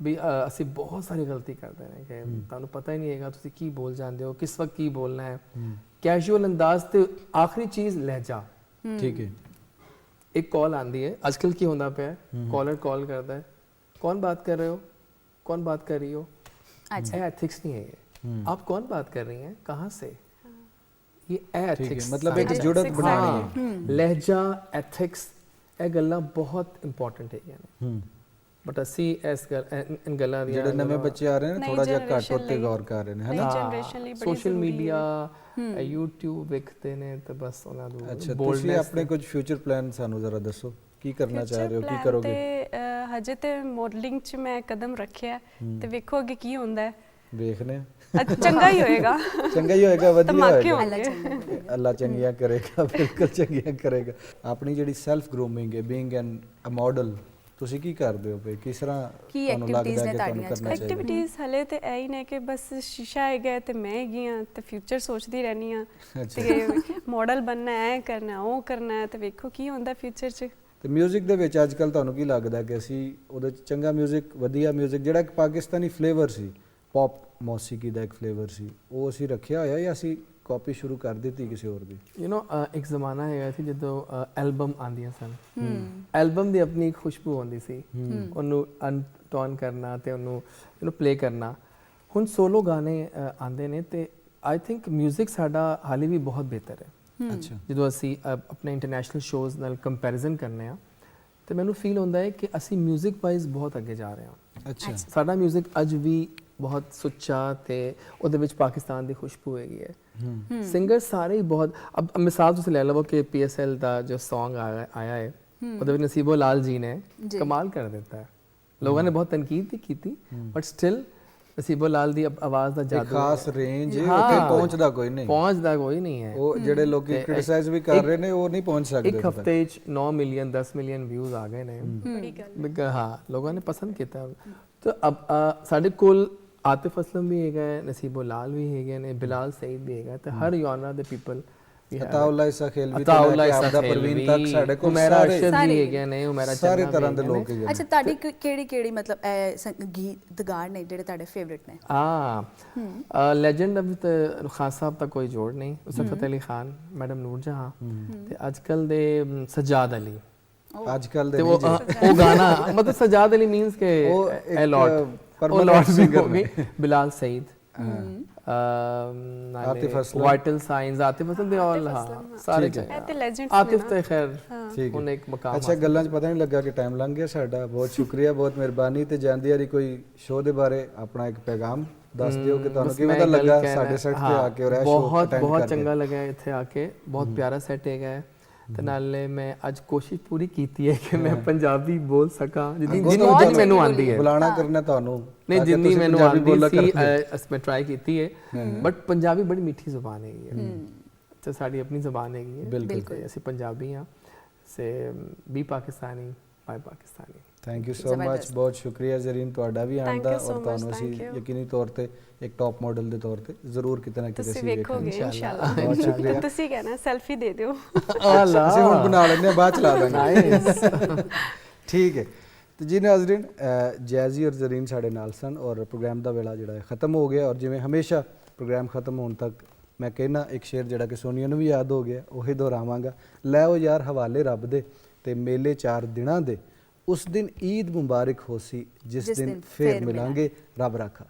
ਵੀ ਅਸੀਂ ਬਹੁਤ ਸਾਰੀ ਗਲਤੀ ਕਰਦੇ ਨੇ ਕਿ ਤੁਹਾਨੂੰ ਪਤਾ ਹੀ ਨਹੀਂ ਹੈਗਾ ਤੁਸੀਂ ਕੀ ਬੋਲ ਜਾਂਦੇ ਹੋ, ਕਿਸ ਵਕਤ ਕੀ ਬੋਲਣਾ ਹੈ। ਕੈਜੂਅਲ ਅੰਦਾਜ਼ ਤੇ ਆਖਰੀ ਚੀਜ਼ ਲਹਿਜਾ। ਠੀਕ ਹੈ। ਇੱਕ ਕਾਲ ਆਂਦੀ ਹੈ ਅੱਜਕੱਲ ਕੀ ਹੁੰਦਾ ਪਿਆ ਕਾਲਰ ਕਾਲ ਕਰਦਾ ਹੈ कौन बात कर रहे हो, कौन बात कर रही हो। अच्छा एथिक्स नहीं है ये। आप कौन बात कर रही हैं, कहाँ से, ये ठीक है, एथिक्स मतलब एक जुड़त बनानी है। लहजा एथिक्स ਇਹ ਗੱਲਾਂ ਬਹੁਤ ਇੰਪੋਰਟੈਂਟ ਹੈਗੀਆਂ ਨੇ। ਬਟ ਅਸੀਂ ਇਨ ਗੱਲਾਂ ਦੀਆਂ ਜਿਹੜੇ ਨਵੇਂ ਬੱਚੇ ਆ ਰਹੇ ਨੇ ਨਈ ਥੋੜਾ ਜਿਹਾ ਘੱਟ generation ਉੱਤੇ ਲਈ- ਗੌਰ ਕਰ ਰਹੇ ਨੇ ਨਈ ਹਨਾ generation ਲਈ ਬੜੀ ਸੋਸ਼ਲ ਜ਼ਰੂਰੀ ਮੀਡੀਆ YouTube ਵੇਖਦੇ ਨੇ ਤੇ ਬਸ ਉਹਨਾਂ ਨੂੰ ਅੱਛਾ ਤੁਸੀਂ boldness ਆਪਣੇ ਕੁਝ ਫਿਊਚਰ ਪਲਾਨ ਸਾਨੂੰ ਜ਼ਰਾ ਦੱਸੋ ਕੀ ਕਰਨਾ ਚਾਹ Future ਰਹੇ ਹੋ ਕੀ plan ਕਰੋਗੇ ਤੇ ਹਜੇ ਤੇ ਮਾਡਲਿੰਗ 'ਚ ਮੈਂ ਕਦਮ ਰੱਖਿਆ ਤੇ ਵੇਖੋ ਅੱਗੇ ਕੀ ਹੁੰਦਾ ਹੈ। ਵੇਖਨੇ ਆ। ਚੰਗਾ ਹੀ ਹੋਏਗਾ। ਚੰਗਾ ਹੀ ਹੋਏਗਾ ਵਧੀਆ ਧਮਾਕੇ ਹੋਏਗਾ ਹੋਣਗੇ। ਅੱਲਾ ਚੰਗੀਆਂ ਕਰੇਗਾ ਬਿਲਕੁਲ ਚੰਗੀਆਂ ਕਰੇਗਾ। ਆਪਣੀ ਜਿਹੜੀ ਸੈਲਫ ਗਰੂਮਿੰਗ ਹੈ ਬੀਇੰਗ ਐਨ ਅ ਮਾਡਲ ਤੁਸੀਂ ਕੀ ਕਰਦੇ ਹੋ ਬਈ ਕਿਸ ਤਰ੍ਹਾਂ ਕੀ ਤੁਹਾਨੂੰ activities ਲੱਗਦਾ ਨੇ ਕਿ ਤੁਹਾਨੂੰ ਤੁਹਾਡੀਆਂ ਕਰਨਾ ਚਾਹੀਦਾ ਐਕਟੀਵਿਟੀਜ਼ ਹਲੇ ਤੇ ਐ ਹੀ ਨੇ ਕਿ ਬਸ ਸ਼ੀਸ਼ਾ ਹੈਗਾ ਤੇ ਮੈਂ ਹੈਗੀ ਹਾਂ ਤੇ ਫਿਊਚਰ ਸੋਚਦੀ ਰਹਿਣੀ ਆ ਅੱਛਾ। ਤੇ ਮਾਡਲ ਬਣਨਾ ਹੈ ਕਰਨਾ ਉਹ ਕਰਨਾ ਹੈ ਤੇ ਵੇਖੋ ਕੀ ਹੁੰਦਾ ਫਿਊਚਰ 'ਚ। ਤੇ 뮤직 ਦੇ ਵਿੱਚ ਅੱਜ ਕੱਲ ਤੁਹਾਨੂੰ ਕੀ ਲੱਗਦਾ ਕਿ ਅਸੀਂ ਉਹਦੇ ਚ ਚੰਗਾ 뮤직 ਵਧੀਆ 뮤직 ਜਿਹੜਾ ਇੱਕ ਪਾਕਿਸਤਾਨੀ ਫਲੇਵਰ ਸੀ ਪੌਪ ਮੌਸੀਕੀ ਦਾ ਇੱਕ ਫਲੇਵਰ ਸੀ ਉਹ ਅਸੀਂ ਰੱਖਿਆ ਹੋਇਆ ਜਾਂ ਅਸੀਂ ਕਾਪੀ ਸ਼ੁਰੂ ਕਰ ਦਿੱਤੀ ਕਿਸੇ ਹੋਰ ਦੀ ਯੂ نو ਇੱਕ ਜ਼ਮਾਨਾ ਹੈਗਾ ਸੀ ਜਦੋਂ ਐਲਬਮ ਆਉਂਦੀਆਂ ਸਨ ਐਲਬਮ ਦੀ ਆਪਣੀ ਇੱਕ ਖੁਸ਼ਬੂ ਹੁੰਦੀ ਸੀ ਉਹਨੂੰ ਅਨਟੋਨ ਕਰਨਾ ਤੇ ਉਹਨੂੰ ਪਲੇ ਕਰਨਾ। ਹੁਣ ਸੋਲੋ ਗਾਣੇ ਆਉਂਦੇ ਨੇ ਤੇ ਆਈ ਥਿੰਕ 뮤직 ਸਾਡਾ ਹਾਲੇ ਵੀ ਬਹੁਤ ਬਿਹਤਰ ਹੈ। ਅੱਛਾ ਜਦੋਂ ਅਸੀਂ ਆਪਣੇ ਇੰਟਰਨੈਸ਼ਨਲ ਸ਼ੋਜ਼ ਨਾਲ ਕੰਪੈਰੀਜ਼ਨ ਕਰਨੇ ਆ ਤੇ ਮੈਨੂੰ ਫੀਲ ਹੁੰਦਾ ਹੈ ਕਿ ਅਸੀਂ 뮤직 ਵਾਈਜ਼ ਬਹੁਤ ਅੱਗੇ ਜਾ ਰਹੇ ਹਾਂ। ਅੱਛਾ ਸਾਡਾ 뮤직 ਅੱਜ ਵੀ ਬਹੁਤ ਸੁੱਚਾ ਤੇ ਉਹਦੇ ਵਿੱਚ ਪਾਕਿਸਤਾਨ ਦੀ ਖੁਸ਼ਬੂ ਹੈਗੀ ਹੈ। ਸਿੰਗਰ ਸਾਰੇ ਹੀ ਬਹੁਤ ਅਬ ਮਿਸਾਲ ਤੁਸੀਂ ਲੈ ਲਵੋ ਕਿ PSL ਦਾ ਜੋ Song ਆਇਆ ਹੈ ਉਹਦੇ ਵਿੱਚ ਨਸੀਬੋ ਲਾਲ ਜੀ ਨੇ ਕਮਾਲ ਕਰ ਦਿੱਤਾ ਹੈ। ਲੋਕਾਂ ਨੇ ਬਹੁਤ ਤਨਕੀਦ ਵੀ ਕੀਤੀ ਬਟ ਸਟਿਲ ਨਸੀਬੋ ਲਾਲ ਦੀ ਆਵਾਜ਼ ਦਾ ਇੱਕ ਜਾਦੂ ਖਾਸ ਰੇਂਜ ਹਾਂ। ਉੱਥੇ ਪਹੁੰਚਦਾ ਕੋਈ ਨਹੀਂ ਪਹੁੰਚਦਾ ਕੋਈ ਨਹੀਂ ਹੈ। ਉਹ ਜਿਹੜੇ ਲੋਕੀ ਕ੍ਰਿਟਿਸਾਈਜ਼ ਵੀ ਕਰ ਰਹੇ ਨੇ ਉਹ ਨਹੀਂ ਪਹੁੰਚ ਸਕਦੇ ਇੱਕ ਹਫਤੇ 'ਚ 9 ਮਿਲੀਅਨ 10 ਮਿਲੀਅਨ ਵਿਊਜ਼ ਆ ਗਏ ਨੇ। ਬੜੀ ਗੱਲ ਹਾਂ ਲੋਕਾਂ ਨੇ ਪਸੰਦ ਕੀਤਾ ਤਾਂ ਅਬ ਸਾਡੇ ਕੋਲ ਆਤਿਫ ਅਸਲਮ ਵੀ ਹੈਗਾ ਹੈ ਨਸੀਬੋ ਲਾਲ ਵੀ ਹੈਗੇ ਨੇ ਬਿਲਾਲ ਸਈਦ ਵੀ ਹੈਗਾ ਤੇ ਹਰ ਯਾਨਾ ਦੇ ਪੀਪਲ ਅਤਾਉਲਾ ਇਸਾ ਖੇਲ ਵੀ ਅਤਾਉਲਾ ਤੇ ਇਸਾ ਆਪਦਾ ਖੇਲ ਪ੍ਰਵੀਨ ਵੀ ਤੱਕ ਸਾਡੇ ਕੋਲ ਉਮੈਰਾ ਸਾਰੇ ਅਰਸ਼ਦ ਵੀ ਹੈਗੇ ਨੇ ਉਮੈਰਾ ਸਾਰੇ ਚੰਨਾ ਤਰ੍ਹਾਂ ਦੇ ਵੀ ਹੈਗੇ ਲੋਕ ਨੇ। ਹੈਗੇ ਨੇ ਅੱਛਾ ਤੁਹਾਡੀ ਕਿਹੜੀ ਮਤਲਬ ਗੀਤਗਾਰ ਨੇ ਜਿਹੜੇ ਤੁਹਾਡੇ ਫੇਵਰਿਟ ਨੇ? ਲੈਜੈਂਡ ਅਬ ਖਾਨ ਸਾਹਿਬ ਦਾ ਕੋਈ ਜੋੜ ਨਹੀਂ ਉਸਫਤ ਅਲੀ ਖਾਨ ਮੈਡਮ ਨੂਰ ਜਹਾਂ ਤੇ ਅੱਜਕੱਲ ਦੇ ਸਜਾਦ ਅਲੀ ਅੱਜ ਕੱਲ ਦੇ ਤੇ ਨਹੀਂ ਜੀ ਉਹ ਗਾਣਾ ਮਤਲਬ ਸਜਾਦ ਅਲੀ ਮੀਨਸ ਕਿ ਉਹ ਇਹ ਲੋਟ permanent singer ਨੇ। ਬਿਲਾਲ ਸਈਦ ਆਤਿਫ ਅਸਲਮ। ਵਾਈਟਲ ਸਾਈਨਸ ਆਤਿਫ ਅਸਲਮ ਦੇ ਆਲ ਹਾਂ ਸਾਰੇ ਠੀਕ ਹੈ। ਇਹ ਤੇ ਲੈਜੈਂਡਸ ਆਤਿਫ ਤੇ ਖੈਰ ਠੀਕ ਉਹਨੇ ਹੈ ਇੱਕ ਮਕਾਮ ਅੱਛਾ ਗੱਲਾਂ 'ਚ ਪਤਾ ਨਹੀਂ ਲੱਗਾ ਕਿ ਟਾਈਮ ਲੰਘ ਗਿਆ ਸਾਡਾ ਬਹੁਤ ਸ਼ੁਕਰੀਆ ਬਹੁਤ ਮਿਹਰਬਾਨੀ ਤੇ ਜਾਂਦੀ ਵਾਰੀ ਕੋਈ ਸ਼ੋਅ ਦੇ ਬਾਰੇ ਆਪਣਾ ਇੱਕ ਪੈਗਾਮ ਦੱਸ ਦਿਓ ਕਿ ਤੁਹਾਨੂੰ ਬਸ ਕਿਵੇਂ ਮੈਂ ਦਾ ਇਹ ਗੱਲ ਲੱਗਾ ਕਹਿਣਾ- ਸਾਡੇ ਸੈੱਟ ਤੇ ਹਾਂ, ਆ ਕੇ ਔਰ ਇਹ ਸ਼ੋਅ ਬਹੁਤ ਅਟੈਂਡ ਬਹੁਤ ਕਰਕੇ ਚੰਗਾ ਲੱਗਾ ਇੱਥੇ ਆ ਕੇ ਬਹੁਤ ਪਿਆਰਾ ਸੈੱਟ ਹੈਗਾ ਹੈ ਤੇ ਨਾਲੇ ਮੈਂ ਅੱਜ ਕੋਸ਼ਿਸ਼ ਪੂਰੀ ਕੀਤੀ ਹੈ ਕਿ ਮੈਂ ਪੰਜਾਬੀ ਬੋਲ ਸਕਾਂ ਜਿੰਨੀ ਅੱਗੋਂ ਜਿੰਨੀ ਤੋਂ ਜਿੰਨੀ ਮੈਨੂੰ ਆਉਂਦੀ ਹੈ ਬੁਲਾਣਾ ਕਰਨਾ ਤੁਹਾਨੂੰ ਨਹੀਂ ਤਾਂ ਕਿ ਜਿੰਨੀ ਤੁਸੀਂ ਮੈਨੂੰ ਪੰਜਾਬੀ ਆਉਂਦੀ ਬੋਲਿਆ ਸੀ ਕਰਦੇ। ਮੈਂ ਟਰਾਈ ਕੀਤੀ ਹੈ ਬਟ ਪੰਜਾਬੀ ਬੜੀ ਮਿੱਠੀ ਜ਼ੁਬਾਨ ਹੈਗੀ ਹੈ ਤੇ ਸਾਡੀ ਆਪਣੀ ਜ਼ੁਬਾਨ ਹੈਗੀ ਹੈ ਬਿਲਕੁਲ। ਤੇ ਅਸੀਂ ਪੰਜਾਬੀ ਹਾਂ ਸੇ ਵੀ ਪਾਕਿਸਤਾਨੀ ਬਾਈ Pakistani thank you so much ਬਹੁਤ ਸ਼ੁਕਰੀਆ ਜ਼ਰੀਨ ਤੁਹਾਡਾ ਵੀ ਆਉਣ Thank ਦਾ you so ਔਰ ਤੁਹਾਨੂੰ much, ਅਸੀਂ thank you. ਯਕੀਨੀ ਤੌਰ ਤੇ ਇੱਕ ਟੌਪ ਮਾਡਲ ਦੇ ਤੌਰ ਤੇ ਜ਼ਰੂਰ ਕਿਤੇ ਨਾ ਕਿਤੇ ਤੁਸੀਂ ਅਸੀਂ ਵੇਖੋਗੇ ਵੇਖਾਂਗੇ ਇਨਸ਼ਾਅੱਲਾ। ਬਹੁਤ ਸ਼ੁਕਰੀਆ ਤੁਸੀਂ ਕਹਿਣਾ ਸੈਲਫੀ ਦੇ ਦਿਓ। ਅਸੀਂ ਹੁਣ ਬਣਾ ਲੈਂਦੇ ਹਾਂ ਬਾਅਦ ਚ ਲਾ ਦਾਂਗੇ ਨਾਈਸ ਠੀਕ ਹੈ ਤੇ ਜੀ ਨਾਜ਼ਰੀਨ ਜੈਜ਼ੀ ਔਰ ਜ਼ਰੀਨ ਸਾਡੇ ਨਾਲ ਸਨ ਔਰ ਪ੍ਰੋਗਰਾਮ ਦਾ ਵੇਲਾ ਜਿਹੜਾ ਹੈ ਖਤਮ ਹੋ ਗਿਆ ਔਰ ਜਿਵੇਂ ਹਮੇਸ਼ਾ ਪ੍ਰੋਗਰਾਮ ਖਤਮ ਹੋਣ ਤੱਕ ਮੈਂ ਕਹਿਣਾ ਇੱਕ ਸ਼ੇਰ ਜਿਹੜਾ ਕਿ ਸੋਨੀਆ ਨੂੰ ਵੀ ਯਾਦ ਹੋ ਗਿਆ ਉਹੀ ਦੁਹਰਾਵਾਂਗਾ ਲੈ ਉਹ ਯਾਰ ਹਵਾਲੇ ਰੱਬ ਦੇ ਤੇ ਮੇਲੇ 4 ਦਿਨਾਂ ਦੇ ਉਸ ਦਿਨ ਈਦ ਮੁਬਾਰਕ ਹੋਸੀ ਜਿਸ ਦਿਨ ਫੇਰ ਮਿਲਾਂਗੇ ਰੱਬ ਰਾਖਾ।